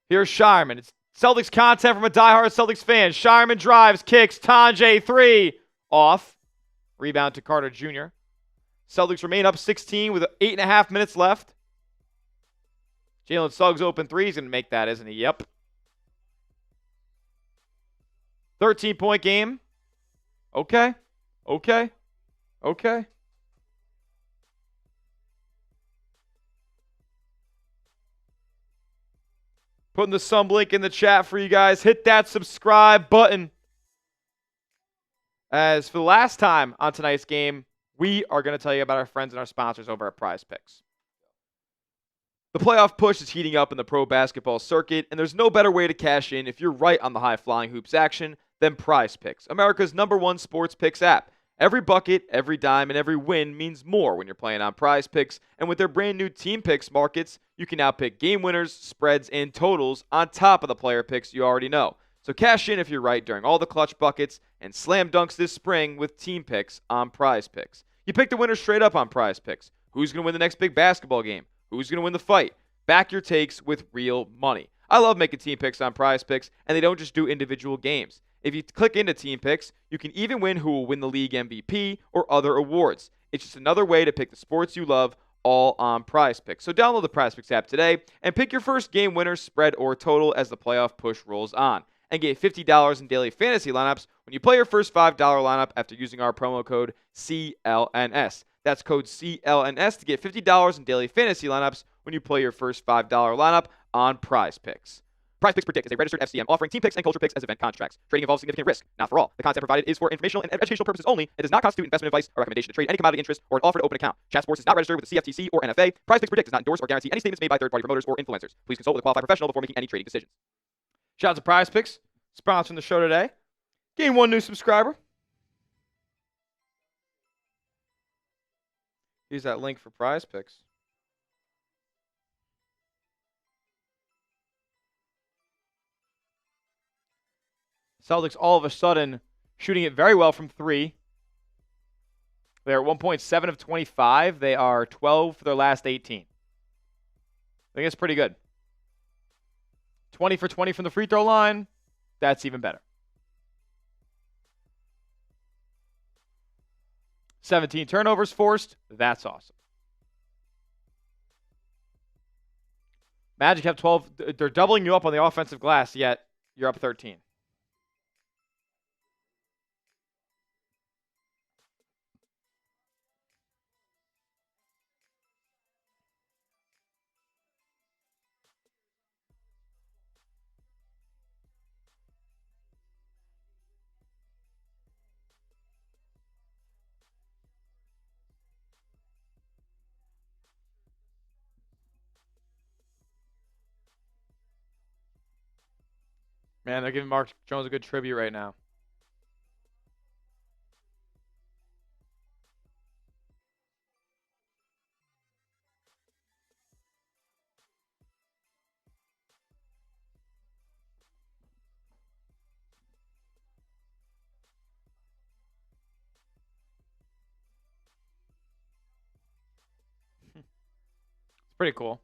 Here's Scheierman. It's Celtics content from a diehard Celtics fan. Scheierman drives, kicks, Tanjay 3. Off. Rebound to Carter Jr. Celtics remain up 16 with 8.5 minutes left. Jalen Suggs open 3. He's going to make that, isn't he? Yep. 13-point game. Okay. Okay. Okay. Putting the sub link in the chat for you guys. Hit that subscribe button. As for the last time on tonight's game, we are going to tell you about our friends and our sponsors over at Prize Picks. The playoff push is heating up in the pro basketball circuit, and there's no better way to cash in if you're right on the high-flying hoops action than Prize Picks, America's #1 sports picks app. Every bucket, every dime, and every win means more when you're playing on Prize Picks, and with their brand new Team Picks markets, you can now pick game winners, spreads, and totals on top of the player picks you already know. So cash in if you're right during all the clutch buckets and slam dunks this spring with Team Picks on Prize Picks. You pick the winner straight up on Prize Picks. Who's going to win the next big basketball game? Who's going to win the fight? Back your takes with real money. I love making Team Picks on Prize Picks, and they don't just do individual games. If you click into Team Picks, you can even win who will win the league MVP or other awards. It's just another way to pick the sports you love, all on Prize Picks. So download the Prize Picks app today and pick your first game winner, spread, or total as the playoff push rolls on. And get $50 in daily fantasy lineups when you play your first $5 lineup after using our promo code CLNS. That's code CLNS to get $50 in daily fantasy lineups when you play your first $5 lineup on Prize Picks. Prize Picks Predict is a registered FCM offering team picks and culture picks as event contracts. Trading involves significant risk, not for all. The content provided is for informational and educational purposes only. It does not constitute investment advice or recommendation to trade any commodity interest or an offer to open an account. Chat Sports is not registered with the CFTC or NFA. Prize Picks Predict does not endorse or guarantee any statements made by third-party promoters or influencers. Please consult with a qualified professional before making any trading decisions. Shout out to Prize Picks, sponsoring the show today. Gain one new subscriber. Use that link for Prize Picks. Celtics all of a sudden shooting it very well from three. They're at 1.7 of 25. They are 12 for their last 18. I think it's pretty good. 20 for 20 from the free throw line. That's even better. 17 turnovers forced. That's awesome. Magic have 12. They're doubling you up on the offensive glass, yet you're up 13. Man, they're giving Mark Jones a good tribute right now. It's pretty cool.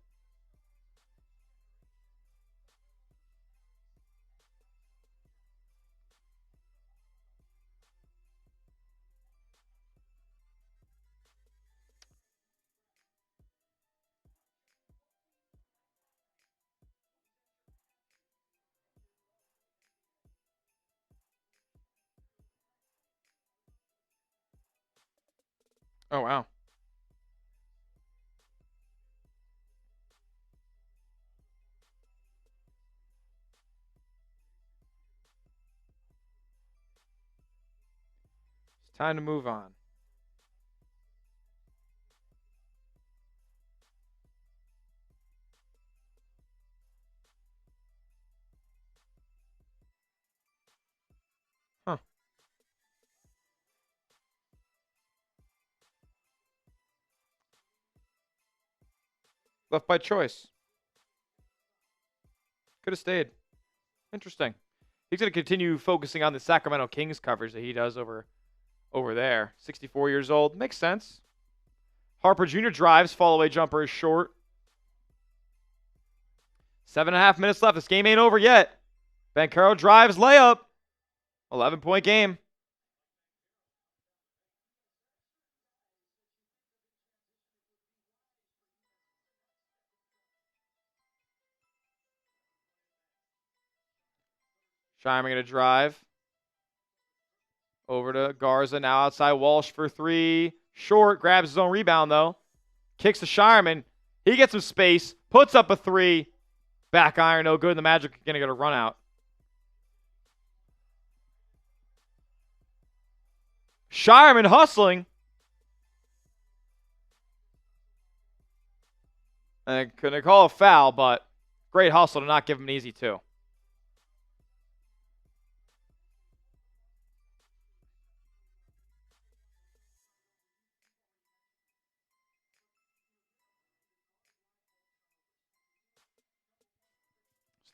Oh, wow. It's time to move on. Huh. Left by choice. Could have stayed. Interesting. He's going to continue focusing on the Sacramento Kings coverage that he does over there. 64 years old. Makes sense. Harper Jr. drives. Fall away jumper is short. 7.5 minutes left. This game ain't over yet. Banchero drives. Layup. 11-point game. Scheierman going to drive. Over to Garza. Now outside Walsh for three. Short. Grabs his own rebound, though. Kicks to Scheierman. He gets some space. Puts up a three. Back iron. No good. The Magic are going to get a run out. Scheierman hustling. And couldn't call a foul, but great hustle to not give him an easy two.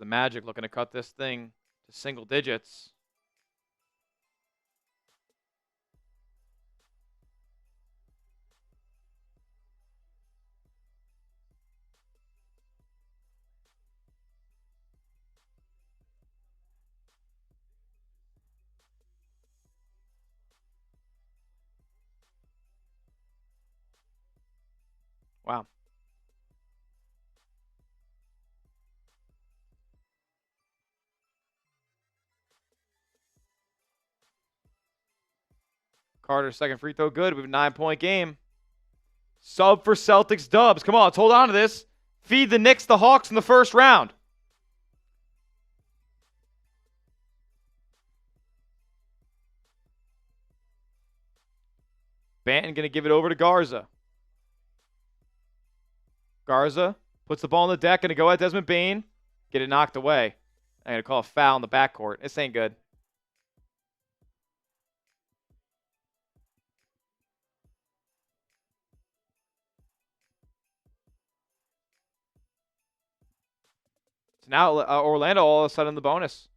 The Magic looking to cut this thing to single digits. Wow. Carter's second free throw good. We have a 9-point game. Sub for Celtics dubs. Come on, let's hold on to this. Feed the Knicks the Hawks in the first round. Banton going to give it over to Garza. Garza puts the ball on the deck, going to go at Desmond Bane. Get it knocked away. I'm going to call a foul in the backcourt. This ain't good. So now Orlando all of a sudden in the bonus.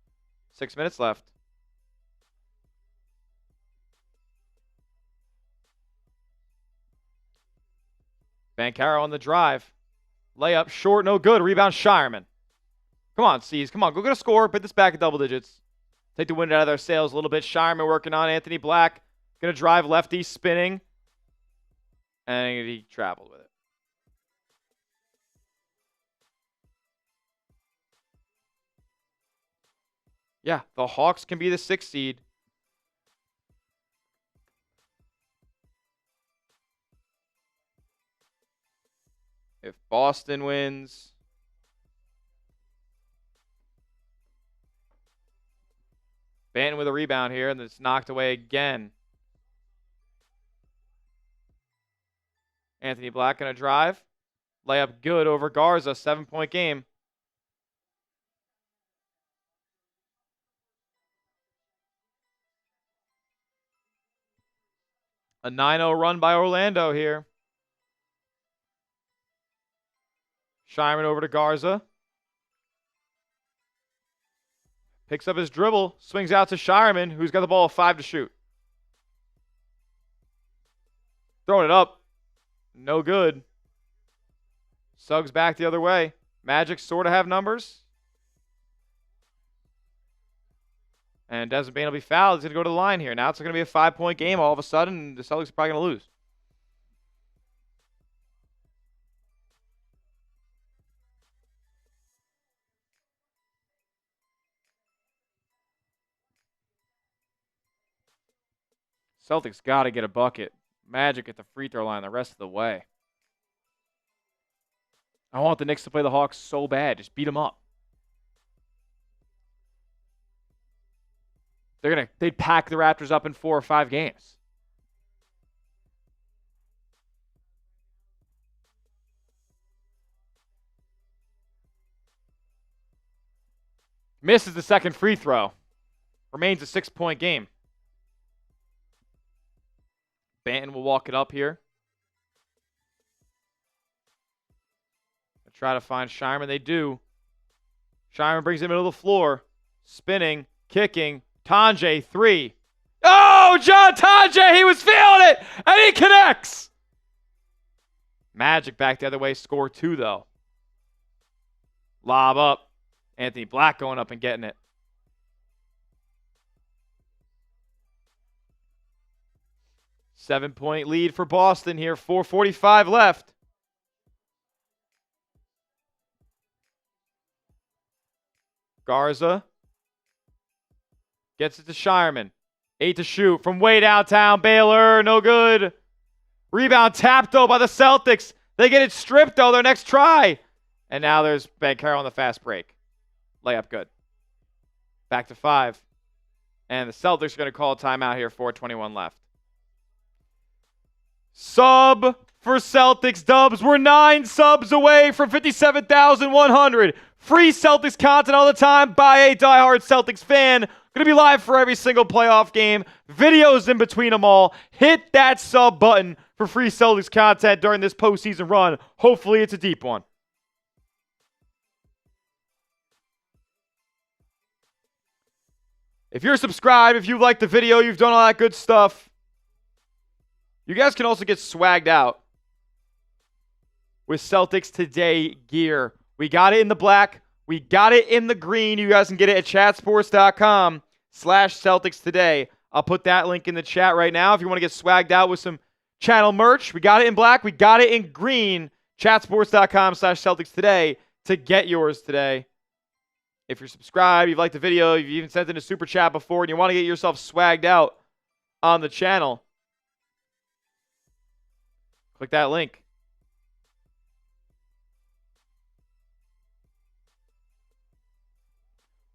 6 minutes left. Banchero on the drive. Layup, short, no good. Rebound, Scheierman. Come on, C's. Come on, go get a score. Put this back at double digits. Take the wind out of their sails a little bit. Scheierman working on Anthony Black. Going to drive lefty, spinning. And he traveled with it. Yeah, the Hawks can be the 6th seed. If Boston wins, Banton with a rebound here, and it's knocked away again. Anthony Black going to drive. Layup good over Garza. 7-point game. A 9-0 run by Orlando here. Scheierman over to Garza. Picks up his dribble. Swings out to Scheierman, who's got the ball 5 to shoot. Throwing it up. No good. Suggs back the other way. Magic sort of have numbers. And Desmond Bane will be fouled. He's going to go to the line here. Now it's going to be a 5-point game all of a sudden. The Celtics are probably going to lose. Celtics got to get a bucket. Magic at the free throw line the rest of the way. I want the Knicks to play the Hawks so bad. Just beat them up. They'd pack the Raptors up in 4 or 5 games. Misses the second free throw. Remains a 6-point game. Banton will walk it up here. Try to find Scheierman. They do. Scheierman brings it middle of the floor. Spinning, kicking. Tanjay, 3. Oh, John Tanjay, he was feeling it, and he connects. Magic back the other way, score 2, though. Lob up. Anthony Black going up and getting it. Seven-point lead for Boston here. 4:45 left. Garza gets it to Scheierman. 8 to shoot from way downtown. Baylor, no good. Rebound tapped, though, by the Celtics. They get it stripped, though, their next try. And now there's Banchero on the fast break. Layup good. Back to 5. And the Celtics are going to call a timeout here. 4:21 left. Sub for Celtics dubs. We're 9 subs away from 57,100. Free Celtics content all the time by a diehard Celtics fan. Going to be live for every single playoff game. Videos in between them all. Hit that sub button for free Celtics content during this postseason run. Hopefully it's a deep one. If you're subscribed, if you like the video, you've done all that good stuff, you guys can also get swagged out with Celtics Today gear. We got it in the black. We got it in the green. You guys can get it at chatsports.com/Celtics Today. I'll put that link in the chat right now if you want to get swagged out with some channel merch. We got it in black. We got it in green. Chatsports.com/Celtics Today to get yours today. If you're subscribed, you've liked the video, you've even sent in a super chat before, and you want to get yourself swagged out on the channel, click that link.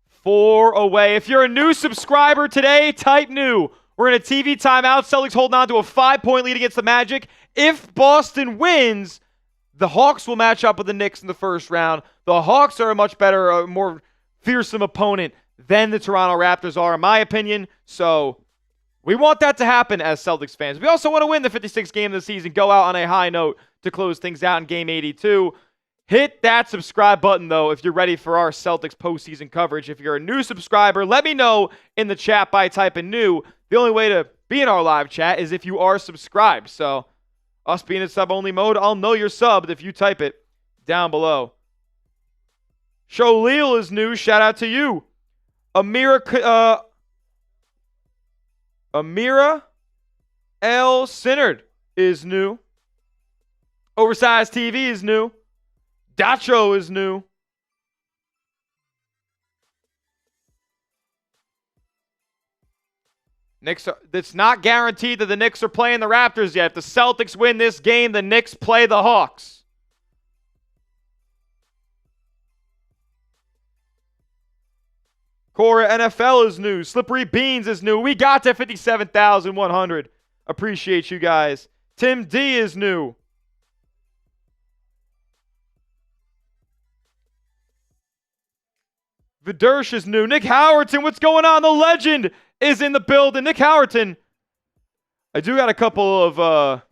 Four away. If you're a new subscriber today, type new. We're in a TV timeout. Celtics holding on to a 5-point lead against the Magic. If Boston wins, the Hawks will match up with the Knicks in the first round. The Hawks are a much better, more fearsome opponent than the Toronto Raptors are, in my opinion. So we want that to happen as Celtics fans. We also want to win the 56th game of the season, go out on a high note to close things out in Game 82. Hit that subscribe button, though, if you're ready for our Celtics postseason coverage. If you're a new subscriber, let me know in the chat by typing new. The only way to be in our live chat is if you are subscribed. So us being in sub-only mode, I'll know you're subbed if you type it down below. Sholeel is new. Shout out to you. Amira L. Sinnard is new. Oversized TV is new. Dacho is new. It's not guaranteed that the Knicks are playing the Raptors yet. If the Celtics win this game, the Knicks play the Hawks. Cora NFL is new. Slippery Beans is new. We got to 57,100. Appreciate you guys. Tim D is new. Vidersh is new. Nick Howerton, what's going on? The legend is in the building. Nick Howerton. I do got a couple of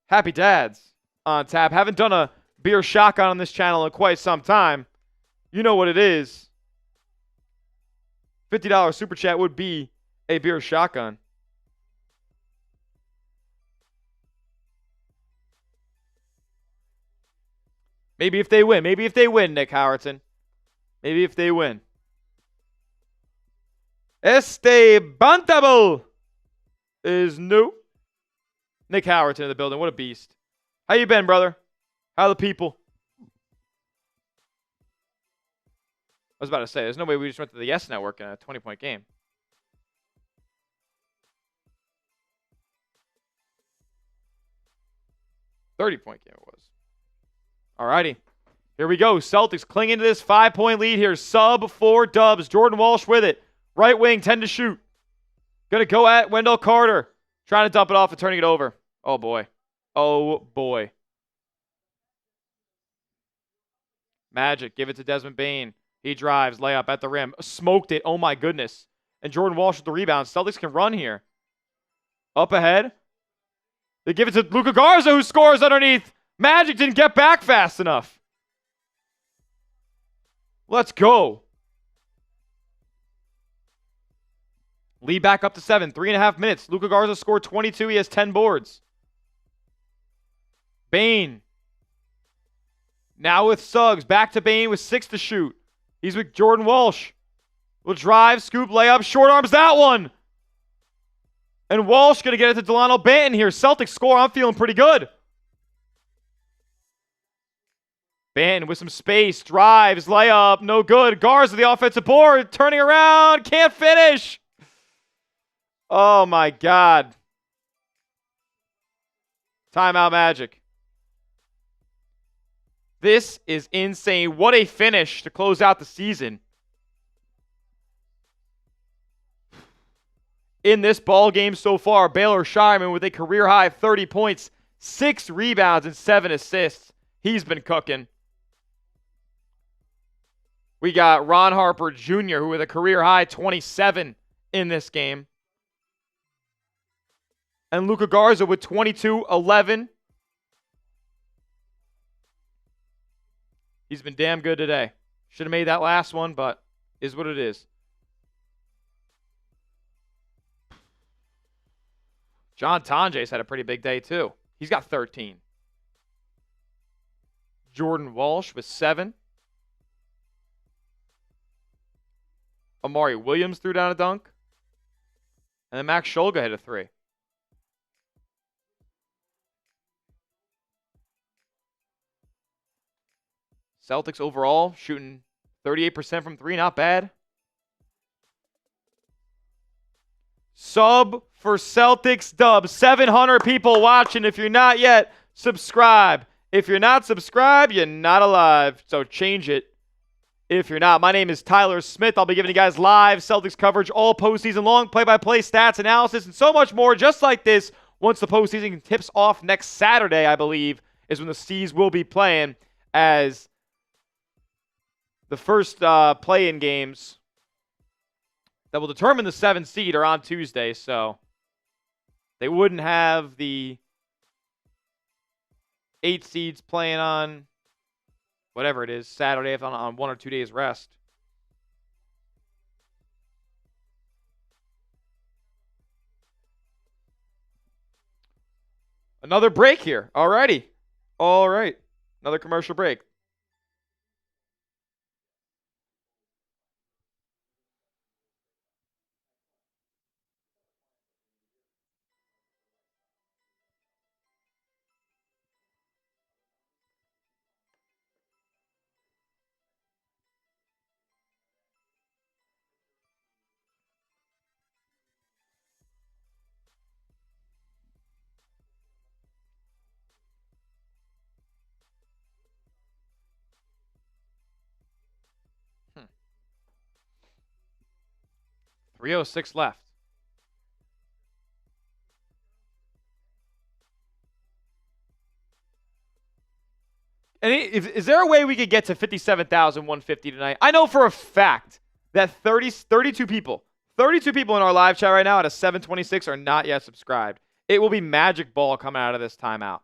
happy dads on tap. Haven't done a beer shotgun on this channel in quite some time. You know what it is. $50 super chat would be a beer shotgun. Maybe if they win. Maybe if they win, Nick Howerton. Maybe if they win. Bantable is new. Nick Howerton in the building. What a beast. How you been, brother? How are the people? I was about to say, there's no way we just went to the Yes Network in a 20-point game. $30-point game it was. Alrighty. Here we go. Celtics clinging to this 5-point lead here. Sub 4 dubs. Jordan Walsh with it. Right wing, 10 to shoot. Gonna go at Wendell Carter. Trying to dump it off and turning it over. Oh, boy. Oh, boy. Magic. Give it to Desmond Bane. He drives. Layup at the rim. Smoked it. Oh, my goodness. And Jordan Walsh with the rebound. Celtics can run here. Up ahead. They give it to Luka Garza, who scores underneath. Magic didn't get back fast enough. Let's go. Lead back up to 7. 3.5 minutes. Luka Garza scored 22. He has 10 boards. Bane. Now with Suggs. Back to Bane with 6 to shoot. He's with Jordan Walsh. Will drive, scoop, layup. Short arms that one. And Walsh going to get it to Dalano Banton here. Celtics score. I'm feeling pretty good. Banton with some space. Drives, layup. No good. Garza the offensive board. Turning around. Can't finish. Oh, my God. Timeout Magic. This is insane. What a finish to close out the season. In this ball game so far, Baylor Scheierman with a career-high 30 points, 6 rebounds, and 7 assists. He's been cooking. We got Ron Harper Jr., who with a career-high 27 in this game. And Luka Garza with 22, 11. He's been damn good today. Should have made that last one, but is what it is. John Tonjes had a pretty big day, too. He's got 13. Jordan Walsh with 7. Amari Williams threw down a dunk. And then Max Shulga hit a 3. Celtics overall shooting 38% from 3. Not bad. Sub for Celtics dub. 700 people watching. If you're not yet, subscribe. If you're not subscribed, you're not alive. So change it if you're not. My name is Tyler Smith. I'll be giving you guys live Celtics coverage all postseason long, play-by-play stats, analysis, and so much more just like this once the postseason tips off next Saturday, I believe, is when the C's will be playing, as the first play-in games that will determine the 7th seed are on Tuesday, so they wouldn't have the 8 seeds playing on whatever it is, Saturday, if on 1 or 2 days rest. Another break here. Alrighty. All right. Another commercial break. Hmm. 3:06 left. And is there a way we could get to 57,150 tonight? I know for a fact that 32 people in our live chat right now at a 726 are not yet subscribed. It will be magic ball coming out of this timeout.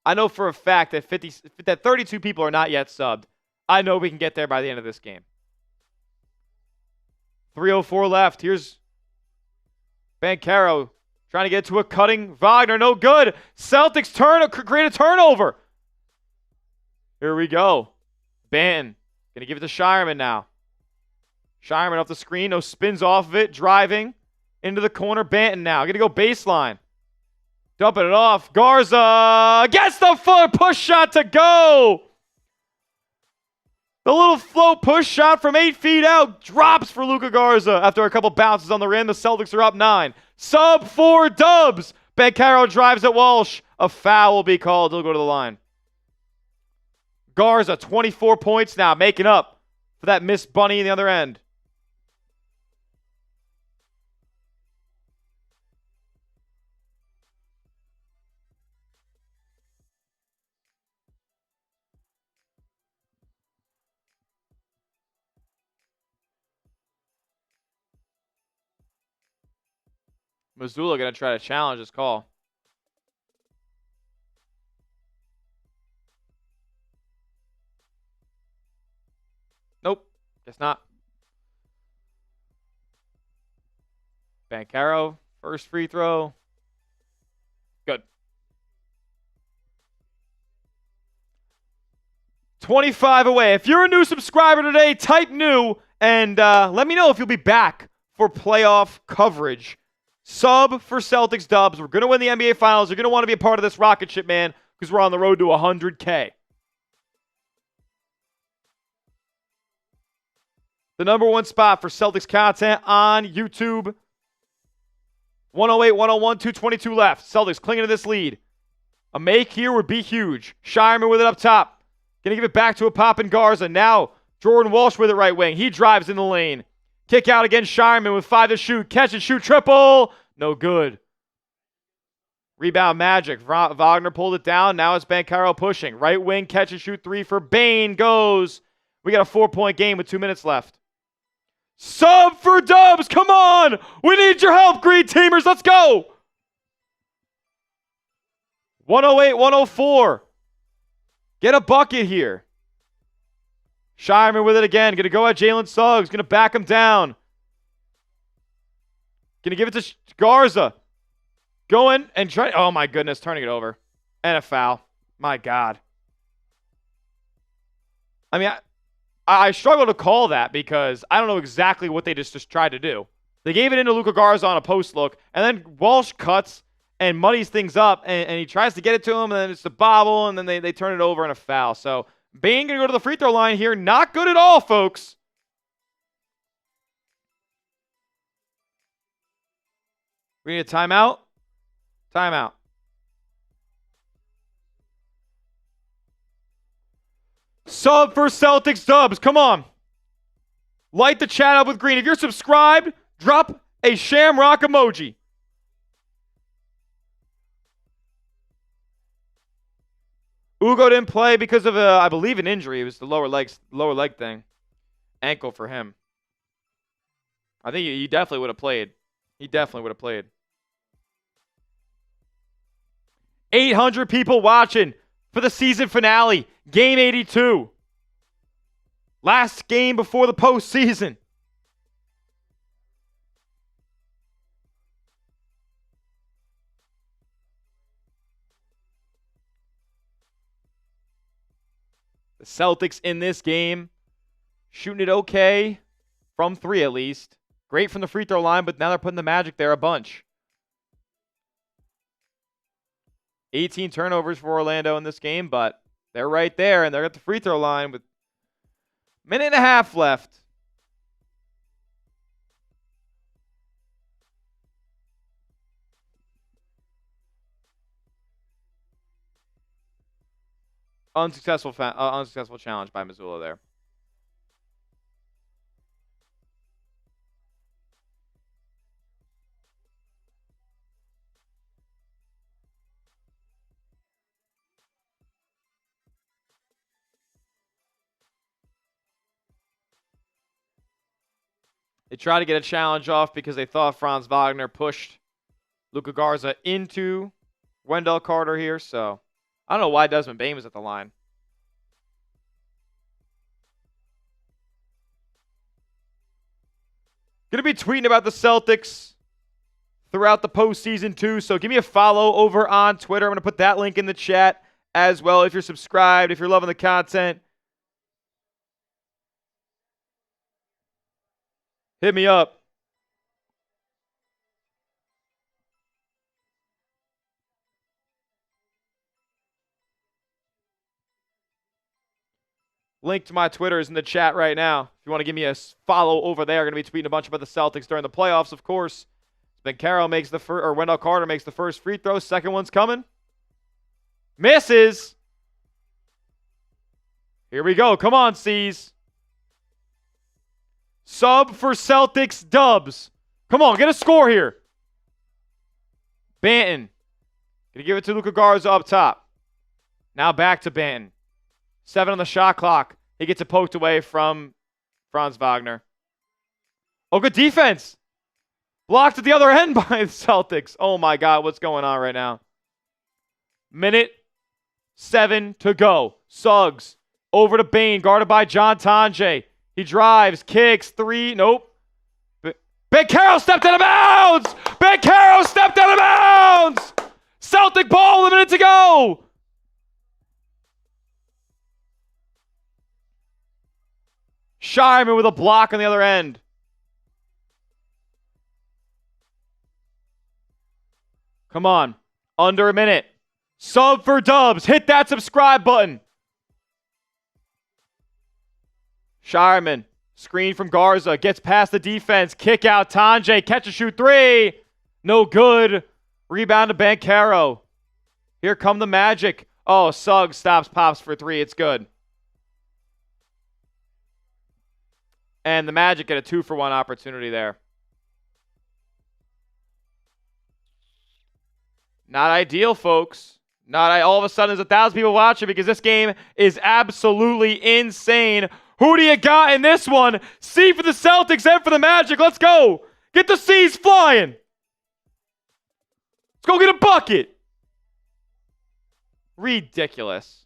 I know for a fact that 32 people are not yet subbed. I know we can get there by the end of this game. 3:04 left. Here's Banchero trying to get to a cutting Wagner. No good. Celtics create a turnover. Here we go. Banton. Going to give it to Scheierman now. Scheierman off the screen. No spins off of it. Driving into the corner. Banton now. Going to go baseline. Dumping it off. Garza gets the foot. Push shot to go. The little float push shot from 8 feet out drops for Luka Garza after a couple bounces on the rim. The Celtics are up 9. Sub 4 dubs. Banchero drives at Walsh. A foul will be called. He'll go to the line. Garza, 24 points now, making up for that missed bunny in the other end. Mazzulla going to try to challenge this call. Nope. Guess not. Banchero, first free throw. Good. 25 away. If you're a new subscriber today, type new and let me know if you'll be back for playoff coverage. Sub for Celtics dubs. We're going to win the NBA Finals. You're going to want to be a part of this rocket ship, man, because we're on the road to 100K. The number one spot for Celtics content on YouTube. 108, 101, 222 left. Celtics clinging to this lead. A make here would be huge. Scheierman with it up top. Going to give it back to a poppin' Garza. Now Jordan Walsh with it right wing. He drives in the lane. Kick out against Scheierman with 5 to shoot. Catch and shoot triple. No good. Rebound magic. Wagner pulled it down. Now it's Banchero pushing. Right wing catch and shoot 3 for Bane. Goes. We got a 4-point game with 2 minutes left. Sub for dubs. Come on. We need your help, Green Teamers. Let's go. 108, 104. Get a bucket here. Scheierman with it again. Going to go at Jalen Suggs. Going to back him down. Going to give it to Garza. Going and try. Oh, my goodness. Turning it over. And a foul. My God. I mean, I struggle to call that because I don't know exactly what they just tried to do. They gave it into Luka Garza on a post look, and then Walsh cuts and muddies things up, and he tries to get it to him, and then it's a bobble, and then they turn it over and a foul. So Bane going to go to the free throw line here. Not good at all, folks. We need a timeout. Timeout. Sub for Celtics dubs. Come on. Light the chat up with green. If you're subscribed, drop a shamrock emoji. Ugo didn't play because of, I believe, an injury. It was the lower leg thing. Ankle for him. I think he definitely would have played. He definitely would have played. 800 people watching for the season finale. Game 82. Last game before the postseason. The Celtics in this game, shooting it okay, from 3 at least. Great from the free throw line, but now they're putting the Magic there a bunch. 18 turnovers for Orlando in this game, but they're right there, and they're at the free throw line with a minute and a half left. Unsuccessful challenge by Missoula there. They tried to get a challenge off because they thought Franz Wagner pushed Luka Garza into Wendell Carter here, so I don't know why Desmond Bane was at the line. Going to be tweeting about the Celtics throughout the postseason too, so give me a follow over on Twitter. I'm going to put that link in the chat as well. If you're subscribed, if you're loving the content, hit me up. Link to my Twitter is in the chat right now. If you want to give me a follow over there, I'm going to be tweeting a bunch about the Celtics during the playoffs, of course. Banchero makes the first, or Wendell Carter makes the first free throw. Second one's coming. Misses. Here we go. Come on, C's. Sub for Celtics dubs. Come on, get a score here. Banton. Gonna give it to Luka Garza up top. Now back to Banton. 7 on the shot clock. He gets it poked away from Franz Wagner. Oh, good defense. Blocked at the other end by the Celtics. Oh my God, what's going on right now? Minute 7 to go. Suggs over to Bane, guarded by John Tonje. He drives, kicks, 3, nope. Banchero stepped out of bounds! Banchero stepped out of bounds! Celtic ball, a minute to go! Scheierman with a block on the other end. Come on. Under a minute. Sub for dubs. Hit that subscribe button. Scheierman. Screen from Garza. Gets past the defense. Kick out Tonje. Catch and shoot 3. No good. Rebound to Banchero. Here come the Magic. Oh, Suggs stops, pops for 3. It's good. And the Magic get a 2-for-1 opportunity there. Not ideal, folks. All of a sudden, there's 1,000 people watching because this game is absolutely insane. Who do you got in this one? C for the Celtics and for the Magic. Let's go. Get the C's flying. Let's go get a bucket. Ridiculous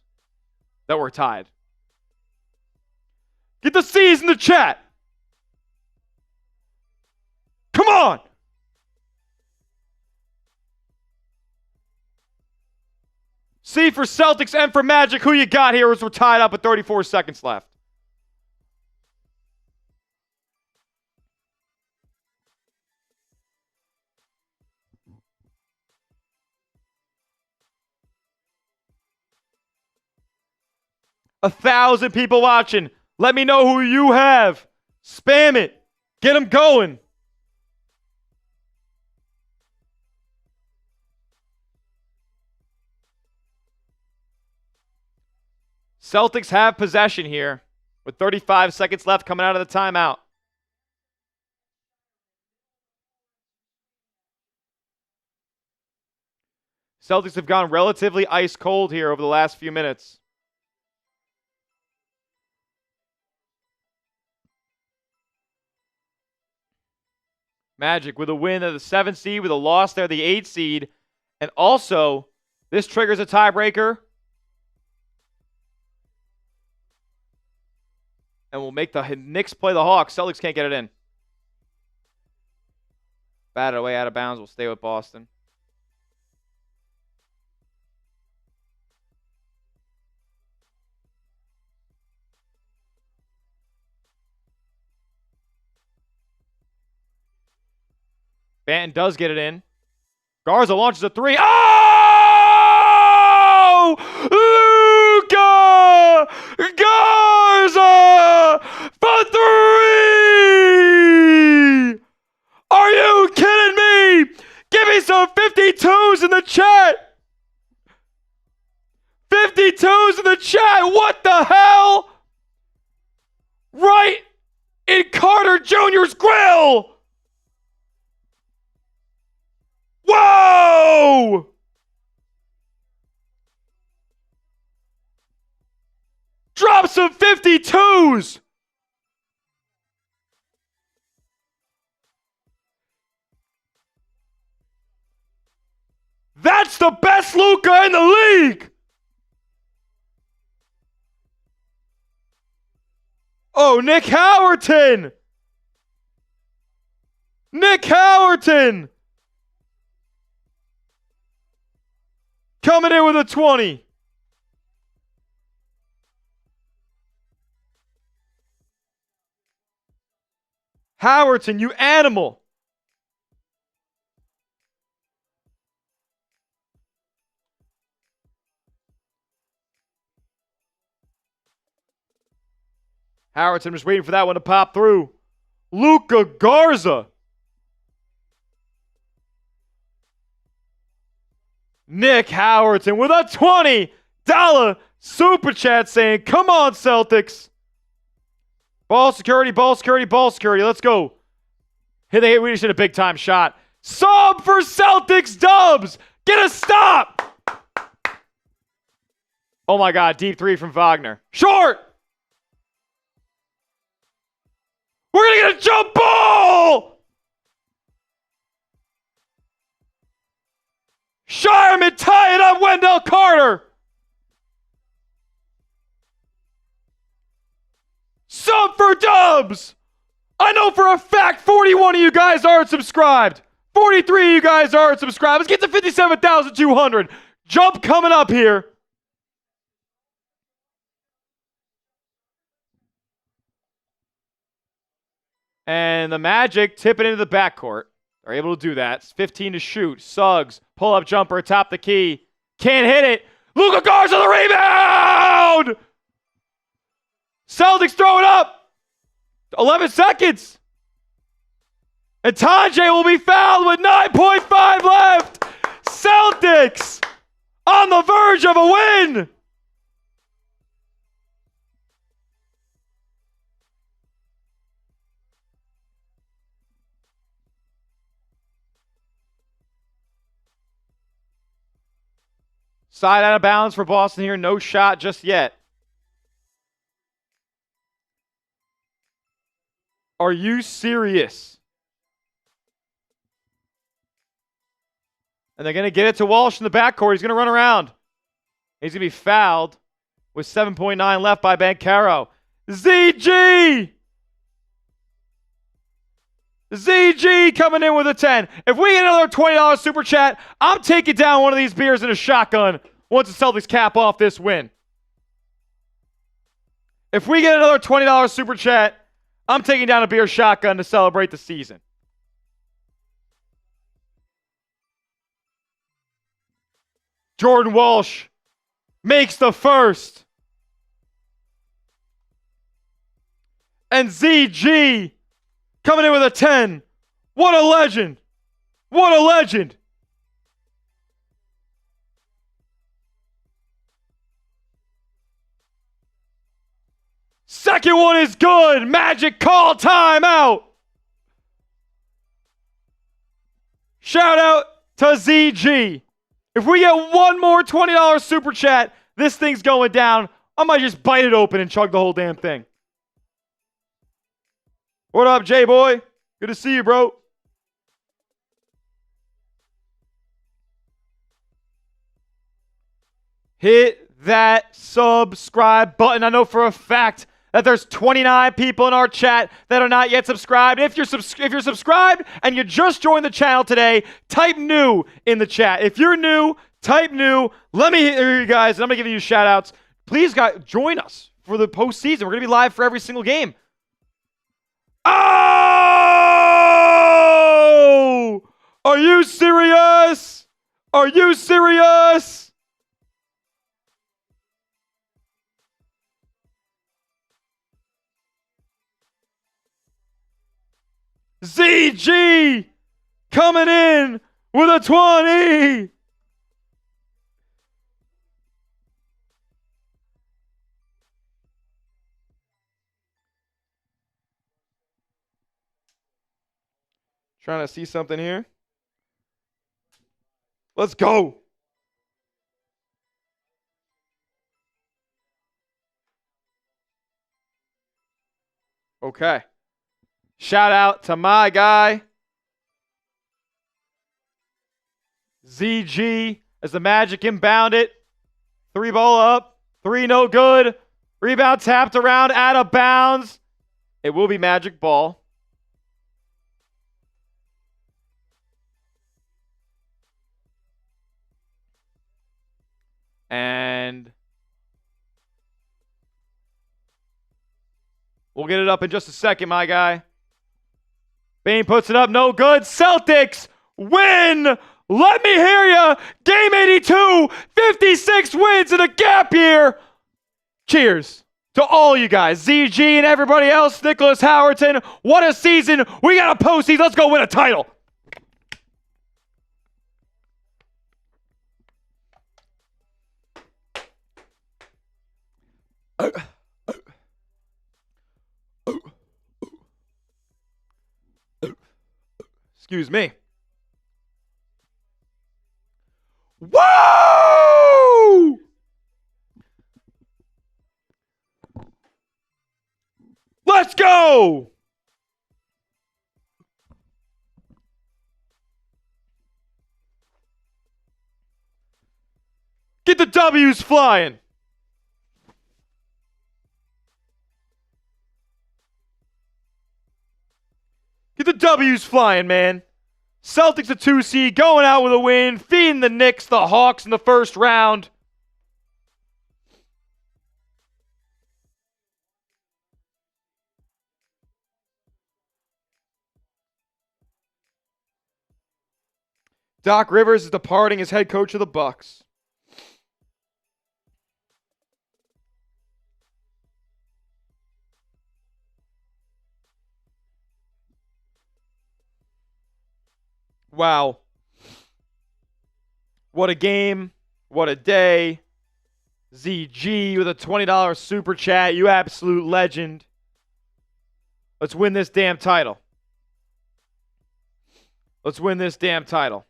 that we're tied. Get the C's in the chat. Come on. C for Celtics and for Magic. Who you got here as we're tied up with 34 seconds left? A 1,000 people watching. Let me know who you have. Spam it. Get them going. Celtics have possession here with 35 seconds left coming out of the timeout. Celtics have gone relatively ice cold here over the last few minutes. Magic with a win of the 7th seed, with a loss there, the 8th seed. And also, this triggers a tiebreaker. And will make the Knicks play the Hawks. Celtics can't get it in. Batted away out of bounds. We'll stay with Boston. Banton does get it in. Garza launches a 3. Oh! Luka Garza for 3! Are you kidding me? Give me some 52s in the chat. 52s in the chat. What the hell? Right in Carter Jr.'s grill. Whoa! Drop some 52s! That's the best Luka in the league! Oh, Nick Howerton! Nick Howerton! Coming in with a 20. Howerton, you animal. Howerton was waiting for that one to pop through. Luka Garza. Nick Howerton with a $20 super chat saying, come on, Celtics. Ball security, ball security, ball security. Let's go. Hey, we just hit a big-time shot. Sub for Celtics dubs. Get a stop. Oh, my God. Deep 3 from Wagner. Short. We're going to get a jump ball. Scheierman tie it up, Wendell Carter. Sub for dubs. I know for a fact 41 of you guys aren't subscribed. 43 of you guys aren't subscribed. Let's get to 57,200. Jump coming up here. And the Magic tip it into the backcourt. They're able to do that. It's 15 to shoot. Suggs, pull-up jumper atop the key. Can't hit it. Luka Garza the rebound! Celtics throw it up. 11 seconds. And Tanjay will be fouled with 9.5 left. Celtics on the verge of a win. Side out of bounds for Boston here. No shot just yet. Are you serious? And they're going to get it to Walsh in the backcourt. He's going to run around. He's going to be fouled with 7.9 left by Banchero. ZG! ZG coming in with a 10. If we get another $20 super chat, I'm taking down one of these beers in a shotgun once the Celtics cap off this win. If we get another $20 super chat, I'm taking down a beer shotgun to celebrate the season. Jordan Walsh makes the first. And ZG coming in with a 10. What a legend. What a legend. Second one is good. Magic call timeout. Shout out to ZG. If we get one more $20 super chat, this thing's going down. I might just bite it open and chug the whole damn thing. What up, J-Boy? Good to see you, bro. Hit that subscribe button. I know for a fact that there's 29 people in our chat that are not yet subscribed. If you're subscribed and you just joined the channel today, type new in the chat. If you're new, type new. Let me hear you guys, and I'm going to give you shout outs. Please, guys, join us for the postseason. We're going to be live for every single game. Oh! Are you serious? Are you serious? ZG coming in with a 20. Trying to see something here. Let's go. Okay. Shout out to my guy, ZG, as the Magic inbound it. 3 ball up. 3 no good. Rebound tapped around, out of bounds. It will be Magic ball. And we'll get it up in just a second, my guy. Bane puts it up, no good. Celtics win. Let me hear you. Game 82, 56 wins in a gap year. Cheers to all you guys. ZG and everybody else. Nicholas Howerton. What a season. We got a postseason. Let's go win a title. Excuse me. Whoa! Let's go! Get the W's flying. Get the W's flying, man. Celtics a 2 seed, going out with a win, feeding the Knicks, the Hawks in the first round. Doc Rivers is departing as head coach of the Bucks. Wow. What a game. What a day. ZG with a $20 super chat. You absolute legend. Let's win this damn title. Let's win this damn title.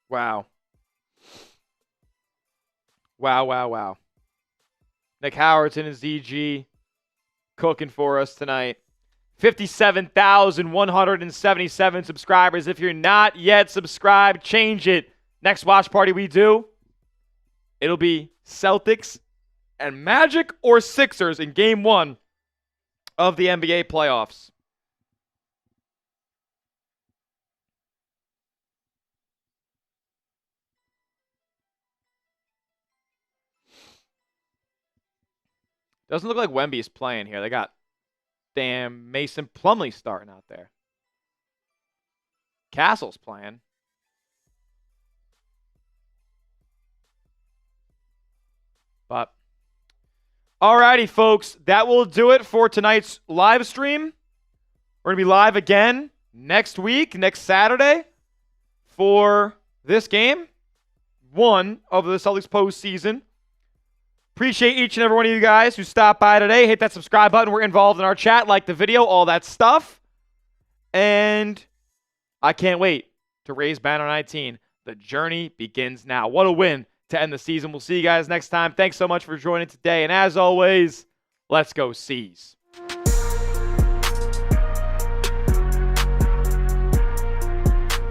Wow. Wow, wow, wow. Nick Howerton and ZG cooking for us tonight. 57,177 subscribers. If you're not yet subscribed, change it. Next watch party we do, it'll be Celtics and Magic or Sixers in Game 1 of the NBA playoffs. Doesn't look like Wemby's playing here. They got damn Mason Plumlee starting out there. Castle's playing. But, alrighty, folks. That will do it for tonight's live stream. We're going to be live again next week, next Saturday, for this game one of the Celtics postseason. Appreciate each and every one of you guys who stopped by today. Hit that subscribe button. We're involved in our chat. Like the video, all that stuff. And I can't wait to raise banner 19. The journey begins now. What a win to end the season. We'll see you guys next time. Thanks so much for joining today. And as always, let's go C's.